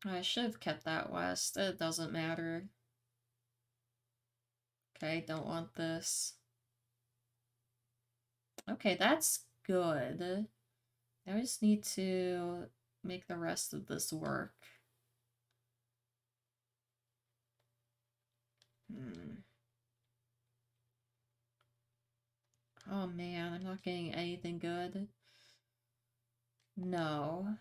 I should have kept that west. It doesn't matter. Okay, don't want this. Okay, that's good. Now I just need to make the rest of this work. Hmm. Oh man, I'm not getting anything good. No.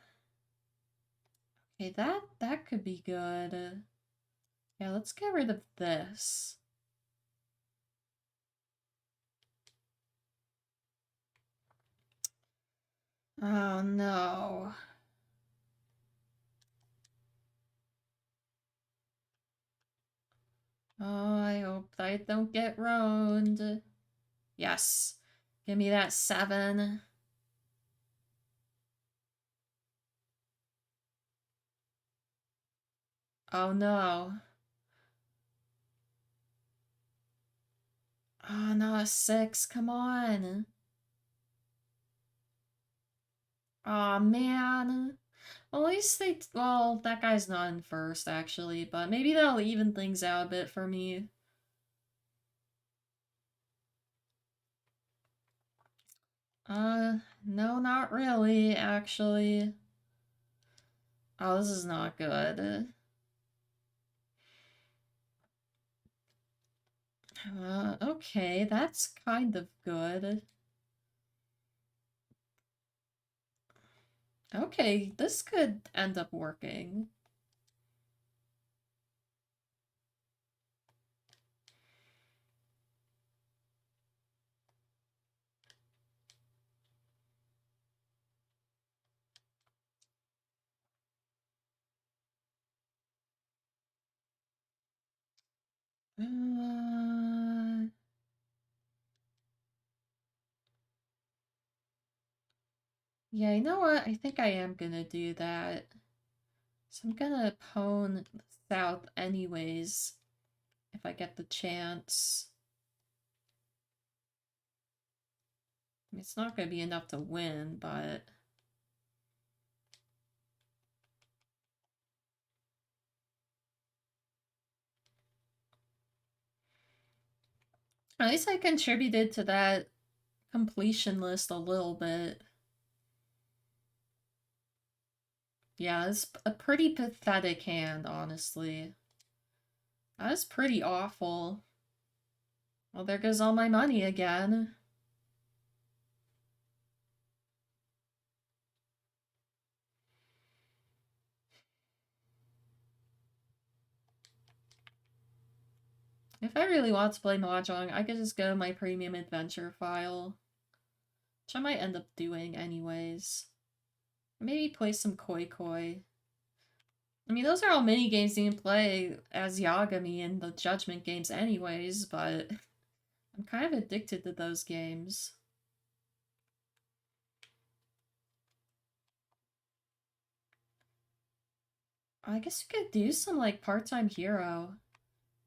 Okay, that could be good. Yeah, let's get rid of this. Oh no. Oh, I hope I don't get ruined. Yes. Give me that 7. Oh no. Oh no, a 6. Come on. Oh man. Well, at least they. Well, that guy's not in first, actually, but maybe that'll even things out a bit for me. No, not really, actually. Oh, this is not good. Okay, that's kind of good. Okay, this could end up working. Uh, yeah, you know what? I think I am gonna do that. So I'm gonna pawn south anyways, if I get the chance. I mean, it's not gonna be enough to win, but... At least I contributed to that completion list a little bit. Yeah, it's a pretty pathetic hand, honestly. That's pretty awful. Well, there goes all my money again. If I really want to play Mahjong, I could just go to my premium adventure file. Which I might end up doing anyways. Maybe play some Koi Koi. I mean, those are all mini games you can play as Yagami in the Judgment games anyways, but I'm kind of addicted to those games. I guess you could do some, like, part-time hero.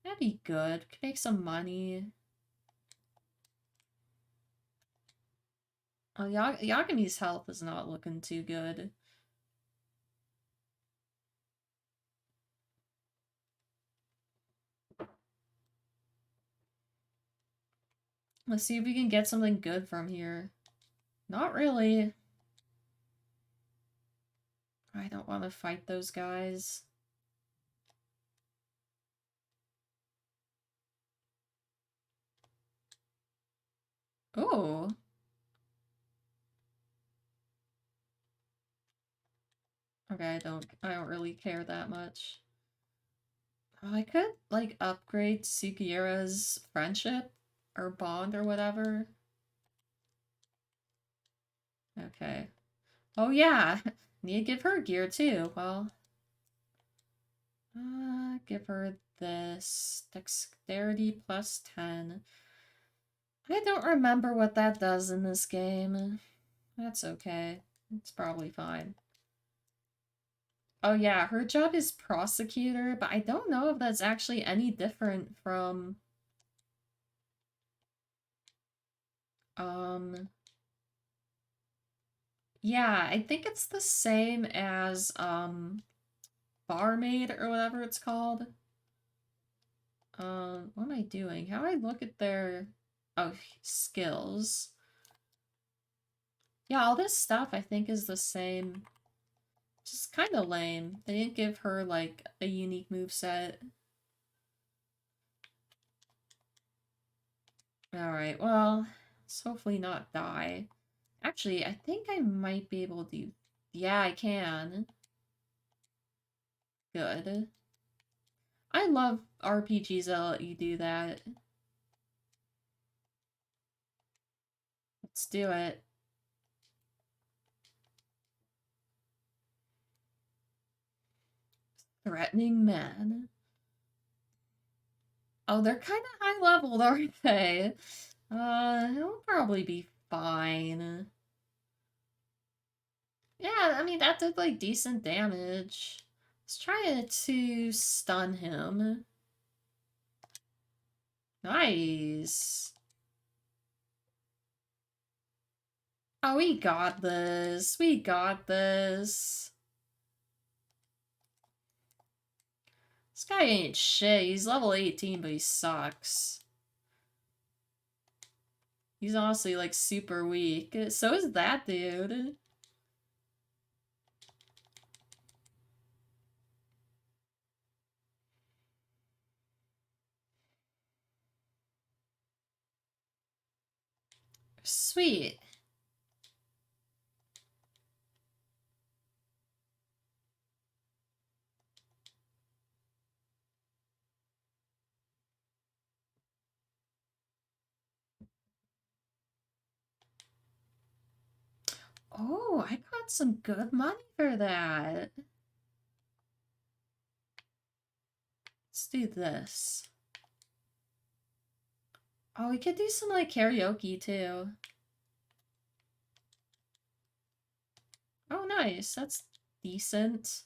That'd be good. Could make some money. Oh, Yagami's health is not looking too good. Let's see if we can get something good from here. Not really. I don't want to fight those guys. Oh. Okay, I don't really care that much. Oh, I could like upgrade Sugira's friendship or bond or whatever. Okay. Oh yeah, need to give her gear too. Well, give her this dexterity plus 10. I don't remember what that does in this game. That's okay. It's probably fine. Oh yeah, her job is prosecutor, but I don't know if that's actually any different from um yeah, I think it's the same as barmaid or whatever it's called. What am I doing? How do I look at their skills? Yeah, all this stuff I think is the same. Just kind of lame. They didn't give her like a unique move set. Alright, well, let's hopefully not die. Actually, I think I might be able to... Yeah, I can. Good. I love RPGs that let you do that. Let's do it. Threatening man. Oh, they're kind of high leveled, aren't they? It'll probably be fine. Yeah, I mean, that did, like, decent damage. Let's try to stun him. Nice. Oh, we got this. We got this. This guy ain't shit. He's level 18, but he sucks. He's honestly, like, super weak. So is that dude. Sweet. Oh, I got some good money for that. Let's do this. Oh, we could do some, like, karaoke, too. Oh, nice. That's decent.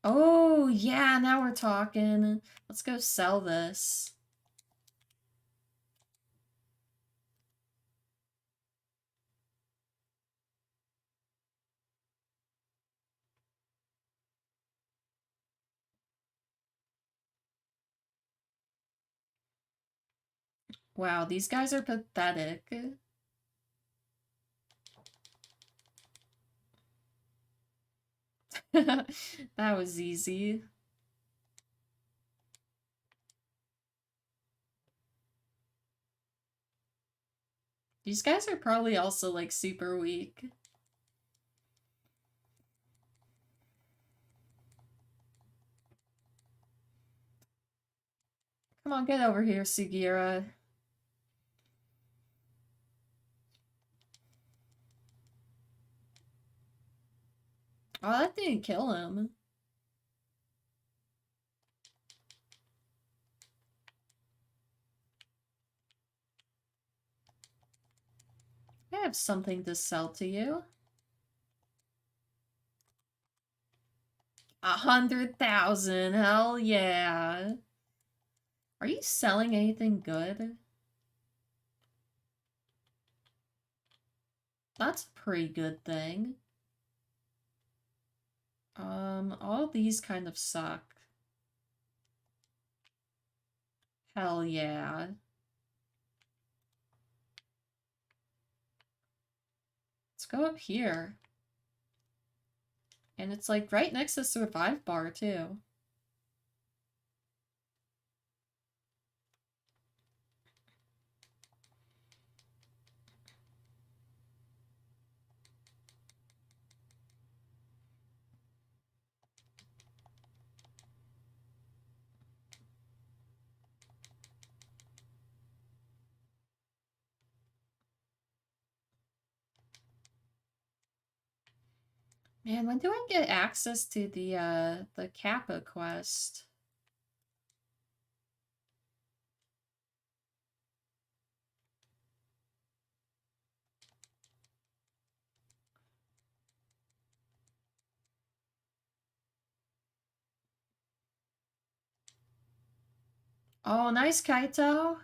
Oh, yeah, now we're talking. Let's go sell this. Wow, these guys are pathetic. That was easy. These guys are probably also, like, super weak. Come on, get over here, Sugira. Oh, that didn't kill him. I have something to sell to you. 100,000, hell yeah. Are you selling anything good? That's a pretty good thing. All these kind of suck. Hell yeah. Let's go up here. And it's, like, right next to Survive Bar, too. Man, when do I get access to the Kappa quest? Oh, nice, Kaito.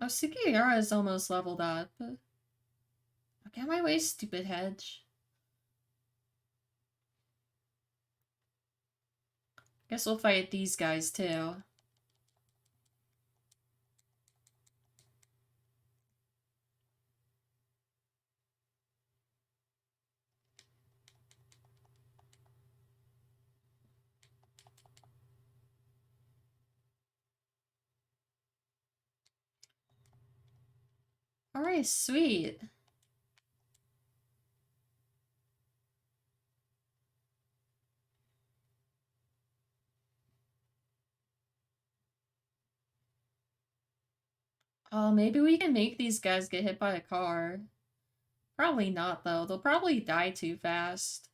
Oh, Sugiura is almost leveled up. Okay, my way, stupid hedge. Guess we'll fight these guys, too. Alright, sweet. Oh, maybe we can make these guys get hit by a car. Probably not, though. They'll probably die too fast.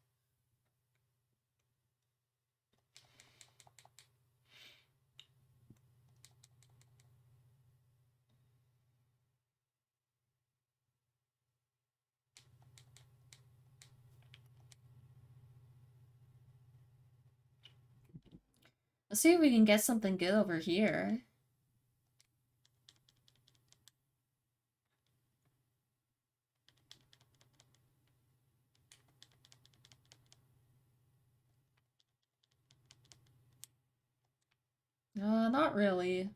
Let's see if we can get something good over here. Not really.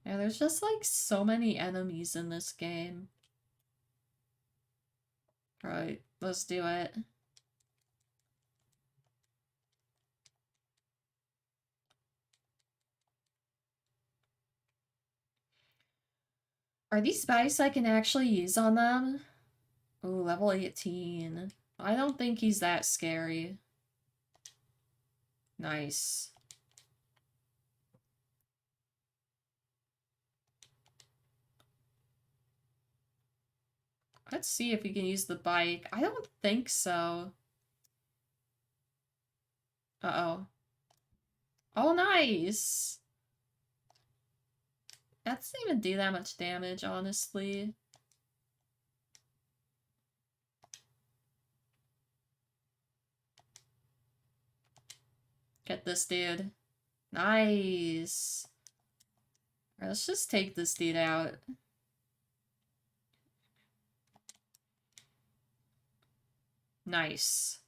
Yeah, there's just like so many enemies in this game. Right, let's do it. Are these spikes I can actually use on them? Ooh, level 18. I don't think he's that scary. Nice. Let's see if we can use the bike. I don't think so. Uh-oh. Oh, nice! That doesn't even do that much damage, honestly. Get this dude. Nice! Alright, let's just take this dude out. Nice.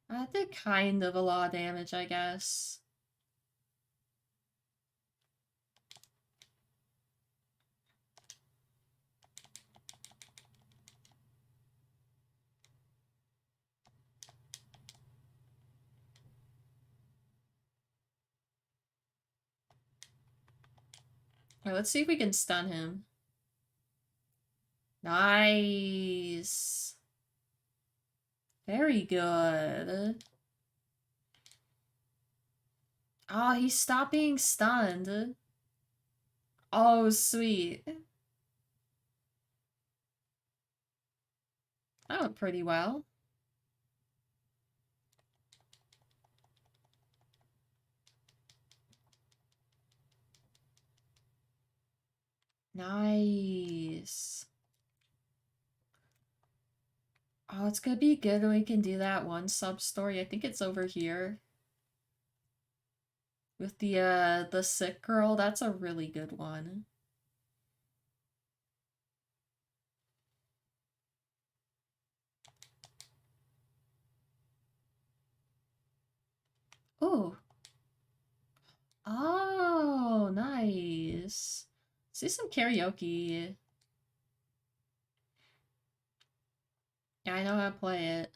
That did kind of a lot of damage, I guess. Alright, let's see if we can stun him. Nice. Very good. Oh, he stopped being stunned. Oh, sweet. That went pretty well. Nice. Oh, it's gonna be good when we can do that one sub-story. I think it's over here. With the sick girl. That's a really good one. Ooh. Oh, nice. See some karaoke. Yeah, I know how to play it.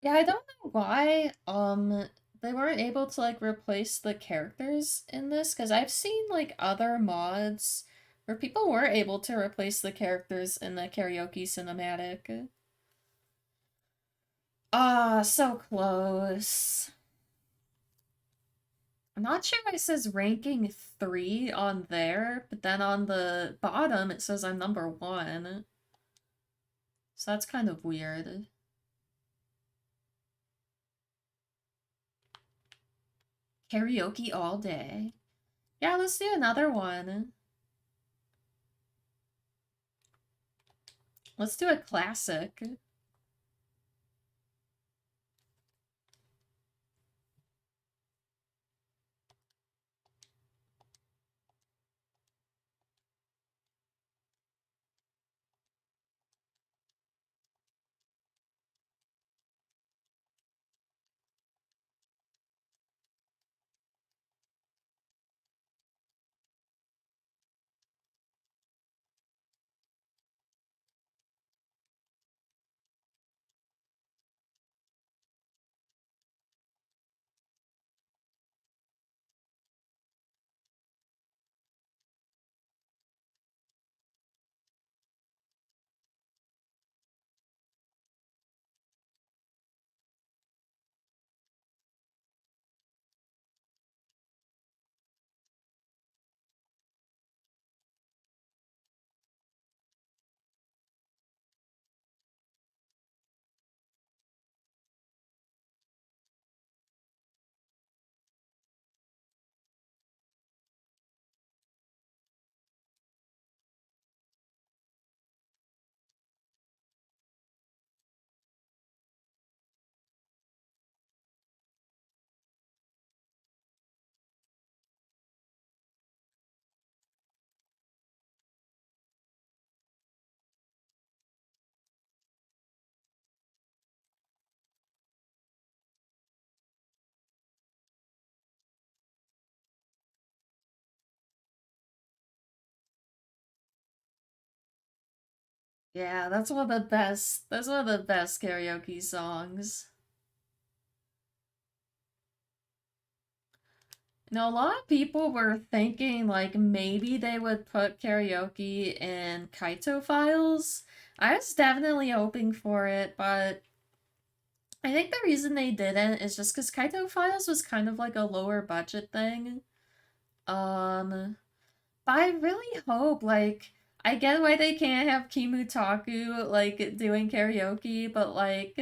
Yeah, I don't know why they weren't able to like replace the characters in this because I've seen like other mods where people were able to replace the characters in the karaoke cinematic. Ah, so close. I'm not sure why it says ranking 3 on there, but then on the bottom it says I'm number 1. So that's kind of weird. Karaoke all day. Yeah, let's do another one. Let's do a classic. Yeah, that's one of the best. That's one of the best karaoke songs. Now, a lot of people were thinking like maybe they would put karaoke in Kaito Files. I was definitely hoping for it, but I think the reason they didn't is just because Kaito Files was kind of like a lower budget thing. Um, but I really hope like I get why they can't have Kimutaku like doing karaoke, but like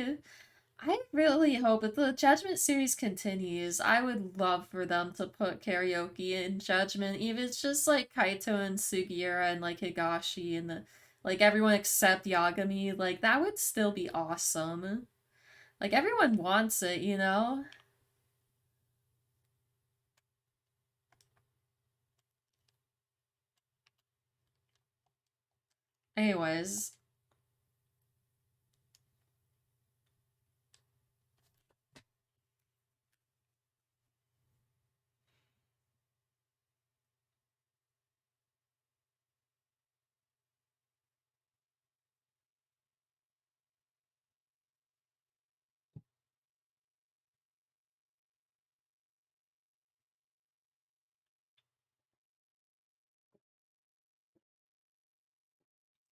I really hope if the Judgment series continues, I would love for them to put karaoke in Judgment, even if it's just like Kaito and Sugiura and like Higashi and the like everyone except Yagami, like that would still be awesome. Like everyone wants it, you know? Anyways,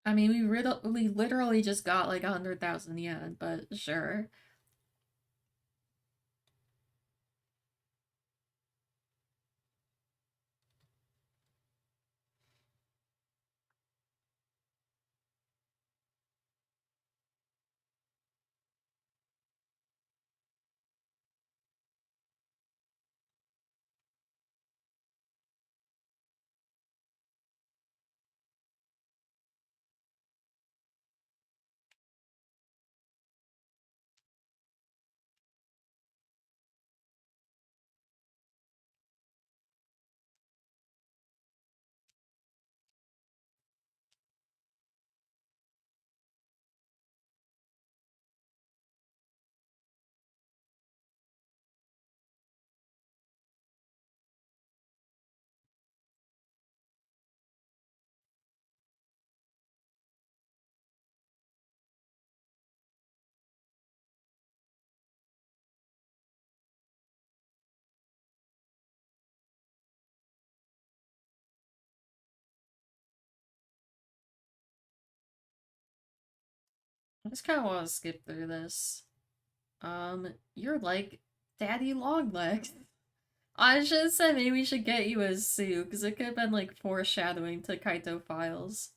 I mean we literally just got like 100,000 yen, but sure. I just kind of want to skip through this. You're like Daddy Longlegs. I should have said maybe we should get you as Sue, because it could have been like foreshadowing to Kaito Files.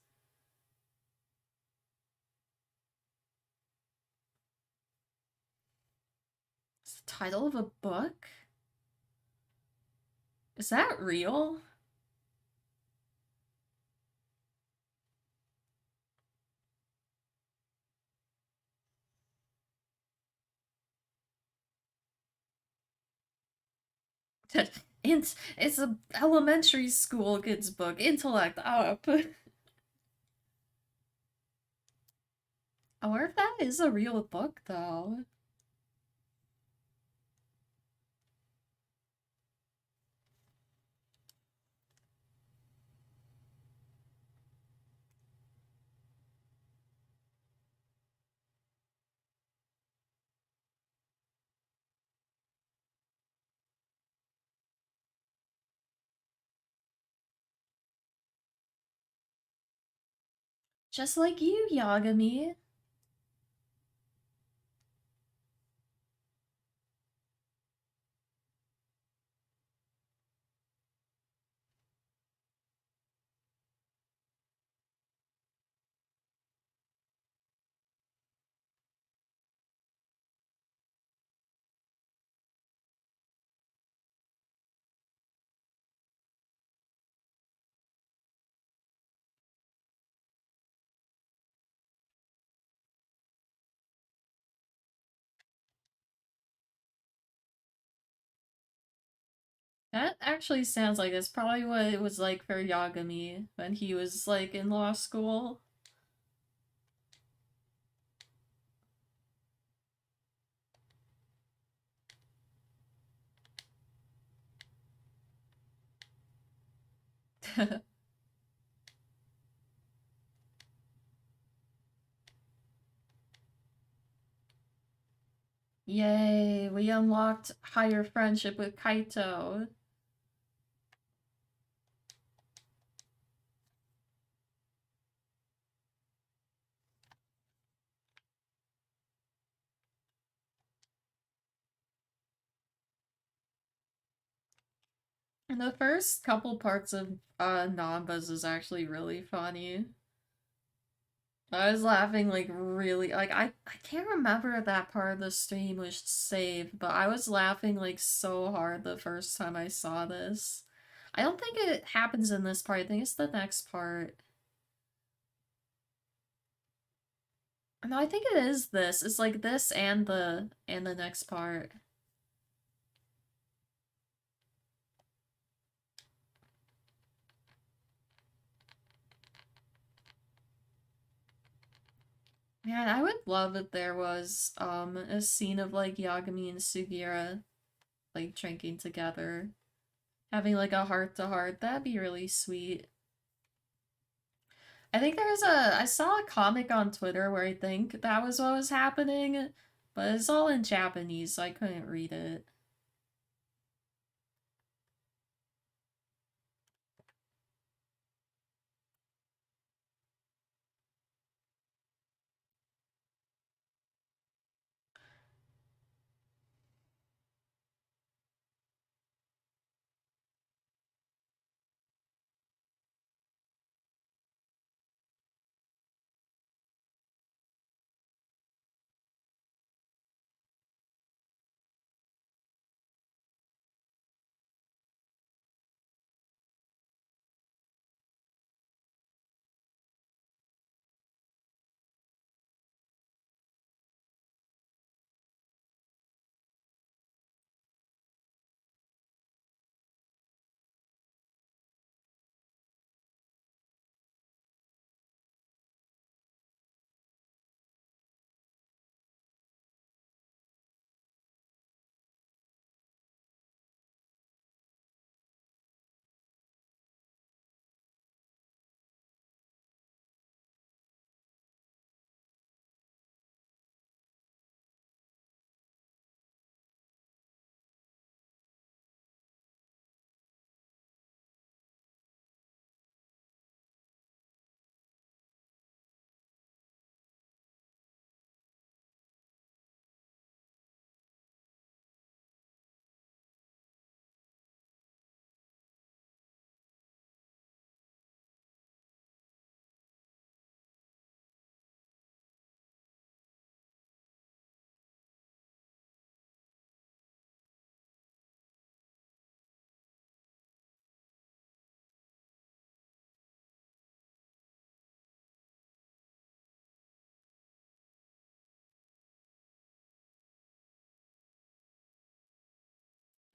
It's the title of a book? Is that real? It's a elementary school kids book. Intellect up. I wonder if that is a real book though. Just like you, Yagami. That actually sounds like it's probably what it was like for Yagami when he was like in law school. Yay, we unlocked higher friendship with Kaito. And the first couple parts of Nambas is actually really funny. I was laughing like really like I can't remember if that part of the stream was saved, but I was laughing like so hard the first time I saw this. I don't think it happens in this part. I think it's the next part. No, I think it is this. It's like this and the next part. Man, I would love if there was a scene of like Yagami and Sugira like drinking together, having like a heart to heart. That'd be really sweet. I think I saw a comic on Twitter where I think that was what was happening, but it's all in Japanese, so I couldn't read it.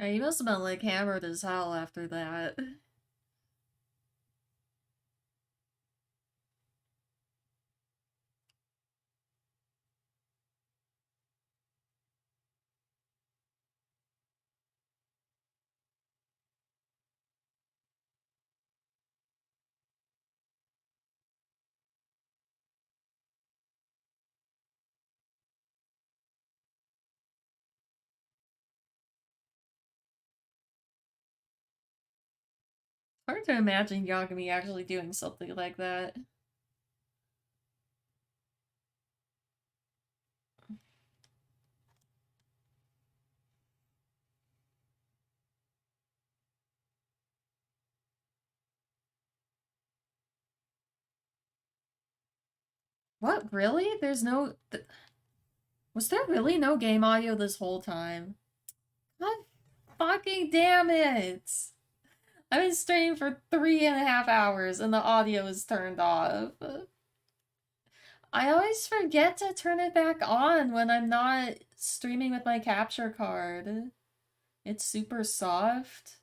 Yeah, he must have been like hammered as hell after that. Hard to imagine Yagami actually doing something like that. What, really? There's no... Was there really no game audio this whole time? God fucking damn it! I've been streaming for 3.5 hours and the audio is turned off. I always forget to turn it back on when I'm not streaming with my capture card. It's super soft.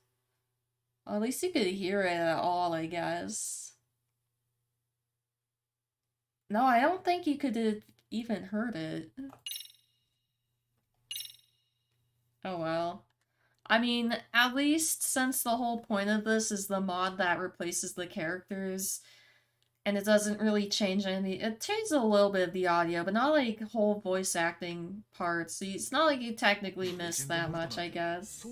Well, at least you could hear it at all, I guess. No, I don't think you could have even heard it. Oh well. I mean, at least since the whole point of this is the mod that replaces the characters, and it doesn't really change any. It changes a little bit of the audio, but not like whole voice acting parts. So it's not like you technically miss that much, I guess.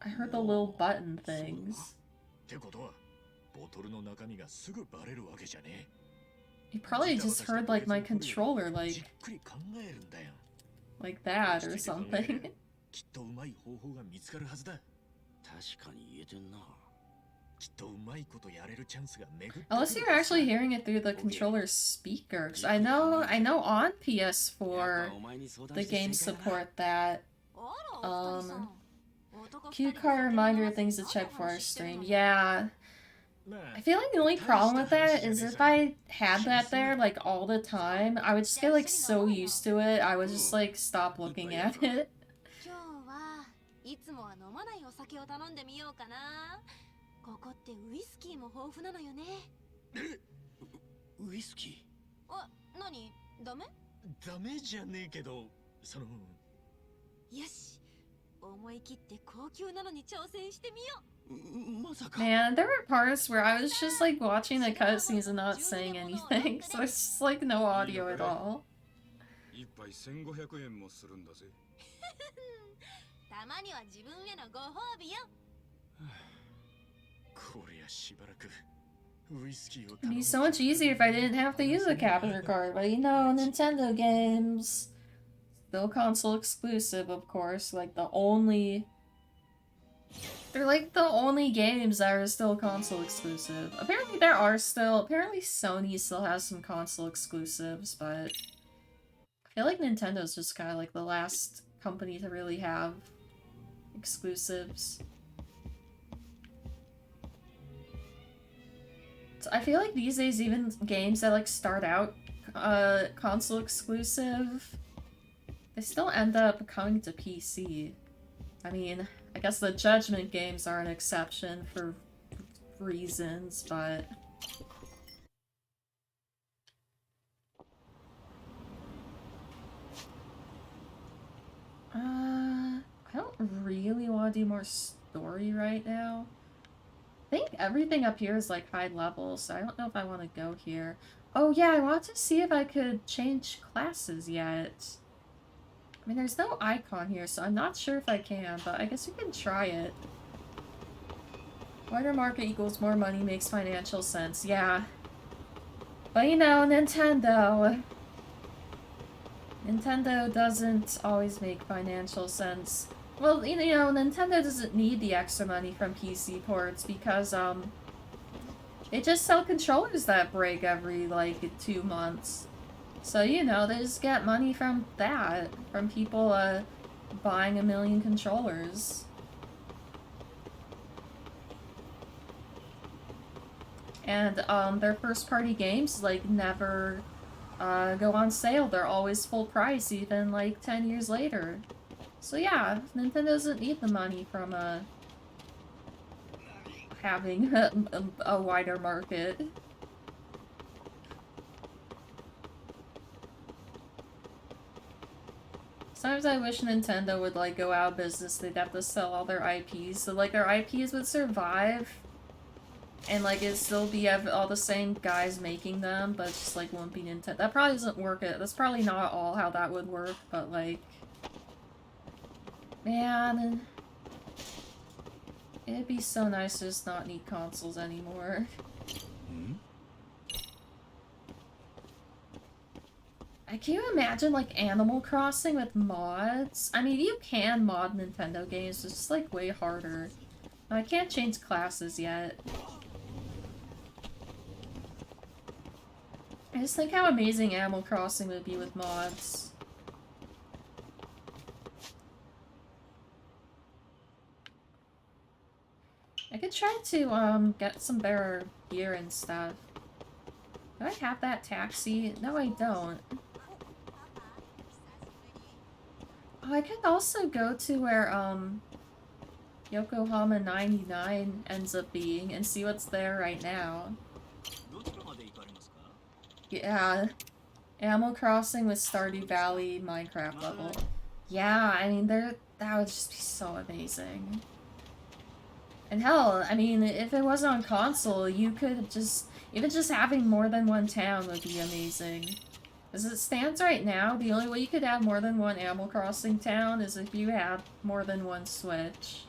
I heard the little button things. You probably just heard like my controller like that or something. Unless you're actually hearing it through the controller speaker, because I know on PS4 the games support that. Cue card reminder things to check for our stream. Yeah. I feel like the only problem with that is if I had that there like all the time, I would just get like so used to it, I would just like stop looking at it. Man, there were parts where I was just like watching the cutscenes and not saying anything, so it's just like no audio at all. It'd be so much easier if I didn't have to use a capture card, but you know, Nintendo games. Still console exclusive, of course, like the only... They're like the only games that are still console exclusive. Apparently there are still... Apparently Sony still has some console exclusives, but... I feel like Nintendo's just kind of like the last company to really have exclusives. So I feel like these days even games that like start out console exclusive, they still end up coming to PC. I mean, I guess the Judgment games are an exception for reasons, but... I don't really want to do more story right now. I think everything up here is like high level, so I don't know if I want to go here. Oh yeah, I want to see if I could change classes yet. I mean, there's no icon here, so I'm not sure if I can, but I guess we can try it. Wider market equals more money makes financial sense, yeah. But you know, Nintendo doesn't always make financial sense. Well, you know, Nintendo doesn't need the extra money from PC ports because, they just sell controllers that break every, like, 2 months. So, you know, they just get money from that, from people, buying 1,000,000 controllers. And, their first-party games, like, never, go on sale. They're always full price, even, like, 10 years later. So yeah, Nintendo doesn't need the money from having a wider market. Sometimes I wish Nintendo would like go out of business. They'd have to sell all their IPs, so like their IPs would survive, and like it'd still be all the same guys making them, but it's just like won't be Nintendo. That probably doesn't work. That's probably not all how that would work, but like, man, it'd be so nice to just not need consoles anymore. Can you imagine, like, Animal Crossing with mods? I mean, you can mod Nintendo games, it's just, like, way harder. I can't change classes yet. I just think how amazing Animal Crossing would be with mods. I could try to, get some better gear and stuff. Do I have that taxi? No, I don't. Oh, I could also go to where, Yokohama 99 ends up being and see what's there right now. Yeah. Animal Crossing with Stardew Valley Minecraft level. Yeah, I mean, that would just be so amazing. And hell, I mean, if it was on console, you could just... Even just having more than one town would be amazing. As it stands right now, the only way you could have more than one Animal Crossing town is if you have more than one Switch.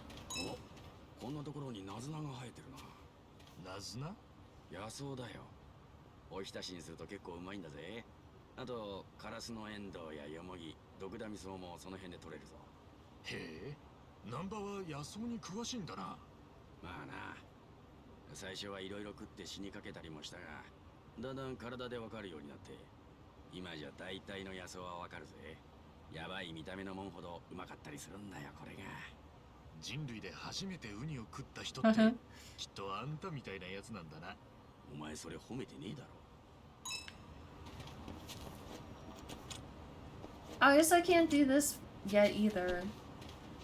I guess I can't do this yet either.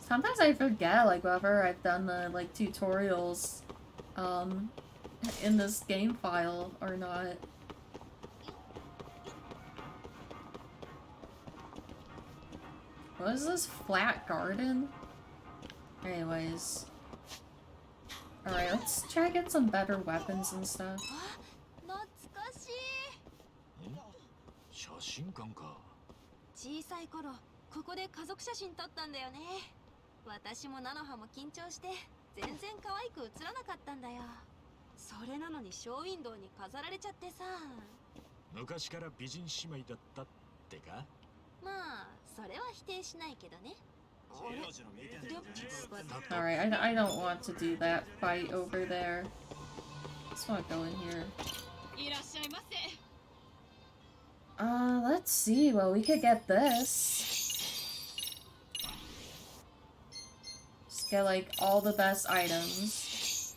Sometimes I forget, like, whether I've done the, like, tutorials, in this game file or not. What is this? Flat garden? Anyways. Alright, let's try to get some better weapons and stuff. 小さい頃ここで家族写真撮ったんだよね。私も菜の葉も緊張して全然可愛く写らなかったんだよ。それなのにショーウィンドウに飾られちゃってさ。昔から美人姉妹だったってか？まあそれは否定しないけどね。Alright, I don't want to do that fight over there. I just want to go in here. Let's see. Well, we could get this. Just get, like, all the best items.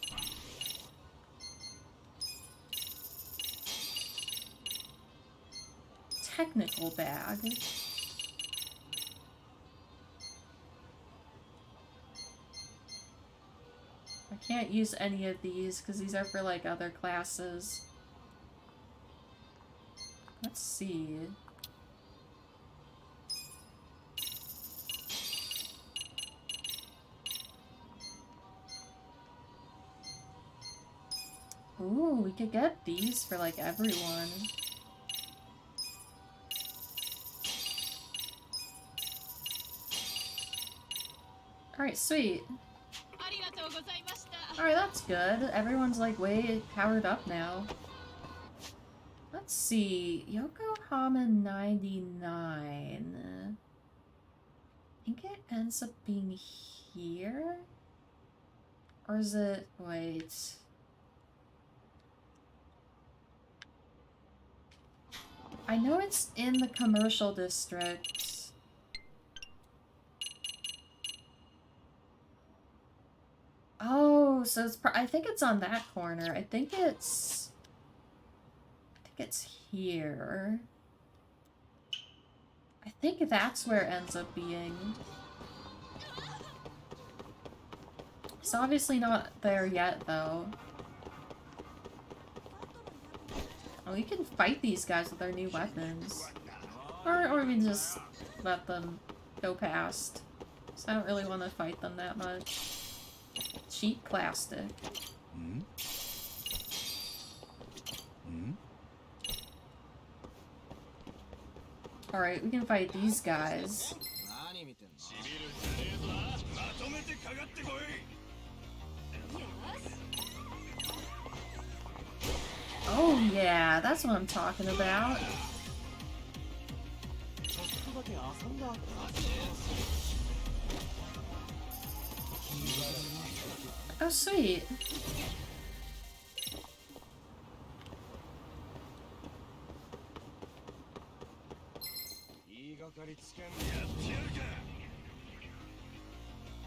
Technical bag. I can't use any of these because these are for, like, other classes. Let's see. Ooh, we could get these for, like, everyone. Alright, sweet. Alright, that's good. Everyone's, like, way powered up now. Let's see. Yokohama 99. I think it ends up being here? Or is it... wait... I know it's in the commercial district. Oh, so it's I think it's on that corner. I think it's here. I think that's where it ends up being. It's obviously not there yet, though. Oh, we can fight these guys with our new weapons. Or we can just let them go past. So I don't really want to fight them that much. Cheap plastic. Alright, we can fight these guys. Oh yeah, that's what I'm talking about. Oh sweet.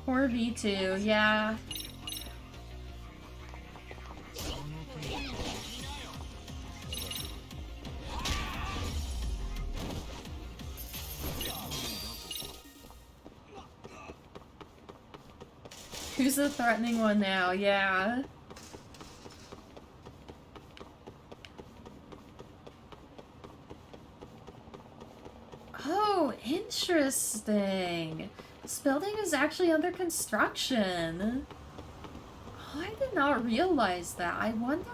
Poor V2, yeah. Who's the threatening one now? Yeah. Oh, interesting. This building is actually under construction. Oh, I did not realize that. I wonder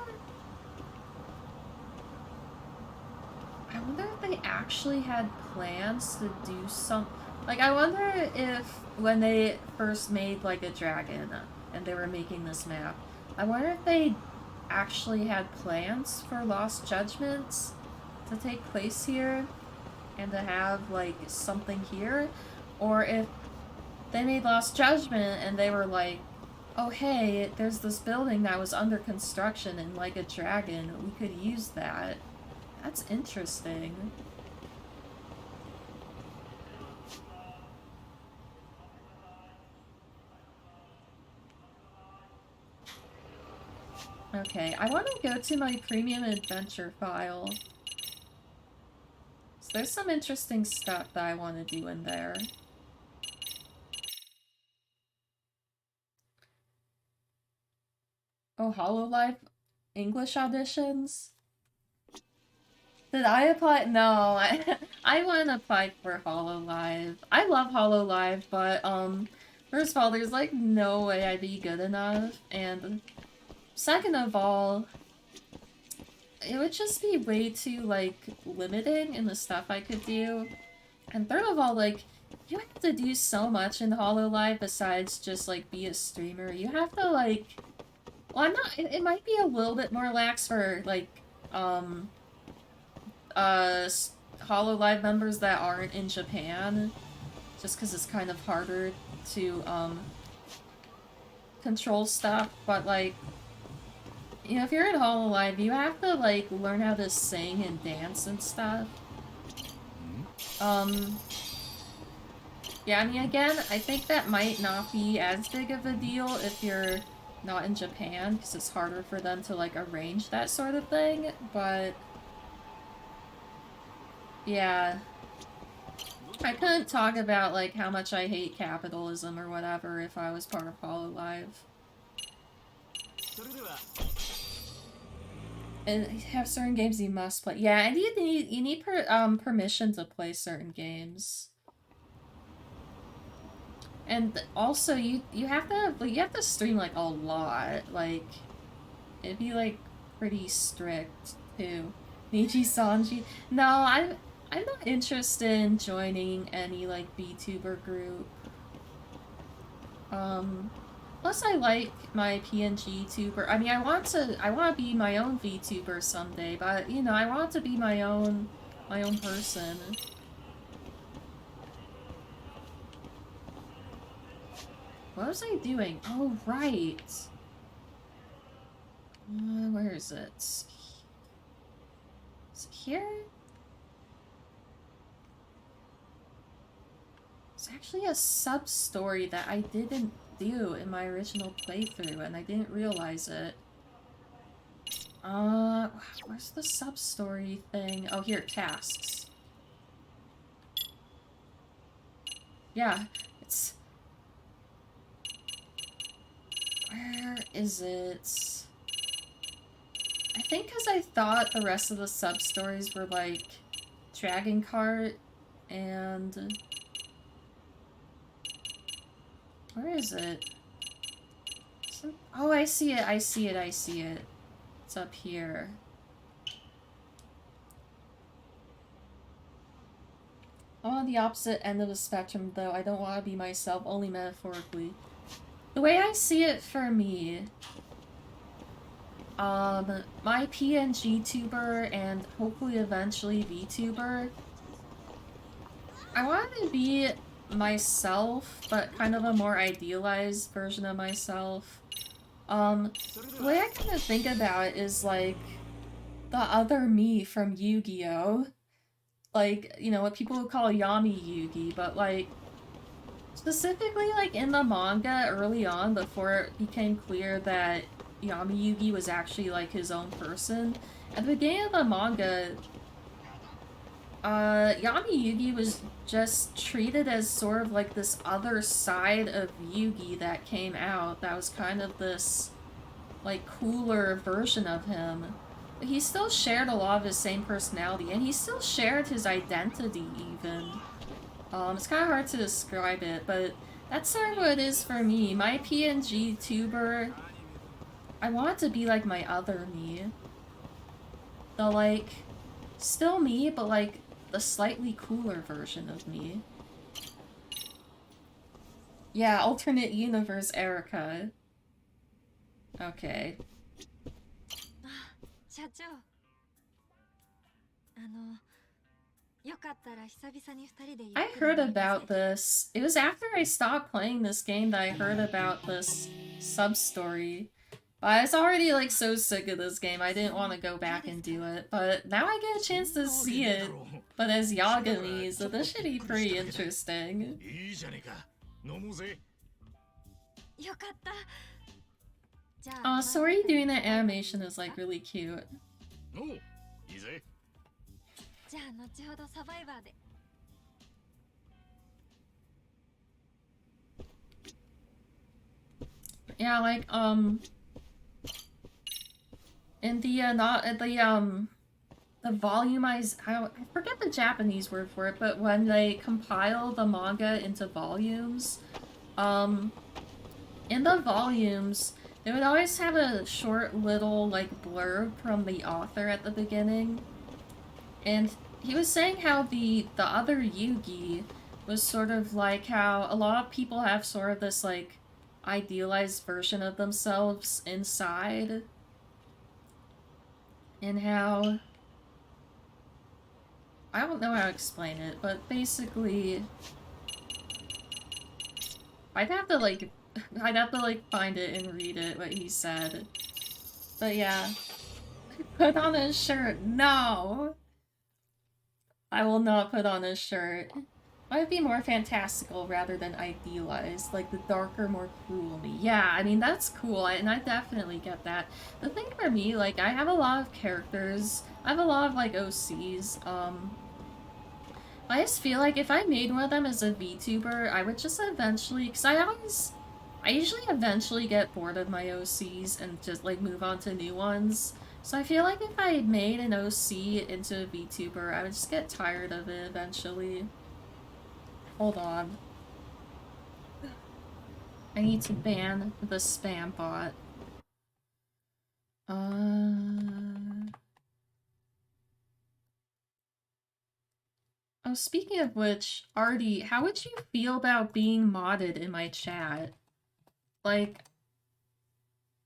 if they actually had plans to do some... Like, I wonder if when they first made, like, a dragon and they were making this map, I wonder if they actually had plans for Lost Judgments to take place here and to have, like, something here, or if they made Lost Judgment and they were like, oh hey, there's this building that was under construction and like a dragon, we could use that. That's interesting. Okay, I want to go to my premium adventure file. So there's some interesting stuff that I want to do in there. Oh, HoloLive English auditions? Did I apply? No, I want to apply for HoloLive. I love HoloLive, but first of all, there's like no way I'd be good enough, and second of all, it would just be way too like limiting in the stuff I could do. And third of all, like, you have to do so much in HoloLive besides just like be a streamer. You have to like, well, I'm not. It might be a little bit more lax for like HoloLive members that aren't in Japan, just because it's kind of harder to control stuff, but like, you know, if you're in HoloLive, you have to like learn how to sing and dance and stuff. Yeah, I mean, again, I think that might not be as big of a deal if you're not in Japan, because it's harder for them to like arrange that sort of thing, but yeah. I couldn't talk about, like, how much I hate capitalism or whatever if I was part of HoloLive. And have certain games you must play. Yeah, and you need permission to play certain games. And also, you have to stream, like, a lot. Like, it'd be, like, pretty strict, too. Niji Sanji. No, I'm not interested in joining any, like, VTuber group. Plus I like my PNG tuber. I mean, I want to be my own VTuber someday, but, you know, I want to be my own person. What was I doing? Oh, right. Where is it? Is it here? It's actually a sub-story that I didn't do in my original playthrough, and I didn't realize it. Where's the sub-story thing? Oh, here, tasks. Yeah, it's... Where is it? I think because I thought the rest of the sub-stories were like Dragon Cart and... Where is it? Oh, I see it, I see it, I see it. It's up here. I'm on the opposite end of the spectrum, though. I don't want to be myself, only metaphorically. The way I see it for me, my PNG tuber and hopefully eventually VTuber, I want to be myself, but kind of a more idealized version of myself. The way I kind of think about it is like the other me from Yu-Gi-Oh! Like, you know, what people would call Yami Yugi, but like, specifically like in the manga early on, before it became clear that Yami Yugi was actually like his own person, at the beginning of the manga, Yami Yugi was just treated as sort of like this other side of Yugi that came out that was kind of this like cooler version of him. But he still shared a lot of his same personality, and he still shared his identity even. It's kind of hard to describe it, but that's sort of what it is for me. My PNG tuber, I want it to be like my other me. The like, still me, but like the slightly cooler version of me. Yeah, alternate universe Erica. Okay. 社長、よかったら久々に二人でゆっ I くり heard 飲みなさ about い。 this. It was after I stopped playing this game that I heard about this sub-story. But I was already like so sick of this game, I didn't want to go back and do it. But now I get a chance to see it, but as Yagami, so this should be pretty interesting. いいじゃねえか。飲もうぜ。よかった。じゃあ、Sori doing that animation is like really cute. おう、いいぜ。じゃあ後ほどサバイバーで。Yeah, like, in the, the volumized, I forget the Japanese word for it, but when they compile the manga into volumes, in the volumes, they would always have a short little, like, blurb from the author at the beginning. And he was saying how the other Yugi was sort of like how a lot of people have sort of this, like, idealized version of themselves inside. And how... I don't know how to explain it, but basically... I'd have to, like, find it and read it, what he said. But yeah. Put on a shirt. No! I will not put on a shirt. Might be more fantastical rather than idealized, like the darker, more cruel me. Yeah, I mean, that's cool, and I definitely get that. The thing for me, like, I have a lot of characters. I have a lot of, like, OCs. I just feel like if I made one of them as a VTuber, I would just eventually, because I usually eventually get bored of my OCs and just, like, move on to new ones. So I feel like if I made an OC into a VTuber, I would just get tired of it eventually. Hold on. I need to ban the spam bot. Oh, speaking of which, Artie, how would you feel about being modded in my chat? Like,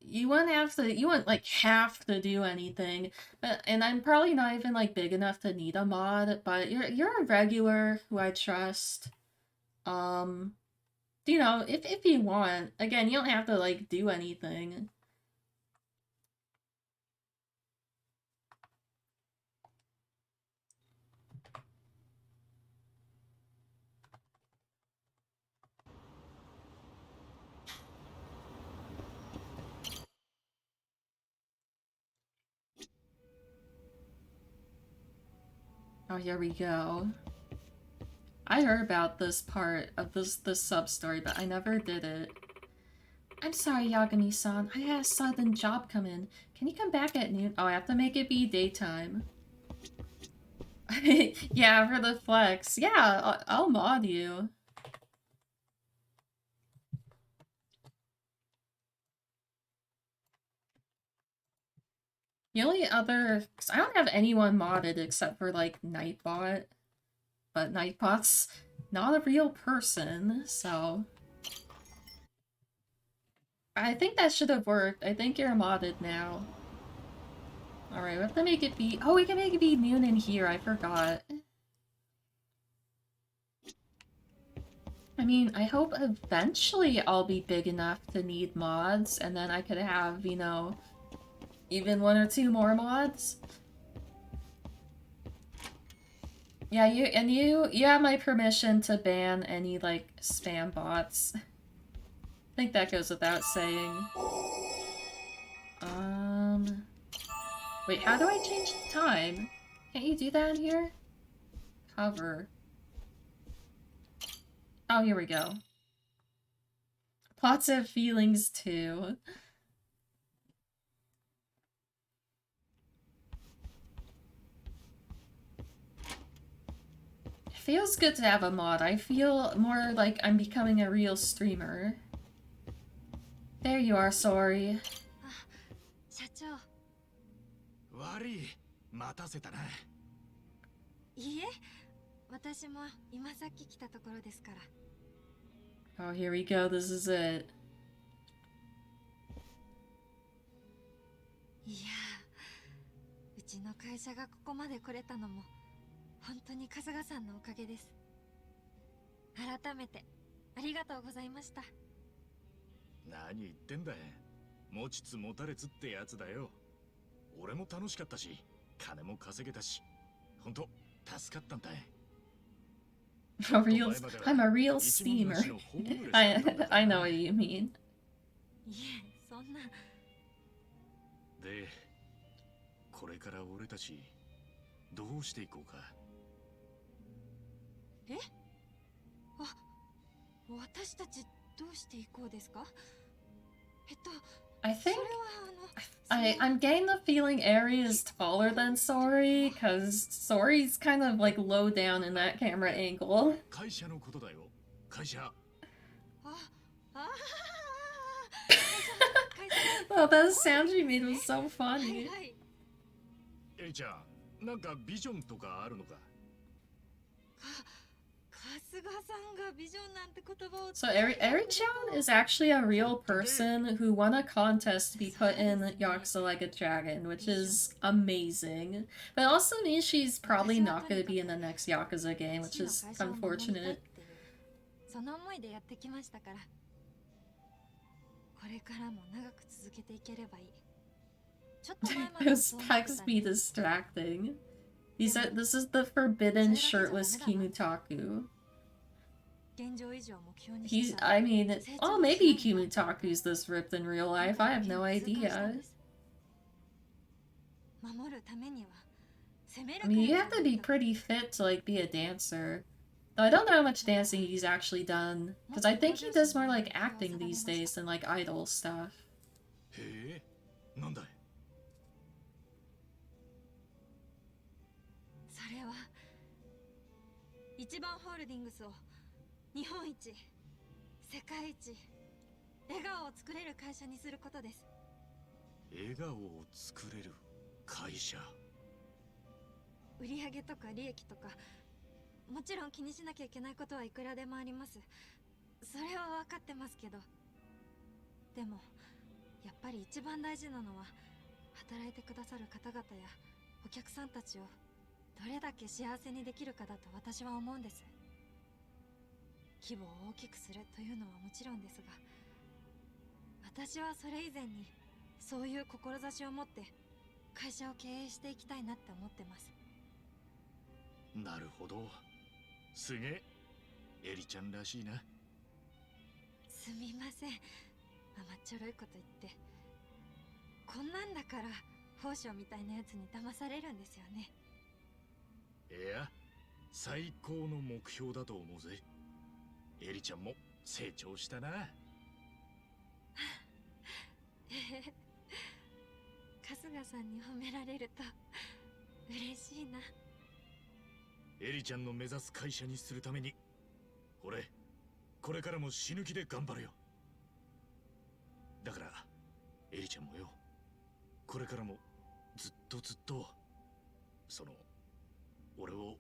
you wouldn't like have to do anything, and I'm probably not even like big enough to need a mod, but you're a regular who I trust. You know, if you want, again, you don't have to like do anything. Oh, here we go. I heard about this part of this sub-story, but I never did it. I'm sorry, Yagami-san. I had a sudden job come in. Can you come back at noon? Oh, I have to make it be daytime. Yeah, for the flex. Yeah, I'll mod you. The only other... Cause I don't have anyone modded except for, like, Nightbot. But Nightbot's not a real person, so... I think that should have worked. I think you're modded now. Alright, we have to make it be... Oh, we can make it be noon in here. I forgot. I mean, I hope eventually I'll be big enough to need mods, and then I could have, you know, even 1 or 2 more mods. Yeah, you have my permission to ban any, like, spam bots. I think that goes without saying. Wait, how do I change the time? Can't you do that here? Cover. Oh, here we go. Plots have feelings too. It feels good to have a mod. I feel more like I'm becoming a real streamer. There you are, sorry. 社長。悪い、待たせたな。いいえ、私も今さっき来たところですから。Oh, here we go. This is it. いやー、うちの会社がここまで来れたのも本当に春日さんのおかげです。改めてありがとうございました。何言ってんだ。持ちつ持たれつってやつだよ。俺も楽しかったし、金も稼げたし、本当助かったんだ。I'm a real steamer. I know what you mean. いえ、そんな。で、これから俺たちどうしていこうか。え？あ、私たちどうしていこうですか？I think I'm getting the feeling Eri is taller than Sori, because Sori's kind of like low down in that camera angle. 会社のことだよ。会社。Oh, that sound you made was so funny. エリちゃん、なんかビジョンとかあるのか？ So Eri-chan is actually a real person who won a contest to be put in Yakuza Like a Dragon, which is amazing. But it also means she's probably not going to be in the next Yakuza game, which is unfortunate. Those texts be distracting. This is the forbidden shirtless Kimutaku. I mean, oh, maybe Kimutaku's this ripped in real life. I have no idea. I mean, you have to be pretty fit to, like, be a dancer. Though I don't know how much dancing he's actually done. Because I think he does more, like, acting these days than, like, idol stuff. へえ、なんだい。それは一番ホールディングスを日本一、世界一、笑顔を作れる会社にすることです。笑顔を作れる会社。売上とか利益とか、もちろん気にしなきゃいけないことはいくらでもあります。それは分かってますけど、でもやっぱり一番大事なのは働いてくださる方々やお客さんたちをどれだけ幸せにできるかだと私は思うんです。規模を大きくするというのはもちろんですが、私はそれ以前にそういう志を持って会社を経営していきたいなって思ってます。なるほど。すげえ、エリちゃんらしいな。すみません、甘っちょろいこと言って。こんなんだから宝生みたいなやつに騙されるんですよね。いや、最高の目標だと思うぜ。エリちゃんも成長したな。春日さんに褒められると嬉しいな。エリちゃんの目指す会社にするために俺これからも死ぬ気で頑張るよ。だからエリちゃんもよ、これからもずっとその俺を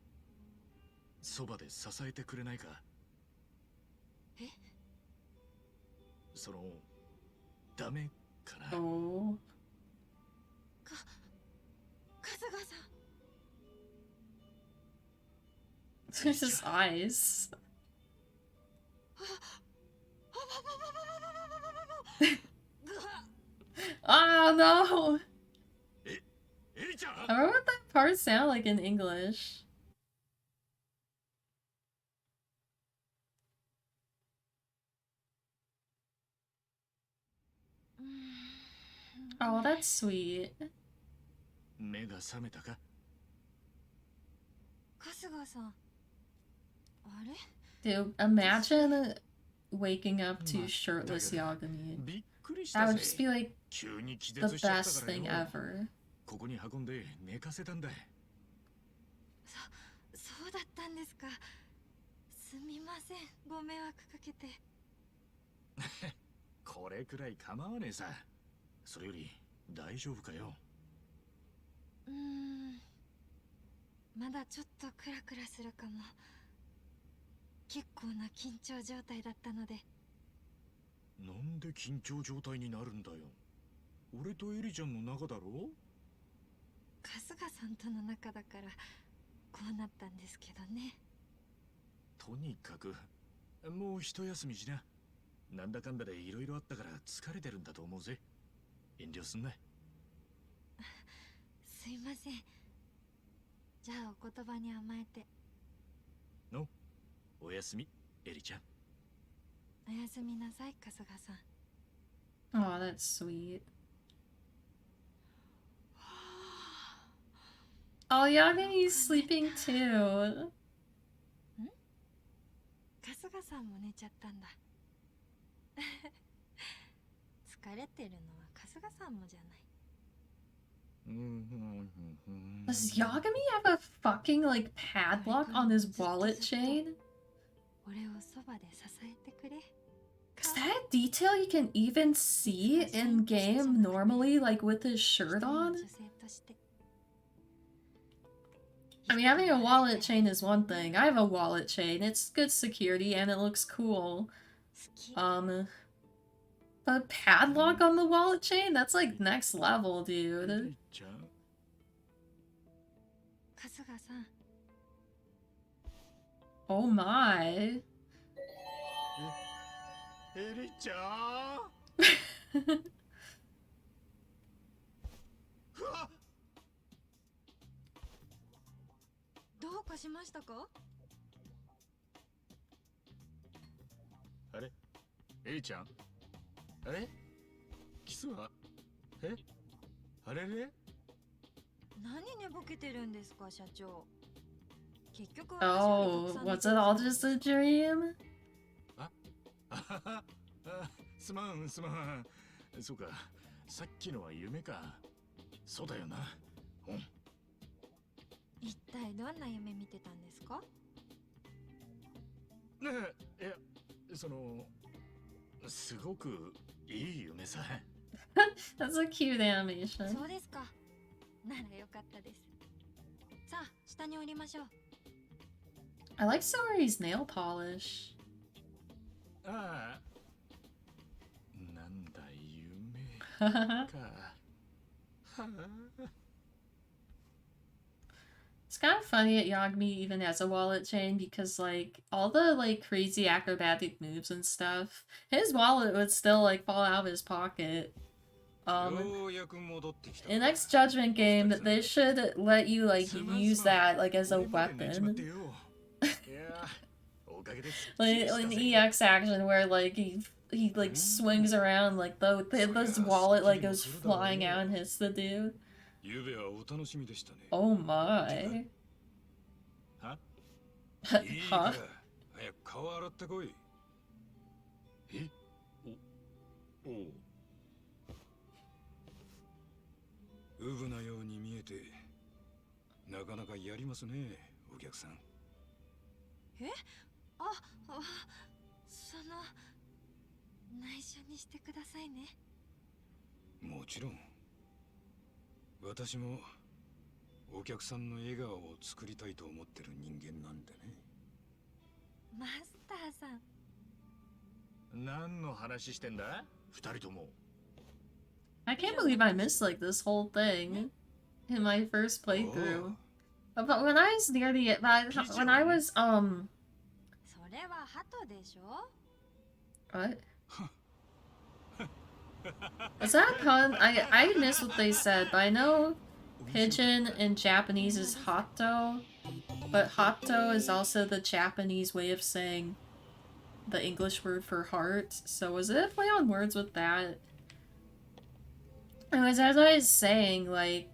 そばで支えてくれないか。え？そのダメかな。Oh. 春日さん。There's his eyes. Oh no! エリちゃん。 I wonder what that part sound like in English. Oh, that's sweet. 目が覚めたか。春日さん。あれ？ Dude, imagine waking up to shirtless Yagami. びっくりし That た would ぜ。 just be like 急に気 the 絶しちゃった best から thing よ。 ever. ここに運んで寝かせたんだ。そうだったんですか。すみません、ご迷惑かけて。これくらい構わねえさ。それより大丈夫かよ。まだちょっとクラクラするかも。結構な緊張状態だったので。なんで緊張状態になるんだよ。俺とエリちゃんの仲だろ。春日さんとの仲だからこうなったんですけどね。とにかくもう一休みしな。なんだかんだでいろいろあったから疲れてるんだと思うぜ。遠慮すんな。すいません。じゃあお言葉に甘えて。のおやすみエリちゃん。おやすみなさい春日さん。 Oh, that's sweet. Oh, Yagami's sleeping too. 春日さんも寝ちゃったんだ。疲れてるのは春日さんもじゃない。 Does Yagami have a fucking like padlock on his wallet chain? 俺をそばで支えてくれ。 Is that detail you can even see in game normally, like with his shirt on? I mean, having a wallet chain is one thing. I have a wallet chain. It's good security and it looks cool. But padlock on the wallet chain? That's like next level, エ dude. リちゃん。春日さん。 Oh my. エリちゃん。うわっ。どうかしましたか？あれエリちゃん。あれキスはあれれ。何寝ぼけてるんですか社長。結局私より Oh, たくさん was it all just a dream? すまん。そうか、さっきのは夢か。そうだよな。一体どんな夢見てたんですか？ねえ、いや、そのすごくいい夢さ。 That's a cute animation. そうですか。ならよかったです。さあ、下に降りましょう。 I like Saori's nail polish. ああ、なんだ夢 It's か。はあ。 kind of funny that Yagami even has a wallet chain because like all the like crazy acrobatic moves and stuff, his wallet would still like fall out of his pocket. In next Judgment game, they should let you like use that like as a weapon. Like in EX action where like he like swings around like this wallet like goes flying out and hits the dude. Oh my. いい Huh? から早く顔洗ってこい。え、おう。ウブなように見えてなかなかやりますね、お客さん。あ、その内緒にしてくださいね。もちろん。私もお客さんの笑顔を作りたいと思ってる人間なんでね。マスターさん。何の話してんだ二人とも。 I can't believe I missed like this whole thing in my first playthrough. But when I was near the when I was それは鳩でしょ。 what? Was that a pun? I missed what they said, but I know pigeon in Japanese is hatto, but hatto is also the Japanese way of saying the English word for heart. So was it a play on words with that? Anyways, as I was saying, like,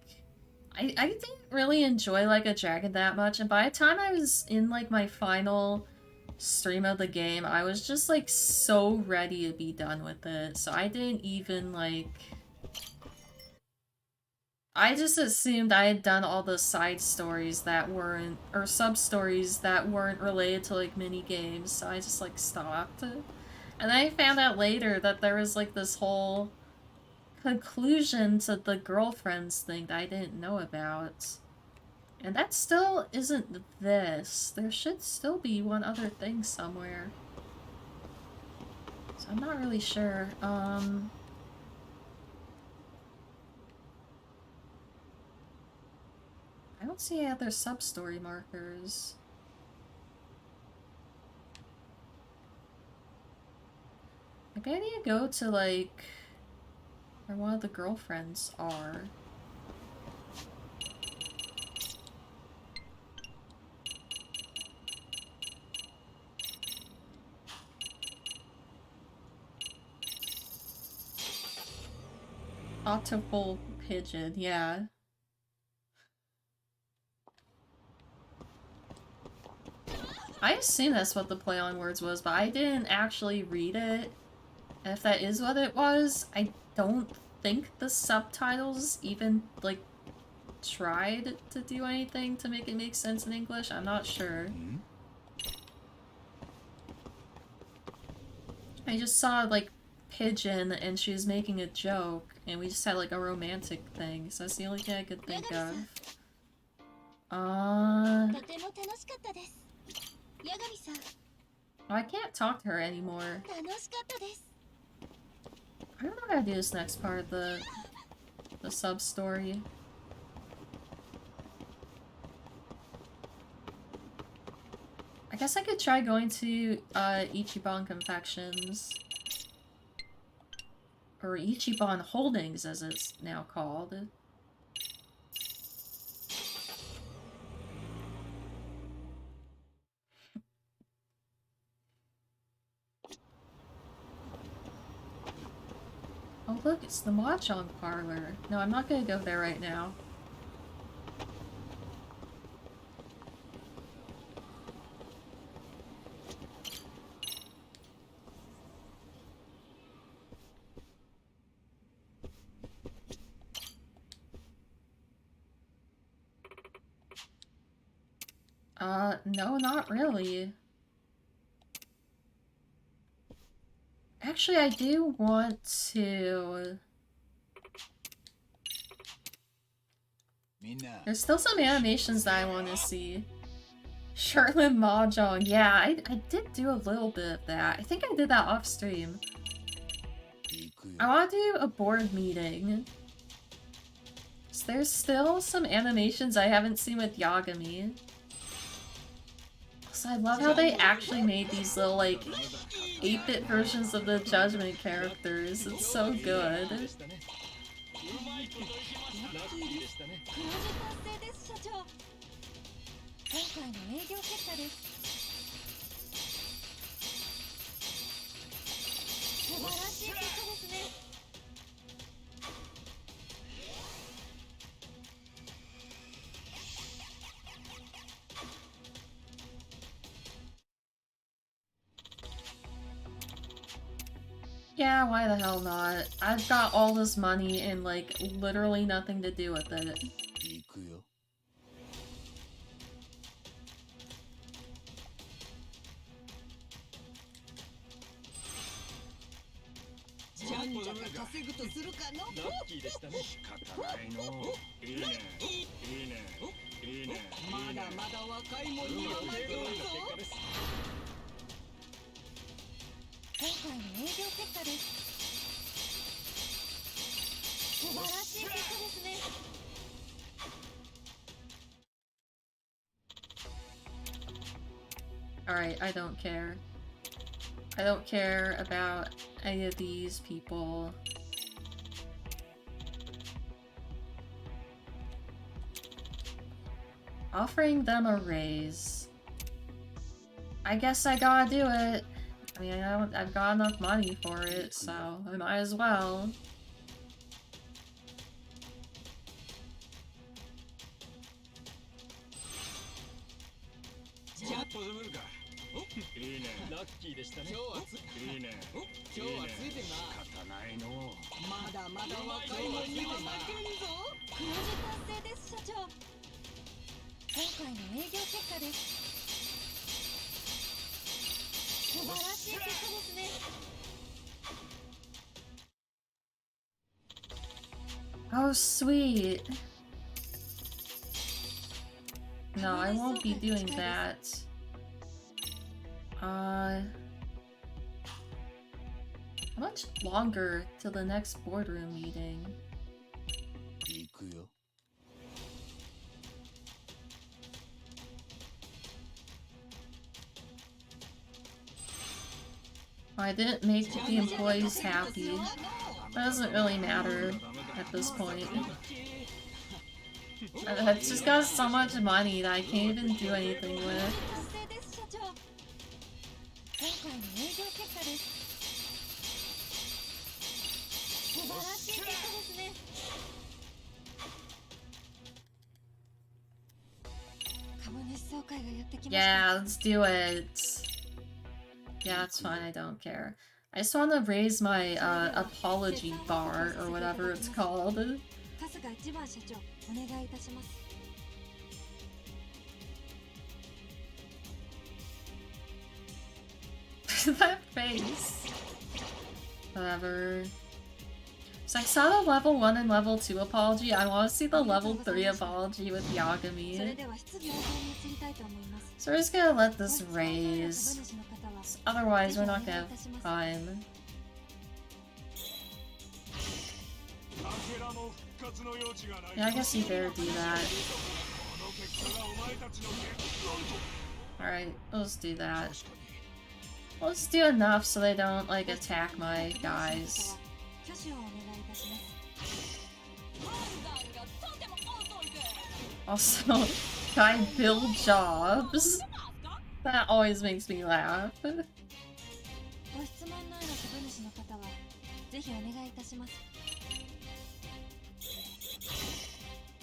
I didn't really enjoy like a dragon that much, and by the time I was in like my final stream of the game, I was just like so ready to be done with it, so I didn't even like... I just assumed I had done all the side stories that weren't, or sub-stories that weren't related to like mini games, so I just like stopped. And I found out later that there was like this whole conclusion to the girlfriends thing that I didn't know about. And that still isn't this. There should still be one other thing somewhere. So I'm not really sure. I don't see any other sub-story markers. Maybe I need to go to, like, where one of the girlfriends are. Octople pigeon, yeah. I assume that's what the play on words was, but I didn't actually read it. And if that is what it was, I don't think the subtitles even, like, tried to do anything to make it make sense in English. I'm not sure. I just saw, like, pigeon and she was making a joke, and we just had, like, a romantic thing, so that's the only thing I could think of. Oh, I can't talk to her anymore. I don't know how to do this next part of the sub-story. I guess I could try going to Ichiban Confections. Or Ichiban Holdings, as it's now called. Oh look, it's the Mahjong parlor. No, I'm not gonna go there right now. No, not really. Actually, I do want to... There's still some animations that I want to see. Charlotte Mahjong. Yeah, I did do a little bit of that. I think I did that off stream. I want to do a board meeting. So there's still some animations I haven't seen with Yagami. Also, I love how they actually made these little, like, 8-bit versions of the Judgment characters. It's so good. Yeah, why the hell not? I've got all this money and, like, literally nothing to do with it. 行くよ。じゃんじゃか稼ぐとするかの。ラッキーでしたね。仕方ないの。いいね。いいね。いいね。まだまだ若いもんには負けないぞ。今回の営業結果です。素晴らしい結果ですね。Alright, I don't care. I don't care about any of these people. Offering them a raise. I guess I gotta do it. I mean, I've got enough money for it, so I might as well. じゃっとでるか。いいね。ラッキーでしたね。今日はついいね。今日はついてんな。仕方ないの。まだまだ若いもんには負けんぞ。黒字達成です、社長。今回の営業結果です。素晴らしい結果ですね。Oh, sweet. No, I won't be doing that. How much longer till the next boardroom meeting? 行くよ。I didn't make the employees happy. That doesn't really matter at this point. I've just got so much money that I can't even do anything with. 達成です、社長。今回の営業結果です。素晴らしい結果ですね。株主総会がやってきました。Yeah, let's do it. Yeah, it's fine, I don't care. I just want to raise my apology bar or whatever it's called. 春日一番社長、お願いいたします。That face. Whatever. So I saw the level 1 and level 2 apology. I want to see the level 3 apology with それ Yagami. では質疑応答に移りたいと思います。 So we're just gonna let this ご質問のある raise. 株主の方は Otherwise, we're not gonna have time. Yeah, I guess you better do that. Alright, we'll just do that. We'll just do enough so they don't, like, attack my guys. 挙手をお願いいたします。 Also, can I build jobs? That always makes me laugh. ご質問のある株主の方はぜひお願いいたします。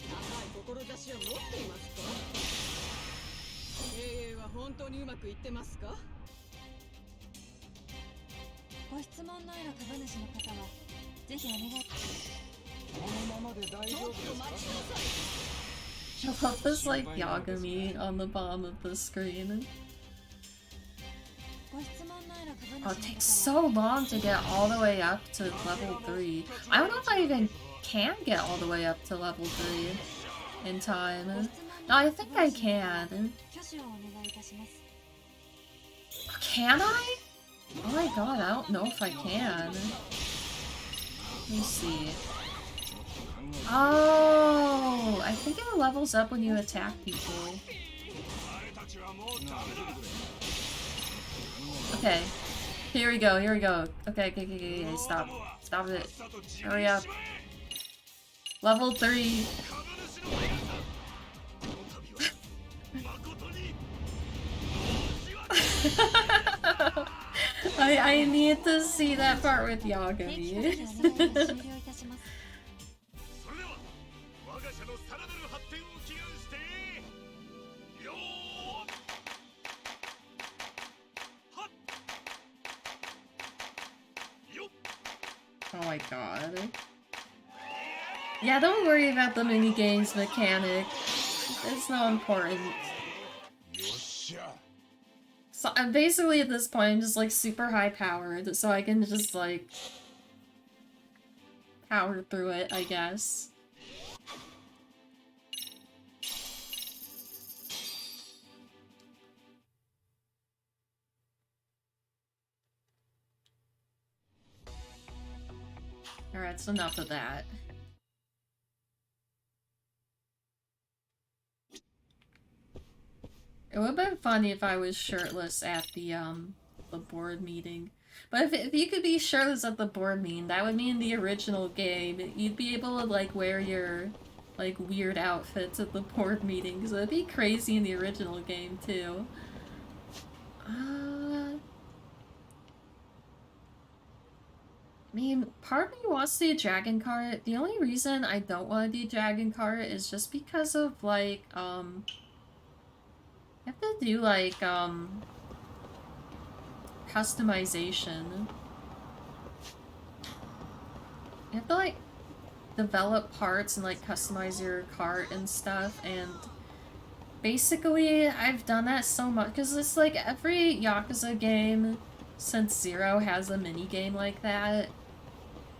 高い志は持っていますか。経営は本当にうまくいってますか。ご質問のある株主の方はぜひお願い。このままで大丈夫ですか。 I love this, like, Yagami on the bottom of the screen. ご質問のある株主 Oh, の it takes 方 so は long to get all the way up to level 3. I don't know if I even can get all the way up to level 3 in time. No, I think I can. 挙手をお願いいたします。 Can I? Oh my god, I don't know if I can. Let me see. Oh, I think it levels up when you attack people. Okay. Here we go, here we go. Okay, stop. Stop it. Hurry up. Level 3. I need to see that part with 定期 Yagami. 的にお願いを終了いたします。それでは我が社のさらなる発展を祈願してよーはっよっ Oh my god. Yeah, don't worry about the minigames mechanic. It's not important. So I'm basically at this point, I'm just like super high powered, so I can just like power through it, I guess. Alright, so enough of that. It would have been funny if I was shirtless at the board meeting. But if you could be shirtless at the board meeting, that would mean the original game, you'd be able to, like, wear your, like, weird outfits at the board meeting, so it'd be crazy in the original game, too. I mean, part of me wants to do Dragon Cart. The only reason I don't want to do Dragon Cart is just because of, like, you have to do, like, customization. You have to, like, develop parts and, like, customize your cart and stuff, and basically, I've done that so much, because it's, like, every Yakuza game since Zero has a mini-game like that,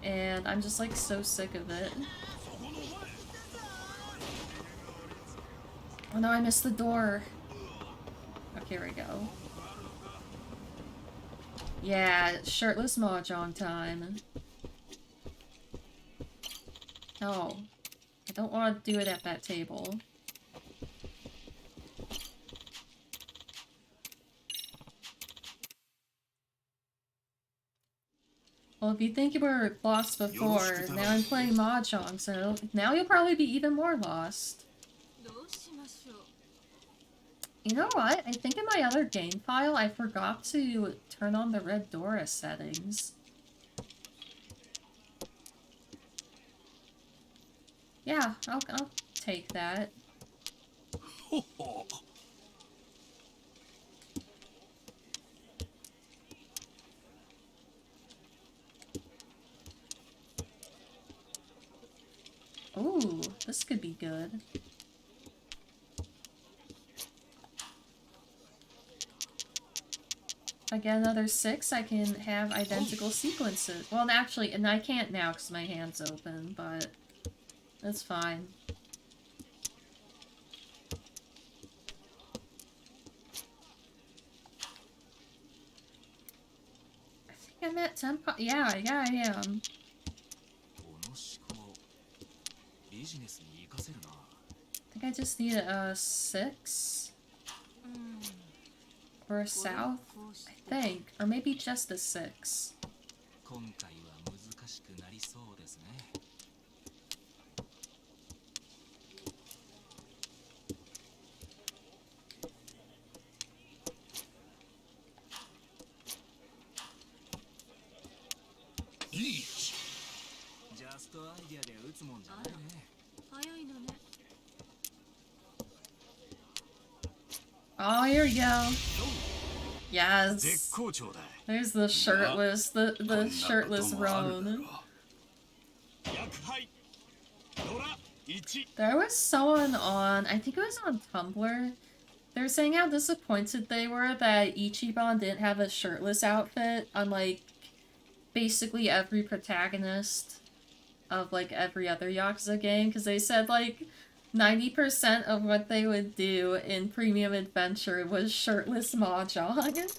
and I'm just, like, so sick of it. Oh no, I missed the door. Okay, here we go. Yeah, shirtless Mahjong time. No. I don't want to do it at that table. Well, if you think you were lost before, now I'm playing Mahjong, so now you'll probably be even more lost. You know what? I think in my other game file, I forgot to turn on the Red Dora settings. Yeah, I'll take that. Ooh, this could be good. If I get another 6, I can have identical sequences. Well, actually, and I can't now because my hand's open, but that's fine. I think I'm at 10 yeah, I am. I think I just need a 6? Or a south? I think. Or maybe just a 6. Oh, here we go. Yes. There's the shirtless, the shirtless Roan. There was someone on, I think it was on Tumblr. They were saying how disappointed they were that Ichiban didn't have a shirtless outfit on, like, basically every protagonist of, like, every other Yakuza game, because they said, like, 90% of what they would do in Premium Adventure was shirtless Mahjong.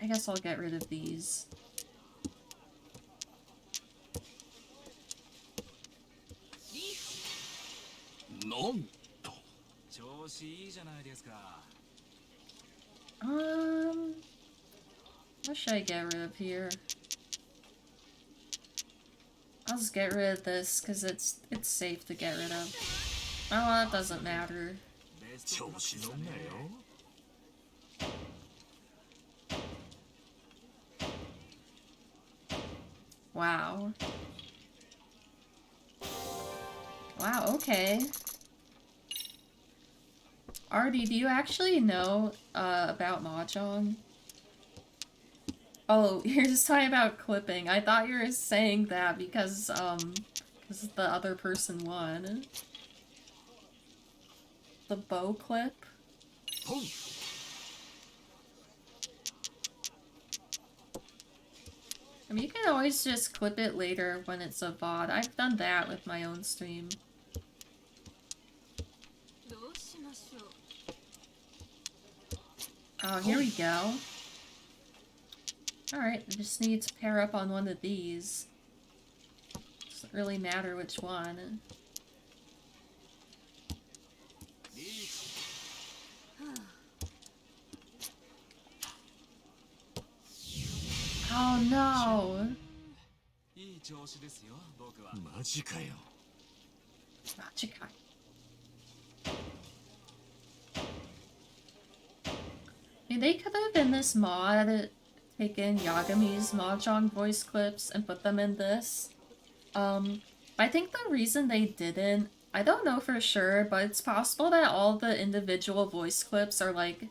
I guess I'll get rid of these. What should I get rid of here? I'll just get rid of this, because it's safe to get rid of. Oh, well, that doesn't matter. Wow. Wow, okay. Artie, do you actually know about Mahjong? Oh, you're just talking about clipping. I thought you were saying that because the other person won. The bow clip? I mean, you can always just clip it later when it's a VOD. I've done that with my own stream. Oh, here we go. Alright, I just need to pair up on one of these. Doesn't really matter which one. Oh no! いい調子ですよ、僕は。マジかよ。Machikai. I mean, they could have in this mod taken Yagami's Mahjong voice clips and put them in this. I think the reason they didn't, I don't know for sure, but it's possible that all the individual voice clips are like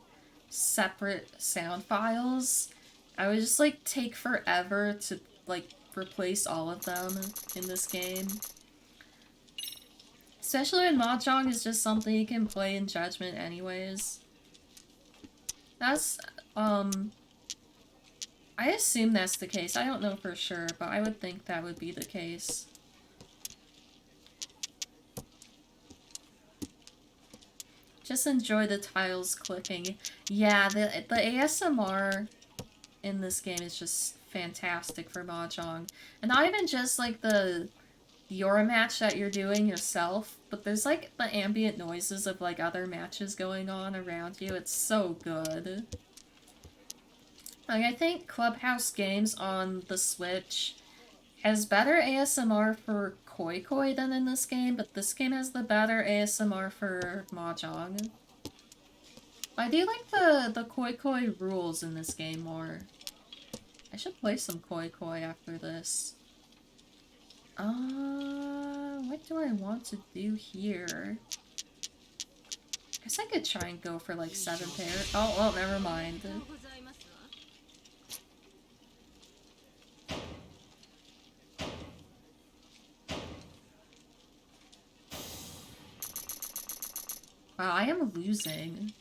separate sound files. I would just like take forever to like replace all of them in this game. Especially when Mahjong is just something you can play in Judgment anyways. That's, I assume that's the case. I don't know for sure, but I would think that would be the case. Just enjoy the tiles clicking. Yeah, the ASMR in this game is just fantastic for Mahjong. And not even just like the your match that you're doing yourself, but there's like the ambient noises of like other matches going on around you. It's so good. Like, I think Clubhouse Games on the Switch has better ASMR for Koi Koi than in this game, but this game has the better ASMR for Mahjong. I do like the Koi Koi rules in this game more. I should play some Koi Koi after this. What do I want to do here? I guess I could try and go for like 7 pair. Oh, well, never mind. Wow, I am losing.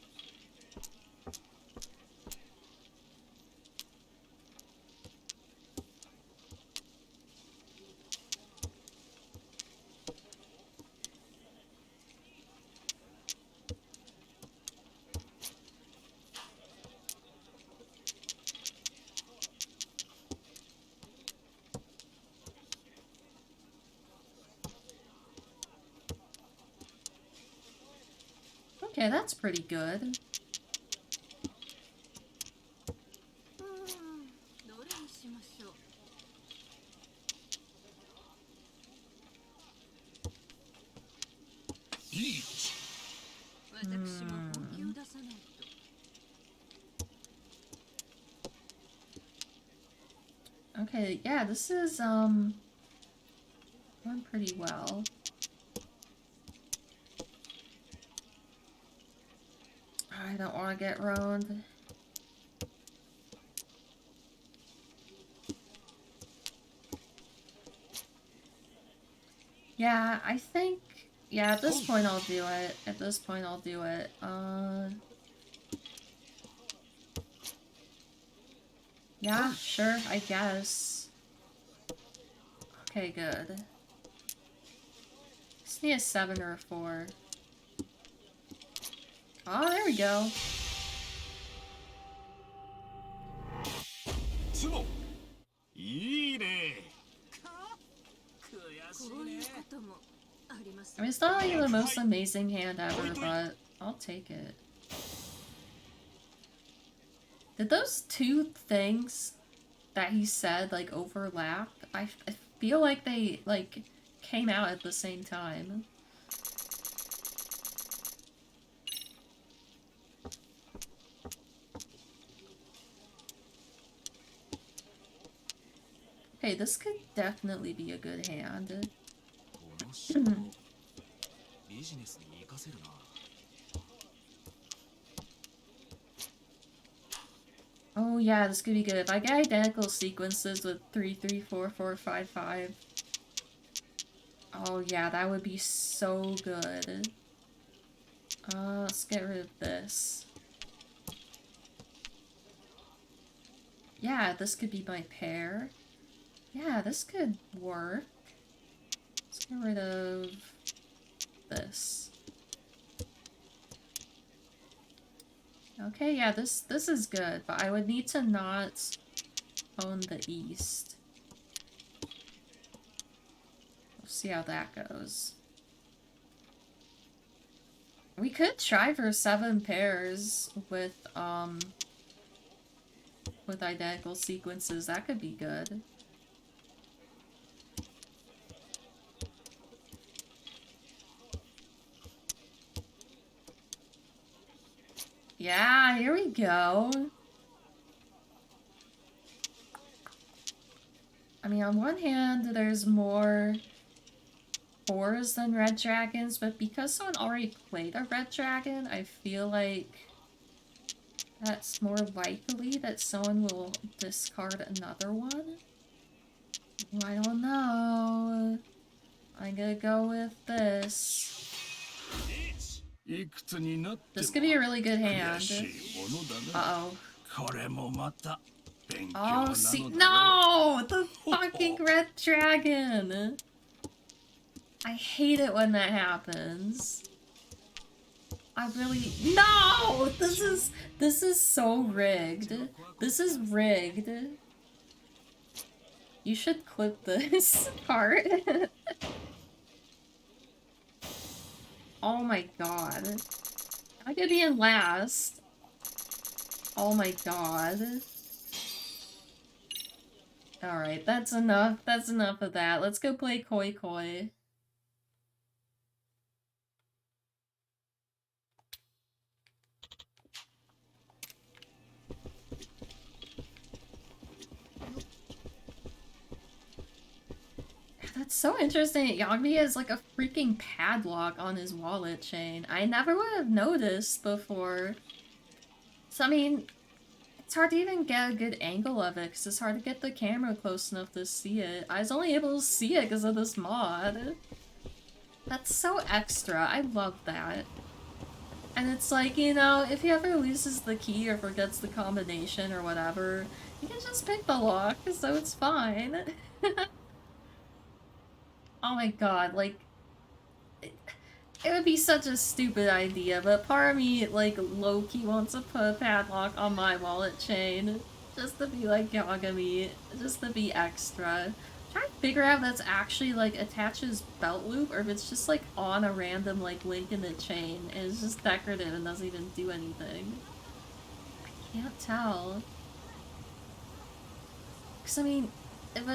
Okay, that's pretty good. Okay, yeah, this is, going pretty well. I don't want to get roaned. Yeah, I think... Yeah, at this point I'll do it. At this point I'll do it. Yeah, sure, I guess. Okay, good. Just need a 7 or a 4. Oh, there we go. I mean, it's not like the most amazing hand ever, but I'll take it. Did those two things that he said, like, overlap? I feel like they, like, came out at the same time. Okay, this could definitely be a good hand. この仕事ビジネスに活かせるな。 Oh yeah, this could be good. If I get identical sequences with 3, 3, 4, 4, 5, 5. Oh yeah, that would be so good. Let's get rid of this. Yeah, this could be my pair. Yeah, this could work. Let's get rid of this. Okay, yeah, this is good, but I would need to not own the east. We'll see how that goes. We could try for 7 pairs with identical sequences. That could be good. Yeah, here we go. I mean, on one hand, there's more 4s than red dragons, but because someone already played a red dragon, I feel like that's more likely that someone will discard another one. I don't know. I'm gonna go with this. This could be a really good hand. Uh-oh. Oh, see- No! The fucking red dragon! I hate it when that happens. I really- No! This is so rigged. This is rigged. You should clip this part. Oh my god. I could be in last. Oh my god. Alright, that's enough. That's enough of that. Let's go play Koi Koi. That's so interesting. Yagami has like a freaking padlock on his wallet chain. I never would have noticed before. So I mean, it's hard to even get a good angle of it because it's hard to get the camera close enough to see it. I was only able to see it because of this mod. That's so extra. I love that. And it's like, you know, if he ever loses the key or forgets the combination or whatever, you can just pick the lock, so it's fine. Oh my god, like, it would be such a stupid idea, but part of me, like, low-key wants to put a padlock on my wallet chain, just to be like Yagami, just to be extra. Trying to figure out if that's actually, like, attaches belt loop, or if it's just, like, on a random, like, link in the chain, and it's just decorative and doesn't even do anything. I can't tell. Because, I mean, if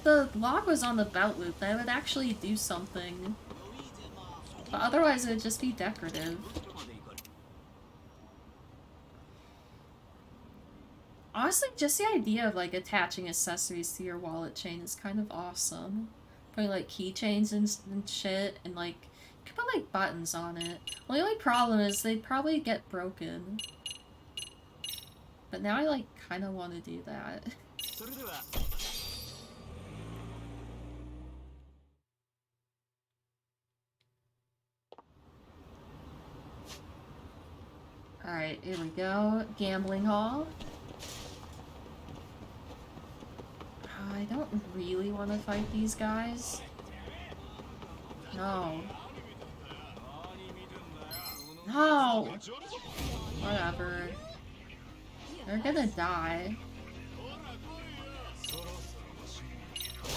the lock was on the belt loop, then it would actually do something. But otherwise it would just be decorative. Honestly, just the idea of like attaching accessories to your wallet chain is kind of awesome. Putting like keychains and shit, and like, you could put like buttons on it. Well, the only problem is they'd probably get broken. But now I like kind of want to do that. Alright, here we go. Gambling hall. I don't really want to fight these guys. No. No! Whatever. They're gonna die.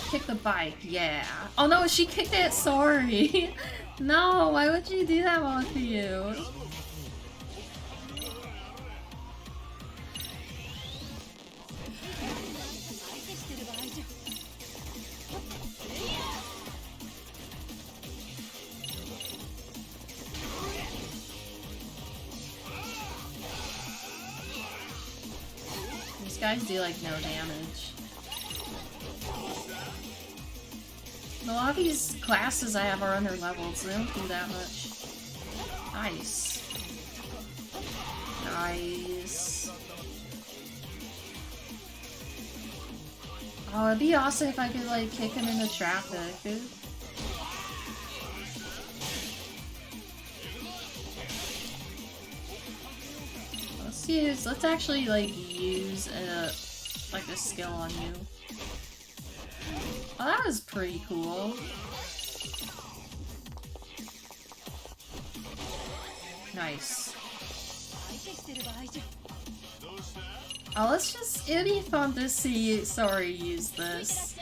Kick the bike, yeah. Oh no, she kicked it, sorry! No, why would you do that, Matthew? These guys do like no damage. A lot of these classes I have are under leveled, so they don't do that much. Nice. Nice. Oh, it'd be awesome if I could, like, kick him into traffic, dude. Let's actually, like, use like a skill on you. Oh, that was pretty cool. Nice. Oh, let's just, it'd be fun to see Sorry use this.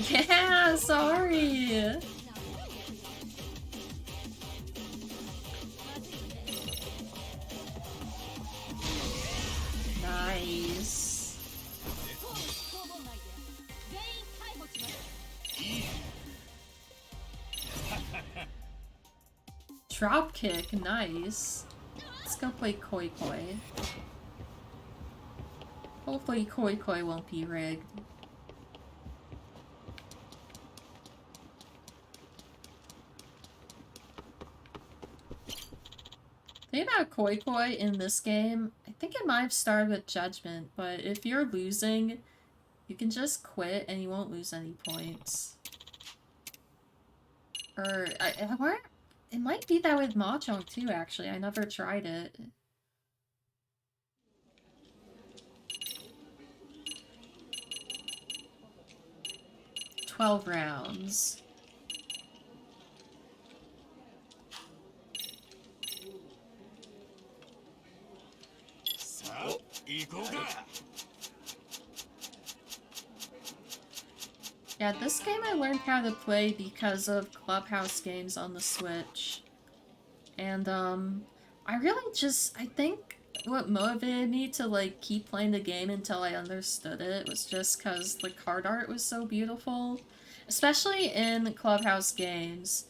Yeah, Sorry! Nice. Drop kick, nice. Let's go play Koi Koi. Hopefully Koi Koi won't be rigged. The thing about Koi Koi in this game, I think it might have started with Judgment, but if you're losing, you can just quit and you won't lose any points. Or, it might be that with Mahjong too, actually. I never tried it. "12 rounds. Yeah, this game I learned how to play because of Clubhouse games on the Switch. And, I really just, I think what motivated me to, like, keep playing the game until I understood it was just because the card art was so beautiful. Especially in Clubhouse games.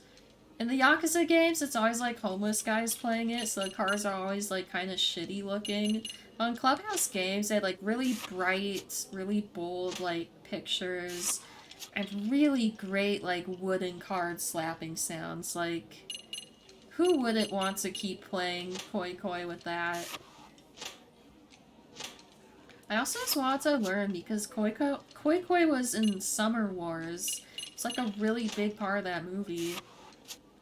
In the Yakuza games, it's always, like, homeless guys playing it, so the cards are always, like, kind of shitty looking. On Clubhouse games, they had, like, really bright, really bold, like, pictures. And really great, like, wooden card slapping sounds. Like, who wouldn't want to keep playing Koi Koi with that? I also just wanted to learn because Koi Koi was in Summer Wars. It's like a really big part of that movie.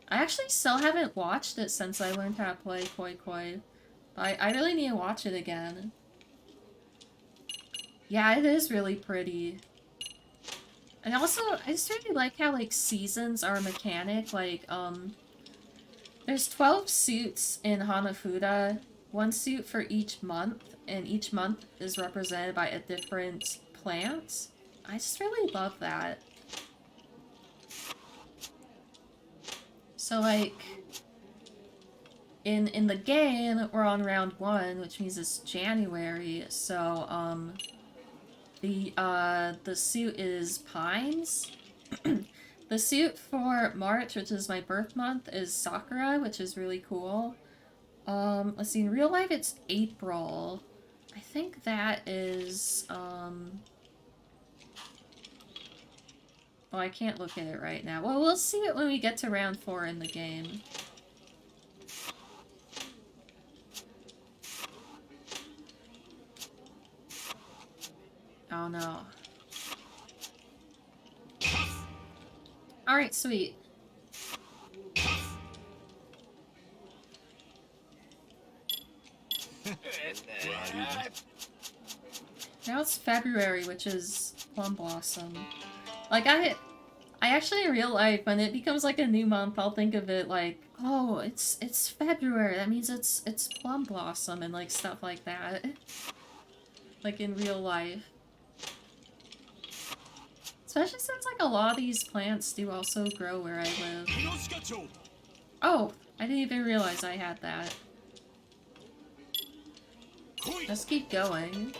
I actually still haven't watched it since I learned how to play Koi Koi. But I really need to watch it again. Yeah, it is really pretty. And also, I just really like how, like, seasons are a mechanic. Like, there's 12 suits in Hanafuda, one suit for each month, and each month is represented by a different plant. I just really love that. So, like, in the game, we're on round 1, which means it's January, so, the suit is Pines. The suit for March, which is my birth month, is Sakura, which is really cool. Let's see, in real life it's April. I think that is, well, I can't look at it right now. Well, we'll see it when we get to round 4 in the game. Oh no. Alright, sweet. Now it's February, which is Plum Blossom. Like, I actually in real life, when it becomes like a new month, I'll think of it like, oh, it's February, that means it's Plum Blossom and like stuff like that. Like in real life. Especially since, like, a lot of these plants do also grow where I live. Oh! I didn't even realize I had that. Let's keep going.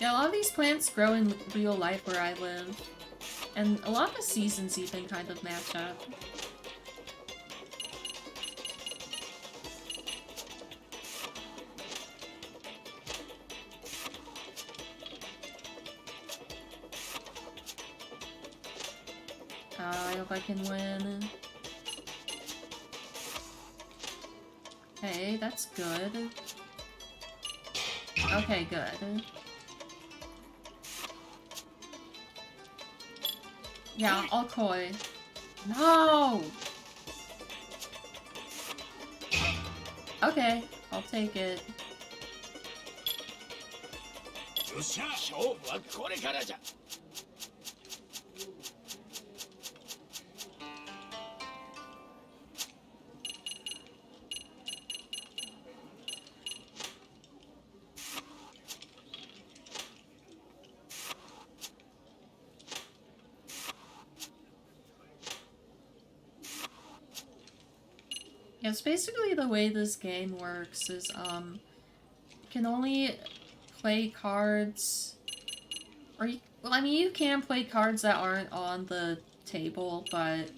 Yeah, a lot of these plants grow in real life where I live. And a lot of the seasons even kind of match up. I hope I can win. Okay, that's good. Okay, good. Yeah, I'll koi. No! Okay, I'll take it. よっしゃ勝負はこれからじゃ Yeah, it's basically the way this game works is, you can only play cards, or well, I mean, you can play cards that aren't on the table, but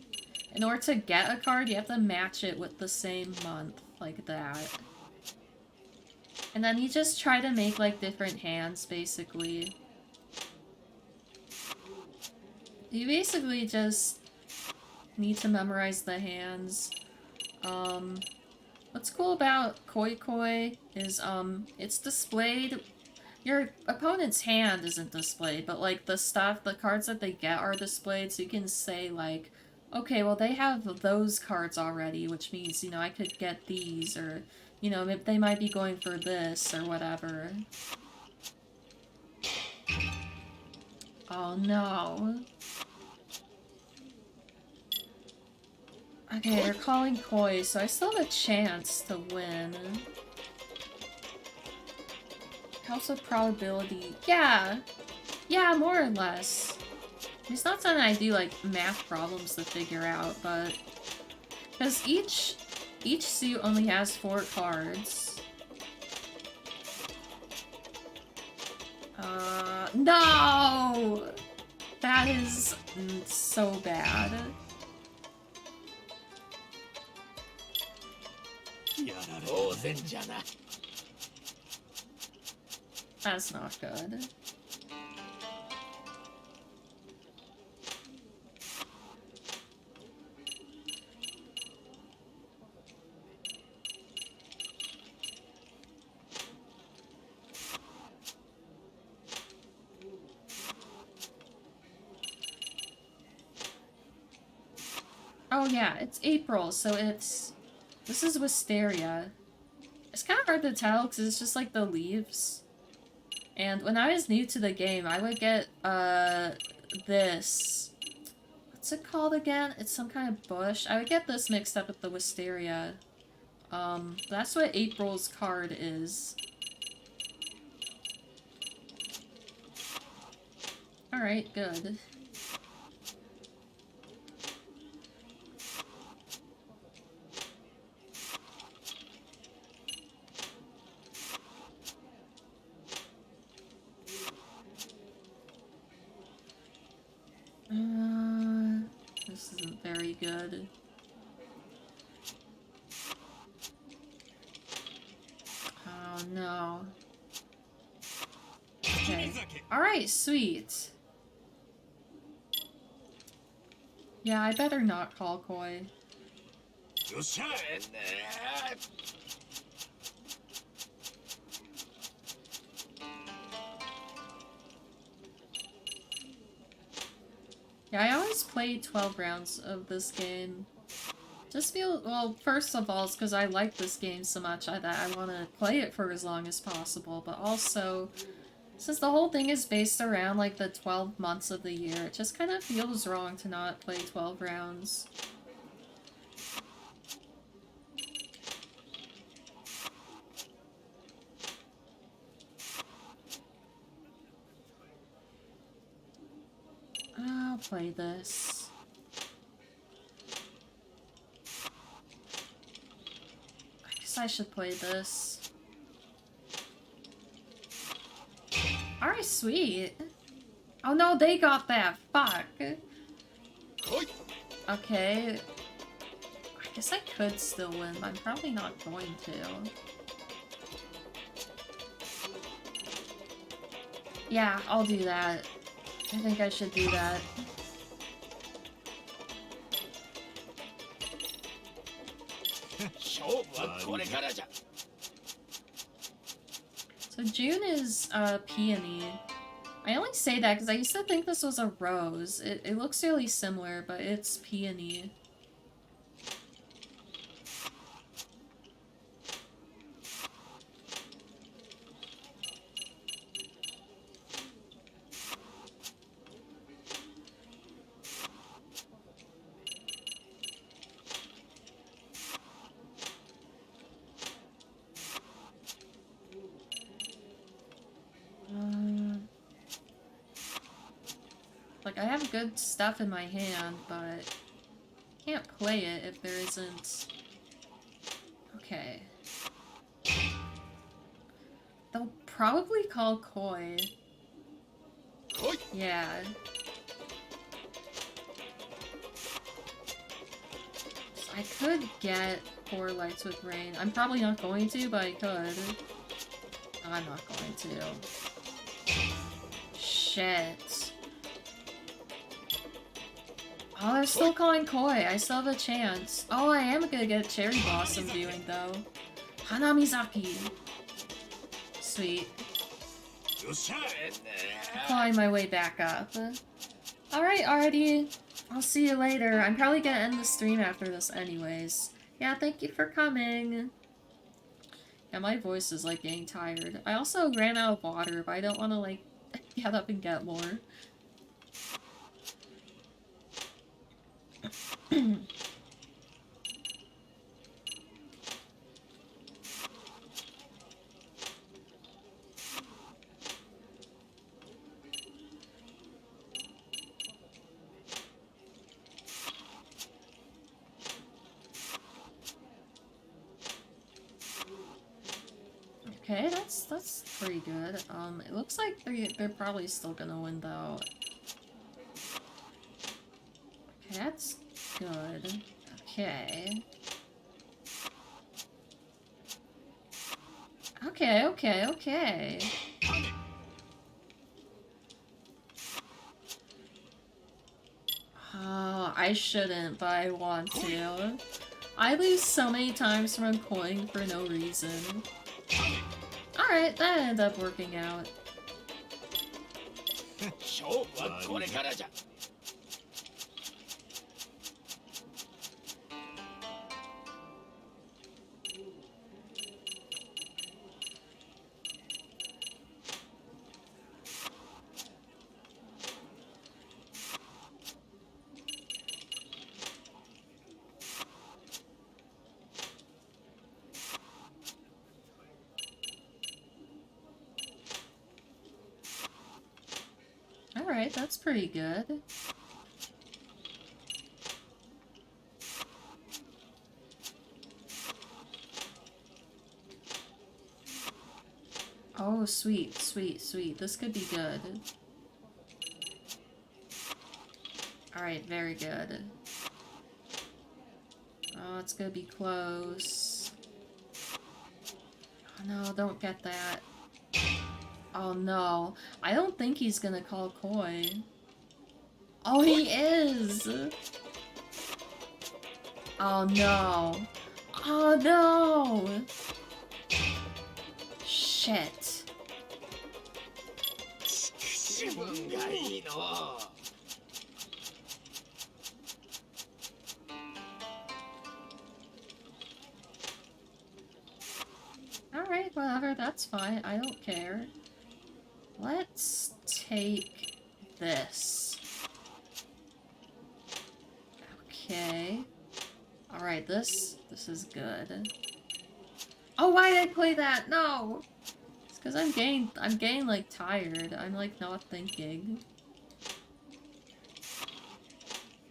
in order to get a card, you have to match it with the same month, like that. And then you just try to make, like, different hands, basically. You basically just need to memorize the hands. What's cool about Koi Koi is, it's displayed. Your opponent's hand isn't displayed, but, like, the cards that they get are displayed, so you can say, like, okay, well, they have those cards already, which means, you know, I could get these, or, you know, they might be going for this, or whatever. Oh, no. Okay, they're calling koi, so I still have a chance to win. How's the probability? Yeah! Yeah, more or less. It's not something I do, like, math problems to figure out, but... Because each suit only has 4 cards. No! That is so bad. That's not good. Oh yeah, it's April, so it's... This is Wisteria. It's kind of hard to tell because it's just like the leaves. And when I was new to the game, I would get, this. What's it called again? It's some kind of bush. I would get this mixed up with the Wisteria. That's what April's card is. Alright, good. This isn't very good. Oh no. Okay. Alright, sweet. Yeah, I better not call koi. Yeah, I always play 12 rounds of this game. Just feel, well, first of all, it's because I like this game so much that I want to play it for as long as possible, but also, since the whole thing is based around, like, the 12 months of the year, it just kind of feels wrong to not play 12 rounds. I'll play this. I guess I should play this. Alright, sweet. Oh no, they got that. Fuck. Okay. I guess I could still win, but I'm probably not going to. Yeah, I'll do that. I think I should do that. 勝負はこれからじゃ。 So June is peony. I only say that because I used to think this was a rose. It looks really similar, but it's peony. Like, I have good stuff in my hand, but can't play it if there isn't... Okay. They'll probably call Koi. Yeah. So I could get 4 lights with rain. I'm probably not going to, but I could. I'm not going to. Shit. Oh, they're still calling Koi. I still have a chance. Oh, I am gonna get Cherry Blossom viewing, though. Hanamizaki. Sweet. Clawing my way back up. Alright, Artie. I'll see you later. I'm probably gonna end the stream after this anyways. Yeah, thank you for coming. Yeah, my voice is, like, getting tired. I also ran out of water, but I don't want to, like, get up and get more. Okay, that's pretty good. It looks like they're probably still gonna win though. Okay, that's good. Okay. Okay. Oh, I shouldn't, but I want to. I lose so many times from coin for no reason. Alright, that ended up working out. Alright, that's pretty good. Oh, sweet. This could be good. Alright, very good. Oh, it's gonna be close. Oh no, don't get that. Oh no. I don't think he's gonna call Koi. Oh, he is! Oh no. Oh no! Shit. Alright, whatever, that's fine. I don't care. Let's take this. Okay. Alright, this is good. Oh, why did I play that? No! It's because I'm getting like tired. I'm like not thinking.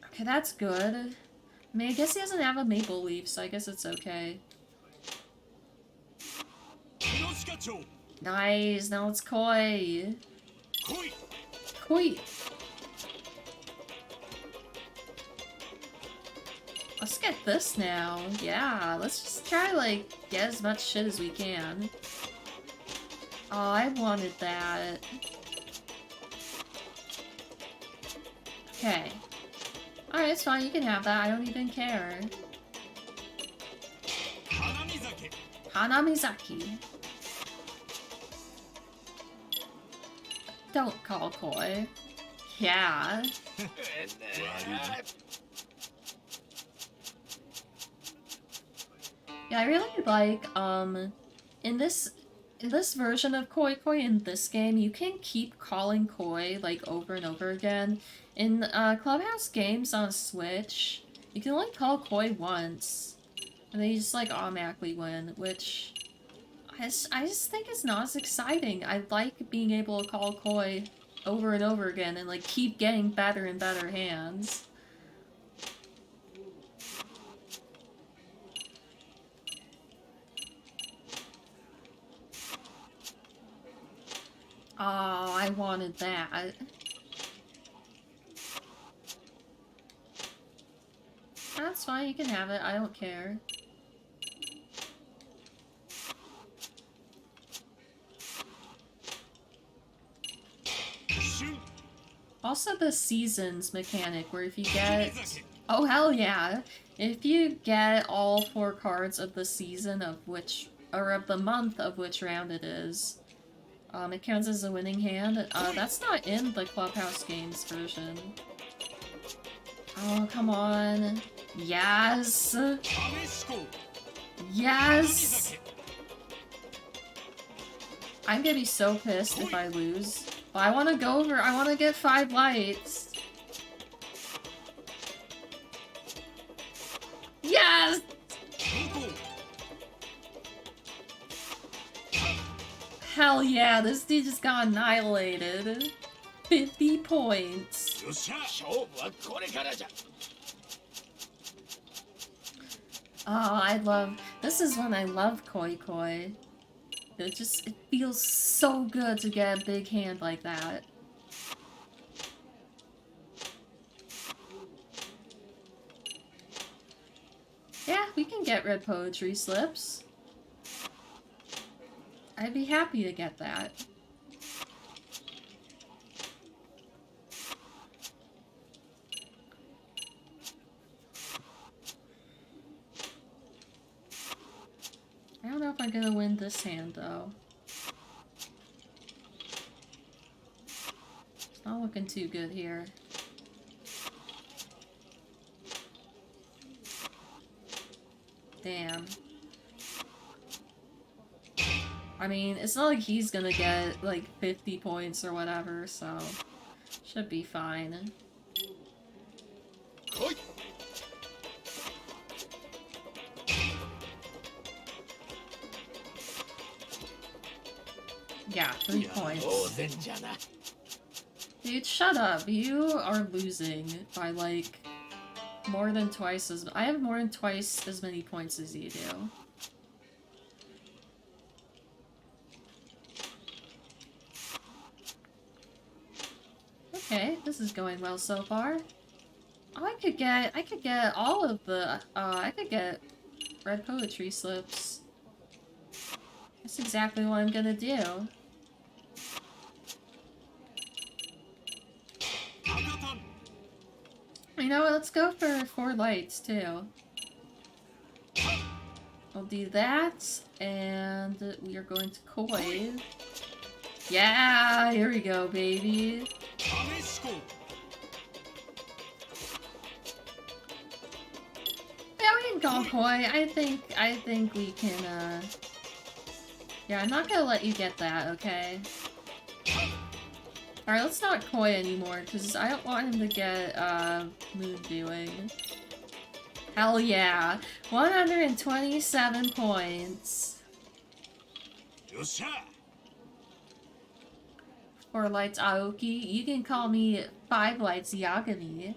Okay, that's good. I mean, I guess he doesn't have a maple leaf, so I guess it's okay. Nice, now it's Koi. Koi. Let's get this now. Yeah, let's just try like get as much shit as we can. Oh, I wanted that. Okay. Alright, it's fine, you can have that. I don't even care. Hanamizaki. Don't call coy. Yeah. Yeah, I really like, in this version of Koi Koi in this game, you can keep calling Koi, like, over and over again. In, Clubhouse games on Switch, you can only call Koi once, and they just, like, automatically win, which I just think it's not as exciting. I like being able to call Koi over and over again and, like, keep getting better and better hands. Oh, I wanted that. That's fine, you can have it. I don't care. Also the seasons mechanic, where if you get... Oh, hell yeah! If you get all 4 cards of the season of which... or of the month of which round it is, it counts as a winning hand. That's not in the Clubhouse Games version. Oh, come on. Yes! Yes! I'm gonna be so pissed if I lose. But I wanna go over, I wanna get 5 lights. Yes! Hell yeah, this dude just got annihilated. 50 points. Oh, I love... This is when I love Koi Koi. It feels so good to get a big hand like that. Yeah, we can get red poetry slips. I'd be happy to get that. I don't know if I'm gonna win this hand, though. It's not looking too good here. Damn. I mean, it's not like he's gonna get, like, 50 points or whatever, so... should be fine. Yeah, 3 points. Dude, shut up. You are losing by, like, more than twice as... I have more than twice as many points as you do. Okay, this is going well so far. Oh, I could get all of the, I could get red poetry slips. That's exactly what I'm gonna do. You know what, let's go for 4 lights, too. I'll do that, and we are going to Koi. Yeah, here we go, baby. Yeah, we can call Koi. I think we can, yeah, I'm not gonna let you get that, okay? Alright, let's not Koi anymore, because I don't want him to get, moon viewing. Hell yeah! 127 points! 4 lights Aoki. You can call me 5 lights Yagami.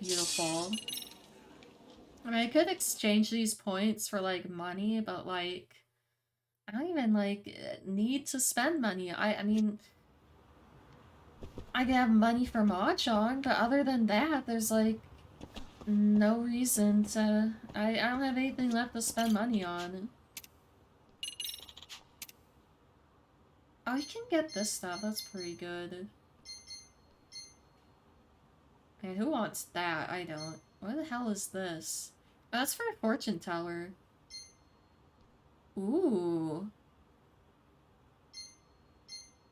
Beautiful. I mean, I could exchange these points for, like, money, but, like... I don't even, like, need to spend money. I mean... I can have money for Mahjong, but other than that, there's, like... no reason to... I don't have anything left to spend money on. Oh, you can get this stuff. That's pretty good. Okay, who wants that? I don't. What the hell is this? Oh, that's for a fortune teller. Ooh.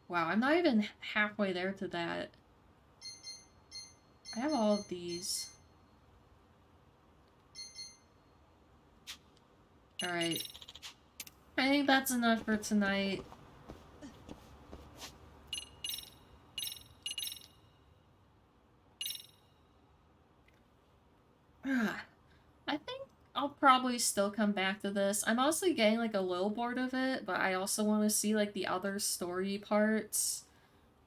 Wow, I'm not even halfway there to that. I have all of these. Alright. I think that's enough for tonight. I think I'll probably still come back to this. I'm honestly getting like a little bored of it, but I also want to see like the other story parts.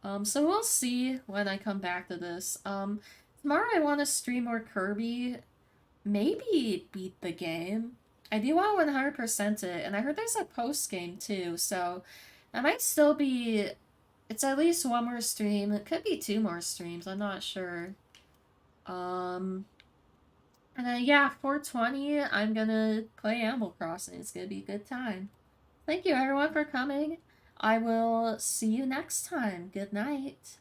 So we'll see when I come back to this. Tomorrow I want to stream more Kirby. Maybe beat the game. I do want to 100% it, and I heard there's a post game too, so that might still be. It's at least one more stream. It could be two more streams. I'm not sure. And then yeah, 420. I'm gonna play Animal Crossing. It's gonna be a good time. Thank you everyone for coming. I will see you next time. Good night.